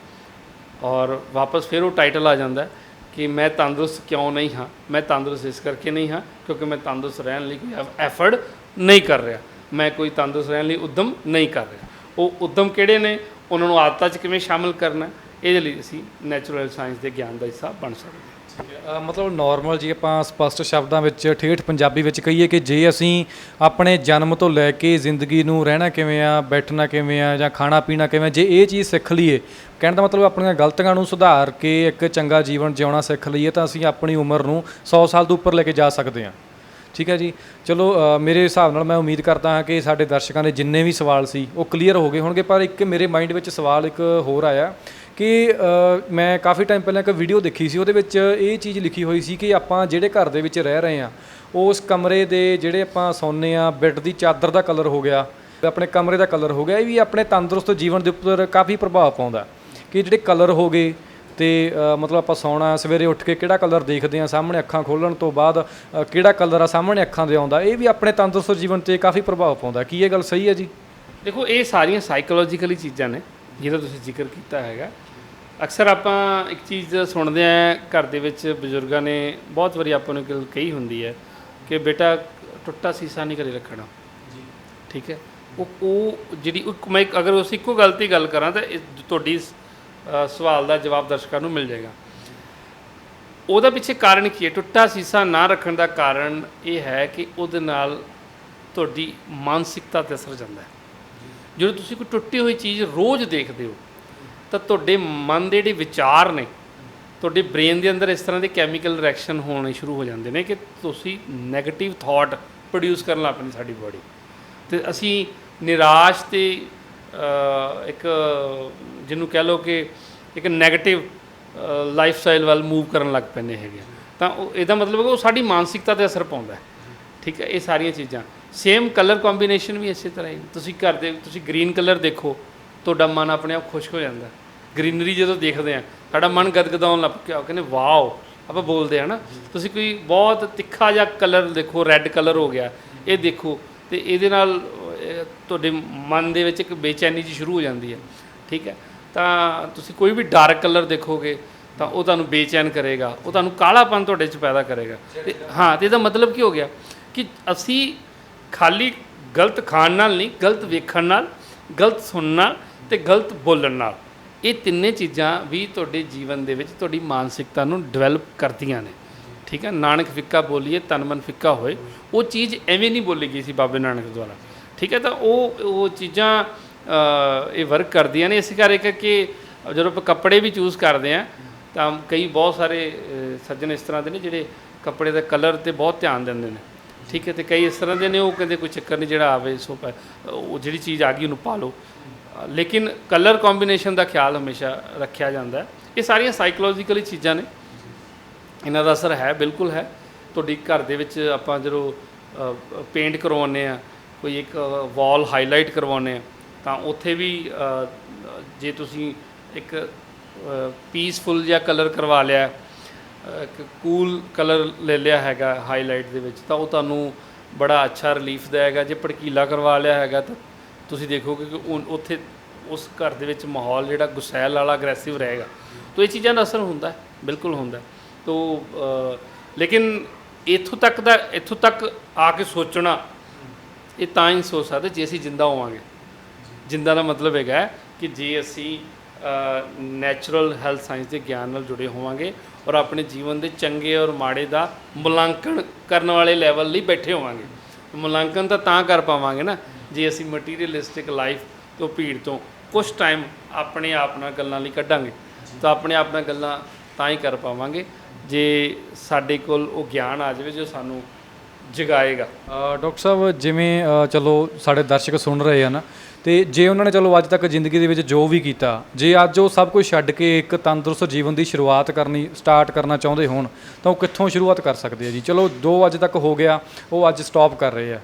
ਔਰ ਵਾਪਸ ਫਿਰ ਉਹ ਟਾਈਟਲ ਆ ਜਾਂਦਾ ਕਿ ਮੈਂ ਤੰਦਰੁਸਤ ਕਿਉਂ ਨਹੀਂ ਹਾਂ। ਮੈਂ ਤੰਦਰੁਸਤ ਇਸ ਕਰਕੇ ਨਹੀਂ ਹਾਂ ਕਿਉਂਕਿ ਮੈਂ ਤੰਦਰੁਸਤ ਰਹਿਣ ਲਈ ਕੋਈ ਐਫਰਟ ਨਹੀਂ ਕਰ ਰਿਹਾ, ਮੈਂ ਕੋਈ ਤੰਦਰੁਸਤ ਰਹਿਣ ਲਈ ਉੱਦਮ ਨਹੀਂ ਕਰ ਰਿਹਾ। ਉਹ ਉੱਦਮ ਕਿਹੜੇ ਨੇ, ਉਹਨਾਂ ਨੂੰ ਆਦਤਾਂ 'ਚ ਕਿਵੇਂ ਸ਼ਾਮਿਲ ਕਰਨਾ, ਇਹਦੇ ਲਈ ਅਸੀਂ ਨੈਚੁਰਲ ਸਾਇੰਸ ਦੇ ਗਿਆਨ ਦਾ ਹਿੱਸਾ ਬਣ ਸਕਦੇ ਹਾਂ। ਮਤਲਬ ਨਾਰਮਲ ਜੀ ਆਪਾਂ ਸਪਸ਼ਟ ਸ਼ਬਦਾਂ ਵਿੱਚ ਠੇਠ ਪੰਜਾਬੀ ਵਿੱਚ ਕਹੀਏ ਕਿ ਜੇ ਅਸੀਂ ਆਪਣੇ ਜਨਮ ਤੋਂ ਲੈ ਕੇ ਜ਼ਿੰਦਗੀ ਨੂੰ ਰਹਿਣਾ ਕਿਵੇਂ ਆ, ਬੈਠਣਾ ਕਿਵੇਂ ਆ ਜਾਂ ਖਾਣਾ ਪੀਣਾ ਕਿਵੇਂ, ਜੇ ਇਹ ਚੀਜ਼ ਸਿੱਖ ਲਈਏ, ਕਹਿਣ ਦਾ ਮਤਲਬ ਆਪਣੀਆਂ ਗਲਤੀਆਂ ਨੂੰ ਸੁਧਾਰ ਕੇ ਇੱਕ ਚੰਗਾ ਜੀਵਨ ਜਿਉਣਾ ਸਿੱਖ ਲਈਏ, ਤਾਂ ਅਸੀਂ ਆਪਣੀ ਉਮਰ ਨੂੰ 100 ਸਾਲ ਤੋਂ ਉੱਪਰ ਲੈ ਕੇ ਜਾ ਸਕਦੇ ਹਾਂ। ਠੀਕ ਹੈ ਜੀ। ਚਲੋ ਮੇਰੇ ਹਿਸਾਬ ਨਾਲ ਮੈਂ ਉਮੀਦ ਕਰਦਾ ਹਾਂ ਕਿ ਸਾਡੇ ਦਰਸ਼ਕਾਂ ਦੇ ਜਿੰਨੇ ਵੀ ਸਵਾਲ ਸੀ ਉਹ ਕਲੀਅਰ ਹੋ ਗਏ ਹੋਣਗੇ। ਪਰ ਇੱਕ ਮੇਰੇ ਮਾਈਂਡ ਵਿੱਚ ਸਵਾਲ ਇੱਕ ਹੋਰ ਆਇਆ ਕਿ ਮੈਂ ਕਾਫੀ ਟਾਈਮ ਪਹਿਲਾਂ ਇੱਕ ਵੀਡੀਓ ਦੇਖੀ ਸੀ, ਉਹਦੇ ਵਿੱਚ ਇਹ ਚੀਜ਼ ਲਿਖੀ ਹੋਈ ਸੀ ਕਿ ਆਪਾਂ ਜਿਹੜੇ ਘਰ ਦੇ ਵਿੱਚ ਰਹਿ ਰਹੇ ਹਾਂ, ਉਸ ਕਮਰੇ ਦੇ ਜਿਹੜੇ ਆਪਾਂ ਸੌਂਦੇ ਹਾਂ, ਬੈੱਡ ਦੀ ਚਾਦਰ ਦਾ ਕਲਰ ਹੋ ਗਿਆ, ਆਪਣੇ ਕਮਰੇ ਦਾ ਕਲਰ ਹੋ ਗਿਆ, ਇਹ ਵੀ ਆਪਣੇ ਤੰਦਰੁਸਤ ਜੀਵਨ ਦੇ ਉੱਪਰ ਕਾਫੀ ਪ੍ਰਭਾਵ ਪਾਉਂਦਾ। ਕਿ ਜਿਹੜੇ ਕਲਰ ਹੋ ਗਏ ਅਤੇ ਮਤਲਬ ਆਪਾਂ ਸੌਣਾ, ਸਵੇਰੇ ਉੱਠ ਕੇ ਕਿਹੜਾ ਕਲਰ ਦੇਖਦੇ ਹਾਂ, ਸਾਹਮਣੇ ਅੱਖਾਂ ਖੋਲ੍ਹਣ ਤੋਂ ਬਾਅਦ ਕਿਹੜਾ ਕਲਰ ਆ ਸਾਹਮਣੇ ਅੱਖਾਂ ਦੇ ਆਉਂਦਾ, ਇਹ ਵੀ ਆਪਣੇ ਤੰਦਰੁਸਤ ਜੀਵਨ 'ਤੇ ਕਾਫੀ ਪ੍ਰਭਾਵ ਪਾਉਂਦਾ। ਕੀ ਇਹ ਗੱਲ ਸਹੀ ਹੈ ਜੀ? ਦੇਖੋ ਇਹ ਸਾਰੀਆਂ ਸਾਈਕੋਲੋਜੀਕਲੀ ਚੀਜ਼ਾਂ ਨੇ ਜਿਹਦਾ ਤੁਸੀਂ ਜ਼ਿਕਰ ਕੀਤਾ ਹੈਗਾ। ਅਕਸਰ ਆਪਾਂ ਇੱਕ ਚੀਜ਼ ਸੁਣਦੇ ਹਾਂ ਘਰ ਦੇ ਵਿੱਚ, ਬਜ਼ੁਰਗਾਂ ਨੇ ਬਹੁਤ ਵਾਰੀ ਆਪਾਂ ਨੂੰ ਗੱਲ ਕਹੀ ਹੁੰਦੀ ਹੈ ਕਿ ਬੇਟਾ ਟੁੱਟਾ ਸੀਸਾ ਨਹੀਂ ਘਰੇ ਰੱਖਣਾ। ਠੀਕ ਹੈ। ਉਹ ਜਿਹੜੀ ਮੈਂ ਅਗਰ ਉਸ ਇੱਕੋ ਗੱਲ 'ਤੇ ਗੱਲ ਕਰਾਂ ਤਾਂ ਤੁਹਾਡੀ ਸਵਾਲ ਦਾ ਜਵਾਬ ਦਰਸ਼ਕਾਂ ਨੂੰ ਮਿਲ ਜਾਏਗਾ। ਉਹਦਾ ਪਿੱਛੇ ਕਾਰਨ ਕੀ ਹੈ? ਟੁੱਟਾ ਸੀਸਾ ਨਾ ਰੱਖਣ ਦਾ ਕਾਰਨ ਇਹ ਹੈ ਕਿ ਉਹਦੇ ਨਾਲ ਤੁਹਾਡੀ ਮਾਨਸਿਕਤਾ 'ਤੇ ਅਸਰ ਜਾਂਦਾ ਹੈ। ਜਦੋਂ ਤੁਸੀਂ ਕੋਈ ਟੁੱਟੀ ਹੋਈ ਚੀਜ਼ ਰੋਜ਼ ਦੇਖਦੇ ਹੋ ਤਾਂ ਤੁਹਾਡੇ ਮਨ ਦੇ ਜਿਹੜੇ ਵਿਚਾਰ ਨੇ, ਤੁਹਾਡੇ ਬ੍ਰੇਨ ਦੇ ਅੰਦਰ ਇਸ ਤਰ੍ਹਾਂ ਦੇ ਕੈਮੀਕਲ ਰਿਐਕਸ਼ਨ ਹੋਣੇ ਸ਼ੁਰੂ ਹੋ ਜਾਂਦੇ ਨੇ ਕਿ ਤੁਸੀਂ ਨੈਗੇਟਿਵ ਥਾਟ ਪ੍ਰੋਡਿਊਸ ਕਰਨ ਲੱਗ ਪੈਂਦੀ ਸਾਡੀ ਬੋਡੀ, ਅਤੇ ਅਸੀਂ ਨਿਰਾਸ਼ ਅਤੇ ਇੱਕ ਜਿਹਨੂੰ ਕਹਿ ਲਓ ਕਿ ਇੱਕ ਨੈਗੇਟਿਵ ਲਾਈਫ ਸਟਾਈਲ ਵੱਲ ਮੂਵ ਕਰਨ ਲੱਗ ਪੈਂਦੇ ਹੈਗੇ। ਤਾਂ ਇਹਦਾ ਮਤਲਬ ਹੈ ਕਿ ਉਹ ਸਾਡੀ ਮਾਨਸਿਕਤਾ 'ਤੇ ਅਸਰ ਪਾਉਂਦਾ। ਠੀਕ ਹੈ। ਇਹ ਸਾਰੀਆਂ ਚੀਜ਼ਾਂ ਸੇਮ ਕਲਰ ਕੰਬੀਨੇਸ਼ਨ ਵੀ ਇਸੇ ਤਰ੍ਹਾਂ ਹੀ। ਤੁਸੀਂ ਘਰ ਦੇ ਤੁਸੀਂ ਗ੍ਰੀਨ ਕਲਰ ਦੇਖੋ, ਤੁਹਾਡਾ ਮਨ ਆਪਣੇ ਆਪ ਖੁਸ਼ ਹੋ ਜਾਂਦਾ। ਗ੍ਰੀਨਰੀ ਜਦੋਂ ਦੇਖਦੇ ਆ ਸਾਡਾ ਮਨ ਗਦਗਦਾਉਣ ਲੱਗ ਪਿਆ, ਕਹਿੰਦੇ ਵਾਓ, ਆਪਾਂ ਬੋਲਦੇ ਆ ਨਾ। ਤੁਸੀਂ ਕੋਈ ਬਹੁਤ ਤਿੱਖਾ ਜਿਹਾ ਕਲਰ ਦੇਖੋ, ਰੈੱਡ ਕਲਰ ਹੋ ਗਿਆ, ਇਹ ਦੇਖੋ, ਅਤੇ ਇਹਦੇ ਨਾਲ ਤੁਹਾਡੇ ਮਨ ਦੇ ਵਿੱਚ ਇੱਕ ਬੇਚੈਨੀ ਜਿਹੀ ਸ਼ੁਰੂ ਹੋ ਜਾਂਦੀ ਹੈ। ਠੀਕ ਹੈ। ਤਾਂ ਤੁਸੀਂ ਕੋਈ ਵੀ ਡਾਰਕ ਕਲਰ ਦੇਖੋਗੇ ਤਾਂ ਉਹ ਤੁਹਾਨੂੰ ਬੇਚੈਨ ਕਰੇਗਾ, ਉਹ ਤੁਹਾਨੂੰ ਕਾਲਾਪਨ ਤੁਹਾਡੇ 'ਚ ਪੈਦਾ ਕਰੇਗਾ। ਅਤੇ ਹਾਂ, ਅਤੇ ਇਹਦਾ ਮਤਲਬ ਕੀ ਹੋ ਗਿਆ ਕਿ ਅਸੀਂ ਖਾਲੀ ਗਲਤ ਖਾਣ ਨਾਲ ਨਹੀਂ, ਗਲਤ ਵੇਖਣ ਨਾਲ, ਗਲਤ ਸੁਣਨ ਨਾਲ ਅਤੇ ਗਲਤ ਬੋਲਣ ਨਾਲ, ਇਹ ਤਿੰਨੇ ਚੀਜ਼ਾਂ ਵੀ ਤੁਹਾਡੇ ਜੀਵਨ ਦੇ ਵਿੱਚ ਤੁਹਾਡੀ ਮਾਨਸਿਕਤਾ ਨੂੰ ਡਿਵੈਲਪ ਕਰਦੀਆਂ ਨੇ। ਠੀਕ ਹੈ। ਨਾਨਕ ਫਿੱਕਾ ਬੋਲੀਏ ਤਨ ਮਨ ਫਿੱਕਾ ਹੋਏ, ਉਹ ਚੀਜ਼ ਐਵੇਂ ਨਹੀਂ ਬੋਲੀ ਗਈ ਸੀ ਬਾਬੇ ਨਾਨਕ ਦੁਆਰਾ। ਠੀਕ ਹੈ। ਤਾਂ ਉਹ ਚੀਜ਼ਾਂ ਇਹ ਵਰਕ ਕਰਦੀਆਂ ਨੇ। ਇਸ ਕਰਕੇ ਕਿ ਜਦੋਂ ਆਪਾਂ ਕੱਪੜੇ ਵੀ ਚੂਜ਼ ਕਰਦੇ ਹਾਂ ਤਾਂ ਕਈ ਬਹੁਤ ਸਾਰੇ ਸੱਜਣ ਇਸ ਤਰ੍ਹਾਂ ਦੇ ਨੇ ਜਿਹੜੇ ਕੱਪੜੇ ਦਾ ਕਲਰ 'ਤੇ ਬਹੁਤ ਧਿਆਨ ਦਿੰਦੇ ਨੇ। ਠੀਕ ਹੈ। ਅਤੇ ਕਈ ਇਸ ਤਰ੍ਹਾਂ ਦੇ ਨੇ, ਉਹ ਕਹਿੰਦੇ ਕੋਈ ਚੱਕਰ ਨਹੀਂ, ਜਿਹੜਾ ਆਵੇ ਸੋ ਉਹ ਜਿਹੜੀ ਚੀਜ਼ ਆ ਗਈ ਉਹਨੂੰ ਪਾ ਲਓ। ਲੇਕਿਨ ਕਲਰ ਕੰਬੀਨੇਸ਼ਨ ਦਾ ਖਿਆਲ ਹਮੇਸ਼ਾ ਰੱਖਿਆ ਜਾਂਦਾ। ਇਹ ਸਾਰੀਆਂ ਸਾਈਕੋਲੋਜੀਕਲੀ ਚੀਜ਼ਾਂ ਨੇ, ਇਹਨਾਂ ਦਾ ਅਸਰ ਹੈ, ਬਿਲਕੁਲ ਹੈ। ਤੁਹਾਡੀ ਘਰ ਦੇ ਵਿੱਚ ਆਪਾਂ ਜਦੋਂ ਪੇਂਟ ਕਰਵਾਉਂਦੇ ਹਾਂ, ਕੋਈ ਇੱਕ ਵਾਲ ਹਾਈਲਾਈਟ ਕਰਵਾਉਂਦੇ ਹਾਂ, ਤਾਂ ਉੱਥੇ ਵੀ ਜੇ ਤੁਸੀਂ ਇੱਕ ਪੀਸਫੁਲ ਜਿਹਾ ਕਲਰ ਕਰਵਾ ਲਿਆ, ਇੱਕ ਕੂਲ ਕਲਰ ਲੈ ਲਿਆ ਹੈਗਾ ਹਾਈਲਾਈਟ ਦੇ ਵਿੱਚ, ਤਾਂ ਉਹ ਤੁਹਾਨੂੰ ਬੜਾ ਅੱਛਾ ਰਿਲੀਫ ਦੇਵੇਗਾ। ਜੇ ਭੜਕੀਲਾ ਕਰਵਾ ਲਿਆ ਹੈਗਾ ਤਾਂ ਤੁਸੀਂ ਦੇਖੋਗੇ ਕਿ ਉੱਥੇ ਉਸ ਘਰ ਦੇ ਵਿੱਚ ਮਾਹੌਲ ਜਿਹੜਾ ਗੁਸੈਲ ਵਾਲਾ, ਅਗਰੈਸਿਵ ਰਹੇਗਾ। ਤਾਂ ਇਹ ਚੀਜ਼ਾਂ ਦਾ ਅਸਰ ਹੁੰਦਾ, ਬਿਲਕੁਲ ਹੁੰਦਾ। ਤੋ ਲੇਕਿਨ ਇੱਥੋਂ ਤੱਕ ਆ ਕੇ ਸੋਚਣਾ, ਇਹ ਤਾਂ ਹੀ ਸੋਚ ਸਕਦੇ ਜੇ ਅਸੀਂ ਜਿੰਦਾ ਹੋਵਾਂਗੇ। ਜਿੰਦਾ ਦਾ ਮਤਲਬ ਹੈਗਾ ਕਿ ਜੇ ਅਸੀਂ ਨੈਚੁਰਲ ਹੈਲਥ ਸਾਇੰਸ ਦੇ ਗਿਆਨ ਨਾਲ ਜੁੜੇ ਹੋਵਾਂਗੇ ਔਰ ਆਪਣੇ ਜੀਵਨ ਦੇ ਚੰਗੇ ਔਰ ਮਾੜੇ ਦਾ ਮੁਲਾਂਕਣ ਕਰਨ ਵਾਲੇ ਲੈਵਲ ਲਈ ਬੈਠੇ ਹੋਵਾਂਗੇ। ਮੁਲਾਂਕਣ ਤਾਂ ਕਰ ਪਾਵਾਂਗੇ ਨਾ ਜੇ ਅਸੀਂ ਮਟੀਰੀਅਲਿਸਟਿਕ ਲਾਈਫ ਤੋਂ, ਭੀੜ ਤੋਂ ਕੁਛ ਟਾਈਮ ਆਪਣੇ ਆਪ ਨਾਲ ਗੱਲਾਂ ਲਈ ਕੱਢਾਂਗੇ। ਤਾਂ ਆਪਣੇ ਆਪ ਨਾਲ ਗੱਲਾਂ ਤਾਂ ਹੀ ਕਰ ਪਾਵਾਂਗੇ ਜੇ ਸਾਡੇ ਕੋਲ ਉਹ ਗਿਆਨ ਆ ਜਾਵੇ ਜੋ ਸਾਨੂੰ ਜਗਾਏਗਾ। ਡਾਕਟਰ ਸਾਹਿਬ ਜਿਵੇਂ ਚਲੋ ਸਾਡੇ ਦਰਸ਼ਕ ਸੁਣ ਰਹੇ ਹਨ ਤੇ ਜੇ ਉਹਨਾਂ ਨੇ ਚਲੋ ਅੱਜ ਤੱਕ ਜ਼ਿੰਦਗੀ ਦੇ ਵਿੱਚ ਜੋ ਵੀ ਕੀਤਾ, ਜੇ ਅੱਜ ਉਹ ਸਭ ਕੁਝ ਛੱਡ ਕੇ ਇੱਕ ਤੰਦਰੁਸਤ ਜੀਵਨ ਦੀ ਸ਼ੁਰੂਆਤ ਸਟਾਰਟ ਕਰਨਾ ਚਾਹੁੰਦੇ ਹੋਣ ਤਾਂ ਉਹ ਕਿੱਥੋਂ ਸ਼ੁਰੂਆਤ ਕਰ ਸਕਦੇ ਆ ਜੀ? ਚਲੋ ਜੋ ਅੱਜ ਤੱਕ ਹੋ ਗਿਆ ਉਹ ਅੱਜ ਸਟਾਪ ਕਰ ਰਹੇ ਆ,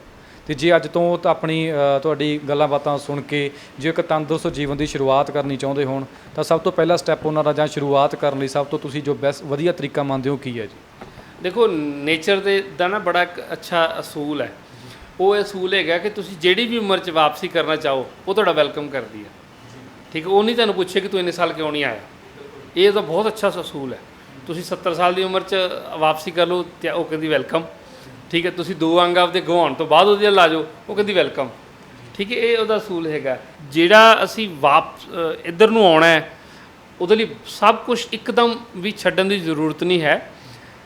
ਤੇ ਜੇ ਅੱਜ ਤੋਂ ਤਾਂ ਆਪਣੀ ਤੁਹਾਡੀ ਗੱਲਾਂ ਬਾਤਾਂ ਸੁਣ ਕੇ ਜੇ ਇੱਕ ਤੰਦਰੁਸਤ ਜੀਵਨ ਦੀ ਸ਼ੁਰੂਆਤ ਕਰਨੀ ਚਾਹੁੰਦੇ ਹੋਣ ਤਾਂ ਸਭ ਤੋਂ ਪਹਿਲਾ ਸਟੈਪ ਉਹਨਾਂ ਦਾ ਜਾਂ ਸ਼ੁਰੂਆਤ ਕਰਨ ਲਈ ਸਭ ਤੋਂ ਤੁਸੀਂ ਜੋ ਵਧੀਆ ਤਰੀਕਾ ਮੰਨਦੇ ਹੋ ਕੀ ਹੈ ਜੀ? ਦੇਖੋ, ਨੇਚਰ ਦਾ ਨਾ ਬੜਾ ਇੱਕ ਅੱਛਾ ਅਸੂਲ ਹੈ। ਉਹ ਅਸੂਲ ਹੈਗਾ ਕਿ ਤੁਸੀਂ ਜਿਹੜੀ ਵੀ ਉਮਰ 'ਚ ਵਾਪਸੀ ਕਰਨਾ ਚਾਹੋ ਉਹ ਤੁਹਾਡਾ ਵੈਲਕਮ ਕਰਦੀ ਹੈ। ਠੀਕ ਹੈ, ਉਹ ਨਹੀਂ ਤੁਹਾਨੂੰ ਪੁੱਛੇ ਕਿ ਤੂੰ ਇੰਨੇ ਸਾਲ ਕਿਉਂ ਨਹੀਂ ਆਇਆ। ਇਹ ਤਾਂ ਬਹੁਤ ਅੱਛਾ ਅਸੂਲ ਹੈ। ਤੁਸੀਂ 70 ਸਾਲ ਦੀ ਉਮਰ 'ਚ ਵਾਪਸੀ ਕਰ ਲਓ ਤੇ ਉਹ ਕਹਿੰਦੀ ਵੈਲਕਮ। ਠੀਕ ਹੈ, ਤੁਸੀਂ 2 ਅੰਗ ਆਪਦੇ ਗਵਾਉਣ ਤੋਂ ਬਾਅਦ ਉਹਦੇ ਨਾਲ ਆ ਜਾਓ, ਉਹ ਕਹਿੰਦੀ ਵੈਲਕਮ। ਠੀਕ ਹੈ, ਇਹ ਉਹਦਾ ਅਸੂਲ ਹੈਗਾ। ਜਿਹੜਾ ਅਸੀਂ ਇੱਧਰ ਨੂੰ ਆਉਣਾ ਹੈ ਉਹਦੇ ਲਈ ਸਭ ਕੁਝ ਇੱਕਦਮ ਵੀ ਛੱਡਣ ਦੀ ਜ਼ਰੂਰਤ ਨਹੀਂ ਹੈ।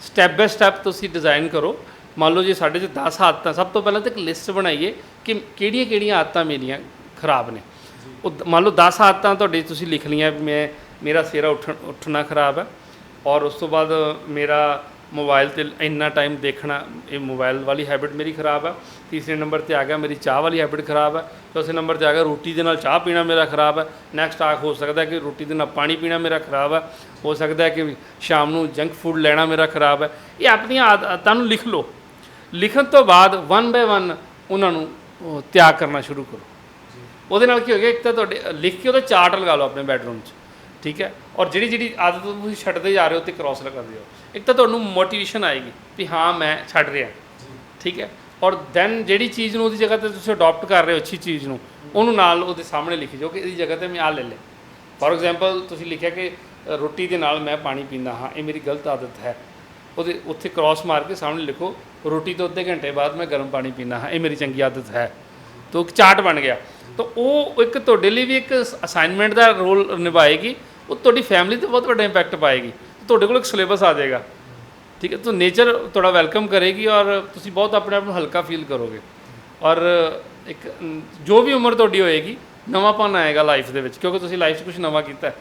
ਸਟੈਪ ਬਾਏ ਸਟੈਪ ਤੁਸੀਂ ਡਿਜ਼ਾਈਨ ਕਰੋ। ਮੰਨ ਲਓ ਜੇ ਸਾਡੇ 'ਚ 10 ਆਦਤਾਂ, ਸਭ ਤੋਂ ਪਹਿਲਾਂ ਤਾਂ ਇੱਕ ਲਿਸਟ ਬਣਾਈਏ ਕਿ ਕਿਹੜੀਆਂ ਆਦਤਾਂ ਮੇਰੀਆਂ ਖਰਾਬ ਨੇ। ਉਹ ਮੰਨ ਲਓ 10 ਆਦਤਾਂ ਤੁਹਾਡੇ ਤੁਸੀਂ ਲਿਖ ਲਈਆਂ, ਮੇਰਾ ਸਵੇਰਾ ਉੱਠਣਾ ਖਰਾਬ ਹੈ, ਔਰ ਉਸ ਤੋਂ ਬਾਅਦ ਮੇਰਾ ਮੋਬਾਈਲ 'ਤੇ ਇੰਨਾ ਟਾਈਮ ਦੇਖਣਾ, ਇਹ ਮੋਬਾਈਲ ਵਾਲੀ ਹੈਬਿਟ ਮੇਰੀ ਖਰਾਬ ਹੈ। ਤੀਸਰੇ ਨੰਬਰ 'ਤੇ ਆ ਗਿਆ ਮੇਰੀ ਚਾਹ ਵਾਲੀ ਹੈਬਿਟ ਖਰਾਬ ਹੈ। ਚੌਥੇ ਨੰਬਰ 'ਤੇ ਆ ਗਿਆ ਰੋਟੀ ਦੇ ਨਾਲ ਚਾਹ ਪੀਣਾ ਮੇਰਾ ਖਰਾਬ ਹੈ। ਨੈਕਸਟ ਹੋ ਸਕਦਾ ਕਿ ਰੋਟੀ ਦੇ ਨਾਲ ਪਾਣੀ ਪੀਣਾ ਮੇਰਾ ਖਰਾਬ ਹੈ। ਹੋ ਸਕਦਾ ਹੈ ਕਿ ਸ਼ਾਮ ਨੂੰ ਜੰਕ ਫੂਡ ਲੈਣਾ ਮੇਰਾ ਖਰਾਬ ਹੈ। ਇਹ ਆਪਣੀਆਂ ਆਦਤਾਂ ਨੂੰ ਲਿਖ ਲਓ। ਲਿਖਣ ਤੋਂ ਬਾਅਦ 1 ਬਾਏ 1 ਉਹਨਾਂ ਨੂੰ ਤਿਆਗ ਕਰਨਾ ਸ਼ੁਰੂ ਕਰੋ। ਉਹਦੇ ਨਾਲ ਕੀ ਹੋ ਗਿਆ, ਇੱਕ ਤਾਂ ਤੁਹਾਡੇ ਲਿਖ ਕੇ ਉਹਦਾ ਚਾਰਟ ਲਗਾ ਲਓ ਆਪਣੇ ਬੈਡਰੂਮ 'ਚ। ਠੀਕ ਹੈ, ਔਰ ਜਿਹੜੀ ਆਦਤ ਤੁਸੀਂ ਛੱਡਦੇ ਜਾ ਰਹੇ ਹੋ ਤੇ ਕ੍ਰਾਸ ਲਗਾਉਂਦੇ ਹੋ, ਇੱਕ ਤਾਂ ਤੁਹਾਨੂੰ ਮੋਟੀਵੇਸ਼ਨ ਆਏਗੀ ਵੀ ਹਾਂ ਮੈਂ ਛੱਡ ਰਿਹਾ। ਠੀਕ ਹੈ, ਔਰ ਦੈਨ ਜਿਹੜੀ ਚੀਜ਼ ਨੂੰ ਉਹਦੀ ਜਗ੍ਹਾ 'ਤੇ ਤੁਸੀਂ ਅਡੋਪਟ ਕਰ ਰਹੇ ਹੋ ਅੱਛੀ ਚੀਜ਼ ਨੂੰ, ਉਹਨੂੰ ਨਾਲ ਉਹਦੇ ਸਾਹਮਣੇ ਲਿਖ ਜਾਓ ਕਿ ਇਹਦੀ ਜਗ੍ਹਾ 'ਤੇ ਮੈਂ ਆਹ ਲੈ ਲਿਆ। ਫੋਰ ਐਗਜ਼ਾਮਪਲ ਤੁਸੀਂ ਲਿਖਿਆ ਕਿ ਰੋਟੀ ਦੇ ਨਾਲ ਮੈਂ ਪਾਣੀ ਪੀਂਦਾ ਹਾਂ, ਇਹ ਮੇਰੀ ਗਲਤ ਆਦਤ ਹੈ। ਉਹਦੇ ਉੱਥੇ ਕ੍ਰਾਸ ਮਾਰ ਕੇ ਸਾਹਮਣੇ ਲਿਖੋ ਰੋਟੀ ਤੋਂ ਅੱਧੇ ਘੰਟੇ ਬਾਅਦ ਮੈਂ ਗਰਮ ਪਾਣੀ ਪੀਂਦਾ ਹਾਂ, ਇਹ ਮੇਰੀ ਚੰਗੀ ਆਦਤ ਹੈ। ਤਾਂ ਇੱਕ ਚਾਰਟ ਬਣ ਗਿਆ। ਤਾਂ ਉਹ ਇੱਕ ਤੁਹਾਡੇ ਲਈ ਵੀ ਇੱਕ ਅਸਾਈਨਮੈਂਟ ਦਾ ਰੋਲ ਨਿਭਾਏਗੀ। ਉਹ ਤੁਹਾਡੀ ਫੈਮਿਲੀ 'ਤੇ ਬਹੁਤ ਵੱਡਾ ਇੰਪੈਕਟ ਪਾਏਗੀ। ਤੁਹਾਡੇ ਕੋਲ ਇੱਕ ਸਿਲੇਬਸ ਆ ਜਾਏਗਾ। ਠੀਕ ਹੈ, ਤਾਂ ਨੇਚਰ ਤੁਹਾਡਾ ਵੈਲਕਮ ਕਰੇਗੀ ਔਰ ਤੁਸੀਂ ਬਹੁਤ ਆਪਣੇ ਆਪ ਨੂੰ ਹਲਕਾ ਫੀਲ ਕਰੋਗੇ। ਔਰ ਇੱਕ ਜੋ ਵੀ ਉਮਰ ਤੁਹਾਡੀ ਹੋਏਗੀ ਨਵਾਂਪਨ ਆਏਗਾ ਲਾਈਫ ਦੇ ਵਿੱਚ, ਕਿਉਂਕਿ ਤੁਸੀਂ ਲਾਈਫ 'ਚ ਕੁਝ ਨਵਾਂ ਕੀਤਾ।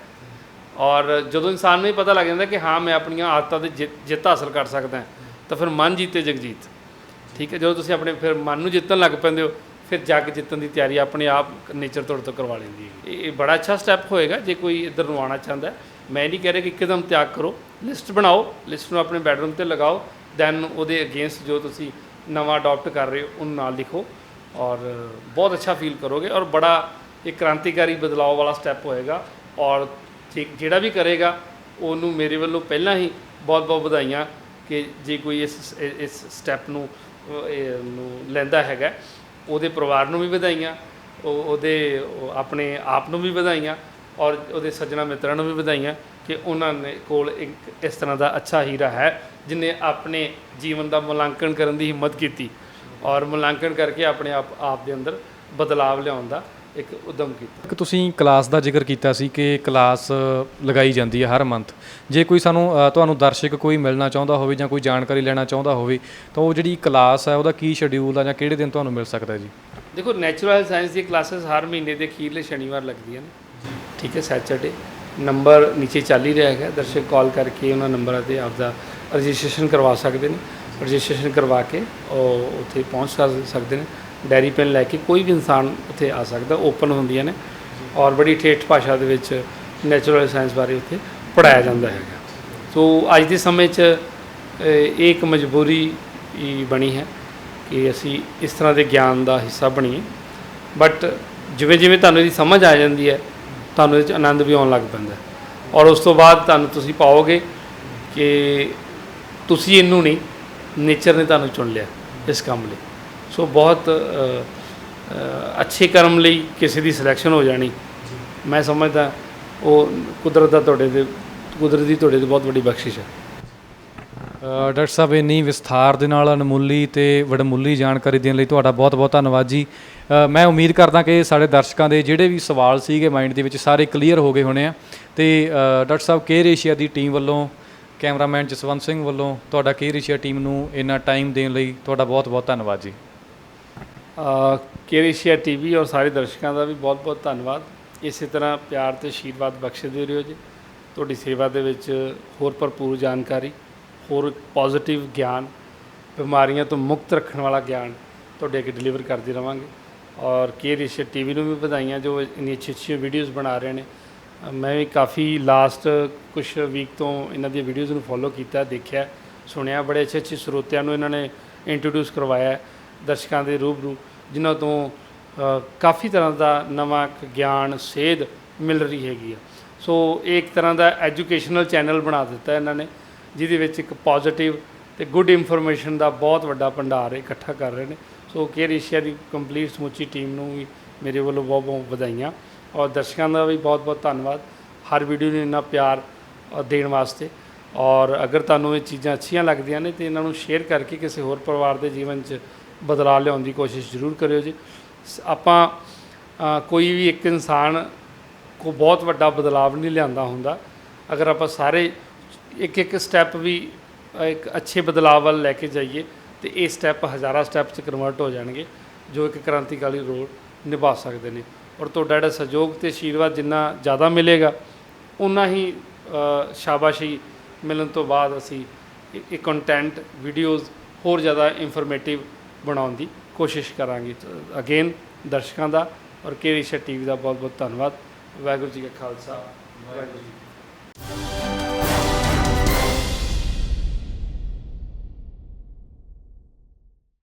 ਔਰ ਜਦੋਂ ਇਨਸਾਨ ਨੂੰ ਇਹ ਪਤਾ ਲੱਗ ਜਾਂਦਾ ਕਿ ਹਾਂ ਮੈਂ ਆਪਣੀਆਂ ਆਦਤਾਂ 'ਤੇ ਜਿੱਤ ਹਾਸਲ ਕਰ ਸਕਦਾ, ਤਾਂ ਫਿਰ ਮਨ ਜੀਤੇ ਜਗਜੀਤ। ਠੀਕ ਹੈ, ਜਦੋਂ ਤੁਸੀਂ ਆਪਣੇ ਫਿਰ ਮਨ ਨੂੰ ਜਿੱਤਣ ਲੱਗ ਪੈਂਦੇ ਹੋ, ਫਿਰ ਜੱਗ ਜਿੱਤਣ ਦੀ ਤਿਆਰੀ ਆਪਣੇ ਆਪ ਨੇਚਰ ਤੁਹਾਡੇ ਤੋਂ ਕਰਵਾ ਲੈਂਦੀ ਹੈ। ਇਹ ਬੜਾ ਅੱਛਾ ਸਟੈਪ ਹੋਏਗਾ ਜੇ ਕੋਈ ਇੱਧਰ ਨੂੰ ਆਉਣਾ ਚਾਹੁੰਦਾ। ਮੈਂ ਨਹੀਂ ਕਹਿ ਰਿਹਾ ਕਿ ਇੱਕਦਮ ਤਿਆਗ ਕਰੋ। ਲਿਸਟ ਬਣਾਓ, ਲਿਸਟ ਨੂੰ ਆਪਣੇ ਬੈਡਰੂਮ 'ਤੇ ਲਗਾਓ, ਦੈਨ ਉਹਦੇ ਅਗੇਂਸਟ ਜੋ ਤੁਸੀਂ ਨਵਾਂ ਅਡੋਪਟ ਕਰ ਰਹੇ ਹੋ ਉਹਨੂੰ ਨਾਲ ਲਿਖੋ ਔਰ ਬਹੁਤ ਅੱਛਾ ਫੀਲ ਕਰੋਗੇ। ਔਰ ਬੜਾ ਇੱਕ ਕ੍ਰਾਂਤੀਕਾਰੀ ਬਦਲਾਅ ਵਾਲਾ ਸਟੈਪ ਹੋਏਗਾ। ਔਰ ਜਿਹੜਾ ਵੀ ਕਰੇਗਾ ਉਹਨੂੰ ਮੇਰੇ ਵੱਲੋਂ ਪਹਿਲਾਂ ਹੀ ਬਹੁਤ ਬਹੁਤ ਵਧਾਈਆਂ ਕਿ ਜੇ ਕੋਈ ਇਸ ਸਟੈਪ ਨੂੰ ਲੈਂਦਾ ਹੈਗਾ। ਉਹਦੇ ਪਰਿਵਾਰ ਨੂੰ ਵੀ ਵਧਾਈਆਂ, ਉਹਦੇ ਆਪਣੇ ਆਪ ਨੂੰ ਵੀ ਵਧਾਈਆਂ, ਔਰ ਉਹਦੇ ਸੱਜਣਾ ਮਿੱਤਰਾਂ ਨੂੰ ਵੀ ਵਧਾਈਆਂ ਕਿ ਉਹਨਾਂ ਨੇ ਕੋਲ ਇੱਕ ਇਸ ਤਰ੍ਹਾਂ ਦਾ ਅੱਛਾ ਹੀਰਾ ਹੈ ਜਿਹਨੇ ਆਪਣੇ ਜੀਵਨ ਦਾ ਮੁਲਾਂਕਣ ਕਰਨ ਦੀ ਹਿੰਮਤ ਕੀਤੀ ਔਰ ਮੁਲਾਂਕਣ ਕਰਕੇ ਆਪਣੇ ਆਪ ਦੇ ਅੰਦਰ ਬਦਲਾਵ ਲਿਆਉਣ ਦਾ ਇੱਕ ਉਦਮ ਕੀਤਾ। ਇੱਕ ਤੁਸੀਂ ਕਲਾਸ ਦਾ ਜ਼ਿਕਰ ਕੀਤਾ ਸੀ ਕਿ ਕਲਾਸ ਲਗਾਈ ਜਾਂਦੀ ਹੈ ਹਰ ਮੰਥ। ਜੇ ਕੋਈ ਤੁਹਾਨੂੰ ਦਰਸ਼ਕ ਕੋਈ ਮਿਲਣਾ ਚਾਹੁੰਦਾ ਹੋਵੇ ਜਾਂ ਕੋਈ ਜਾਣਕਾਰੀ ਲੈਣਾ ਚਾਹੁੰਦਾ ਹੋਵੇ ਤਾਂ ਉਹ ਜਿਹੜੀ ਕਲਾਸ ਹੈ ਉਹਦਾ ਕੀ ਸ਼ਡਿਊਲ ਆ ਜਾਂ ਕਿਹੜੇ ਦਿਨ ਤੁਹਾਨੂੰ ਮਿਲ ਸਕਦਾ ਜੀ? ਦੇਖੋ, ਨੈਚੁਰਲ ਸਾਇੰਸ ਦੀ ਕਲਾਸਿਸ ਹਰ ਮਹੀਨੇ ਦੇ ਅਖੀਰਲੇ ਸ਼ਨੀਵਾਰ ਲੱਗਦੀਆਂ ਨੇ। ਠੀਕ ਹੈ, ਸੈਚਰਡੇ। ਨੰਬਰ ਨੀਚੇ ਚੱਲ ਹੀ ਰਿਹਾ ਹੈਗਾ, ਦਰਸ਼ਕ ਕਾਲ ਕਰਕੇ ਉਹਨਾਂ ਨੰਬਰਾਂ 'ਤੇ ਆਪਦਾ ਰਜਿਸਟ੍ਰੇਸ਼ਨ ਕਰਵਾ ਸਕਦੇ ਨੇ। ਰਜਿਸਟ੍ਰੇਸ਼ਨ ਕਰਵਾ ਕੇ ਉਹ ਉੱਥੇ ਪਹੁੰਚ ਸਕਦੇ ਨੇ। ਡਾਇਰੀ ਪੈਨ ਲੈ ਕੇ ਕੋਈ ਵੀ ਇਨਸਾਨ ਉੱਥੇ ਆ ਸਕਦਾ, ਓਪਨ ਹੁੰਦੀਆਂ ਨੇ ਔਰ ਬੜੀ ਠੇਠ ਭਾਸ਼ਾ ਦੇ ਵਿੱਚ ਨੈਚੁਰਲ ਸਾਇੰਸ ਬਾਰੇ ਉੱਥੇ ਪੜ੍ਹਾਇਆ ਜਾਂਦਾ ਹੈਗਾ। ਸੋ ਅੱਜ ਦੇ ਸਮੇਂ 'ਚ ਇਹ ਇੱਕ ਮਜਬੂਰੀ ਬਣੀ ਹੈ ਕਿ ਅਸੀਂ ਇਸ ਤਰ੍ਹਾਂ ਦੇ ਗਿਆਨ ਦਾ ਹਿੱਸਾ ਬਣੀਏ। ਬਟ ਜਿਵੇਂ ਜਿਵੇਂ ਤੁਹਾਨੂੰ ਇਹਦੀ ਸਮਝ ਆ ਜਾਂਦੀ ਹੈ ਤੁਹਾਨੂੰ ਇਹਦੇ 'ਚ ਆਨੰਦ ਵੀ ਆਉਣ ਲੱਗ ਪੈਂਦਾ ਔਰ ਉਸ ਤੋਂ ਬਾਅਦ ਤੁਸੀਂ ਪਾਓਗੇ ਕਿ ਤੁਸੀਂ ਇਹਨੂੰ ਨਹੀਂ, ਨੇਚਰ ਨੇ ਤੁਹਾਨੂੰ ਚੁਣ ਲਿਆ ਇਸ ਕੰਮ ਲਈ। ਸੋ ਬਹੁਤ ਅੱਛੇ ਕਰਮ ਲਈ ਕਿਸੇ ਦੀ ਸਿਲੈਕਸ਼ਨ ਹੋ ਜਾਣੀ, ਮੈਂ ਸਮਝਦਾ ਉਹ ਕੁਦਰਤ ਦੀ ਤੁਹਾਡੇ 'ਤੇ ਬਹੁਤ ਵੱਡੀ ਬਖਸ਼ਿਸ਼ ਹੈ। ਡਾਕਟਰ ਸਾਹਿਬ ਇੰਨੀ ਵਿਸਥਾਰ ਦੇ ਨਾਲ ਅਨਮੁੱਲੀ ਤੇ ਵਡਮੁੱਲੀ ਜਾਣਕਾਰੀ ਦੇਣ ਲਈ ਤੁਹਾਡਾ ਬਹੁਤ ਬਹੁਤ ਧੰਨਵਾਦ ਜੀ। ਮੈਂ ਉਮੀਦ ਕਰਦਾ ਕਿ ਸਾਡੇ ਦਰਸ਼ਕਾਂ ਦੇ ਜਿਹੜੇ ਵੀ ਸਵਾਲ ਸੀਗੇ ਮਾਈਂਡ ਦੇ ਵਿੱਚ ਸਾਰੇ ਕਲੀਅਰ ਹੋ ਗਏ ਹੋਣੇ ਆ। ਤੇ ਡਾਕਟਰ ਸਾਹਿਬ ਕੇਅਰ ਏਸ਼ੀਆ ਦੀ ਟੀਮ ਵੱਲੋਂ, ਕੈਮਰਾਮੈਨ ਜਸਵੰਤ ਸਿੰਘ ਵੱਲੋਂ ਤੁਹਾਡਾ ਕੇਅਰ ਏਸ਼ੀਆ ਟੀਮ ਨੂੰ ਇੰਨਾ ਟਾਈਮ ਦੇਣ ਲਈ ਤੁਹਾਡਾ ਬਹੁਤ ਬਹੁਤ ਧੰਨਵਾਦ ਜੀ। ਕੇਅਰ ਏਸ਼ੀਆ ਟੀਵੀ ਔਰ ਸਾਰੇ ਦਰਸ਼ਕਾਂ ਦਾ ਵੀ ਬਹੁਤ ਬਹੁਤ ਧੰਨਵਾਦ। ਇਸੇ ਤਰ੍ਹਾਂ ਪਿਆਰ ਤੇ ਆਸ਼ੀਰਵਾਦ ਬਖਸ਼ਦੇ ਰਹੋ ਜੀ। ਤੁਹਾਡੀ ਸੇਵਾ ਦੇ ਵਿੱਚ ਹੋਰ ਭਰਪੂਰ ਜਾਣਕਾਰੀ, ਹੋਰ ਪੋਜ਼ਿਟਿਵ ਗਿਆਨ ਬਿਮਾਰੀਆਂ ਤੋਂ ਮੁਕਤ ਰੱਖਣ ਵਾਲਾ ਗਿਆਨ ਤੁਹਾਡੇ ਅੱਗੇ ਡਿਲੀਵਰ ਕਰਦੇ ਰਵਾਂਗੇ। ਔਰ ਕੇਅਰ ਏਸ਼ੀਆ ਟੀਵੀ ਨੂੰ ਵੀ ਵਧਾਈਆਂ ਜੋ ਇੰਨੀ ਅੱਛੀ ਵੀਡੀਓਜ਼ ਬਣਾ ਰਹੇ ਨੇ। ਮੈਂ ਵੀ ਕਾਫੀ ਲਾਸਟ ਕੁਝ ਵੀਕ ਤੋਂ ਇਹਨਾਂ ਦੀਆਂ ਵੀਡੀਓਜ਼ ਨੂੰ ਫੋਲੋ ਕੀਤਾ, ਦੇਖਿਆ, ਸੁਣਿਆ। ਬੜੇ ਅੱਛੇ ਸਰੋਤਿਆਂ ਨੂੰ ਇਹਨਾਂ ਨੇ ਇੰਟਰੋਡਿਊਸ ਕਰਵਾਇਆ ਦਰਸ਼ਕਾਂ ਦੇ ਰੂਬਰੂ, ਜਿਨ੍ਹਾਂ ਤੋਂ ਕਾਫੀ ਤਰ੍ਹਾਂ ਦਾ ਨਵਾਂ ਗਿਆਨ ਸੇਧ ਮਿਲ ਰਹੀ ਹੈਗੀ ਆ। ਸੋ ਇਹ ਇੱਕ ਤਰ੍ਹਾਂ ਦਾ ਐਜੂਕੇਸ਼ਨਲ ਚੈਨਲ ਬਣਾ ਦਿੱਤਾ ਇਹਨਾਂ ਨੇ, ਜਿਹਦੇ ਵਿੱਚ ਇੱਕ ਪੋਜ਼ਿਟਿਵ ਤੇ ਗੁੱਡ ਇਨਫੋਰਮੇਸ਼ਨ ਦਾ ਬਹੁਤ ਵੱਡਾ ਭੰਡਾਰ ਇਕੱਠਾ ਕਰ ਰਹੇ ਨੇ। ਸੋ ਕੇਅਰ ਏਸ਼ੀਆ ਦੀ ਕੰਪਲੀਟ ਸਮੁੱਚੀ ਟੀਮ ਨੂੰ ਵੀ ਮੇਰੇ ਵੱਲੋਂ ਬਹੁਤ ਬਹੁਤ ਵਧਾਈਆਂ, ਔਰ ਦਰਸ਼ਕਾਂ ਦਾ ਵੀ ਬਹੁਤ ਬਹੁਤ ਧੰਨਵਾਦ ਹਰ ਵੀਡੀਓ ਨੂੰ ਇੰਨਾ ਪਿਆਰ ਦੇਣ ਵਾਸਤੇ। ਔਰ ਅਗਰ ਤੁਹਾਨੂੰ ਇਹ ਚੀਜ਼ਾਂ ਅੱਛੀਆਂ ਲੱਗਦੀਆਂ ਨੇ ਤਾਂ ਇਹਨਾਂ ਨੂੰ ਸ਼ੇਅਰ ਕਰਕੇ ਕਿਸੇ ਹੋਰ ਪਰਿਵਾਰ ਦੇ ਜੀਵਨ 'ਚ ਬਦਲਾਅ ਲਿਆਉਣ ਦੀ ਕੋਸ਼ਿਸ਼ ਜ਼ਰੂਰ ਕਰਿਓ ਜੀ। ਆਪਾਂ ਕੋਈ ਵੀ ਇੱਕ ਇਨਸਾਨ ਕੋ ਬਹੁਤ ਵੱਡਾ ਬਦਲਾਅ ਨਹੀਂ ਲਿਆਂਦਾ ਹੁੰਦਾ। ਅਗਰ ਆਪਾਂ ਸਾਰੇ ਇੱਕ ਸਟੈਪ ਵੀ ਇੱਕ ਅੱਛੇ ਬਦਲਾਅ ਵੱਲ ਲੈ ਕੇ ਜਾਈਏ ਤੇ ਇਹ ਸਟੈਪ ਹਜ਼ਾਰਾਂ ਸਟੈਪ 'ਚ ਕਨਵਰਟ ਹੋ ਜਾਣਗੇ, ਜੋ ਇੱਕ ਕ੍ਰਾਂਤੀਕਾਰੀ ਰੋਲ ਨਿਭਾ ਸਕਦੇ ਨੇ। ਔਰ ਤੁਹਾਡਾ ਜਿਹੜਾ ਸਹਿਯੋਗ ਤੇ ਆਸ਼ੀਰਵਾਦ ਜਿੰਨਾ ਜ਼ਿਆਦਾ ਮਿਲੇਗਾ, ਉਨਾ ਹੀ ਸ਼ਾਬਾਸ਼ੀ ਮਿਲਣ ਤੋਂ ਬਾਅਦ ਅਸੀਂ ਇਹ ਕੰਟੈਂਟ ਵੀਡੀਓਜ਼ ਹੋਰ ਜ਼ਿਆਦਾ ਇਨਫੋਰਮੇਟਿਵ ਬਣਾਉਣ ਦੀ ਕੋਸ਼ਿਸ਼ ਕਰਾਂਗੇ। ਅਗੇਨ ਦਰਸ਼ਕਾਂ ਦਾ ਔਰ ਕੇਅਰ ਏਸ਼ੀਆ ਟੀਵੀ ਦਾ ਬਹੁਤ ਬਹੁਤ ਧੰਨਵਾਦ। ਵਾਹਿਗੁਰੂ ਜੀ ਕਾ ਖਾਲਸਾ, ਵਾਹਿਗੁਰੂ ਜੀ ਕੀ ਫਤਿਹ।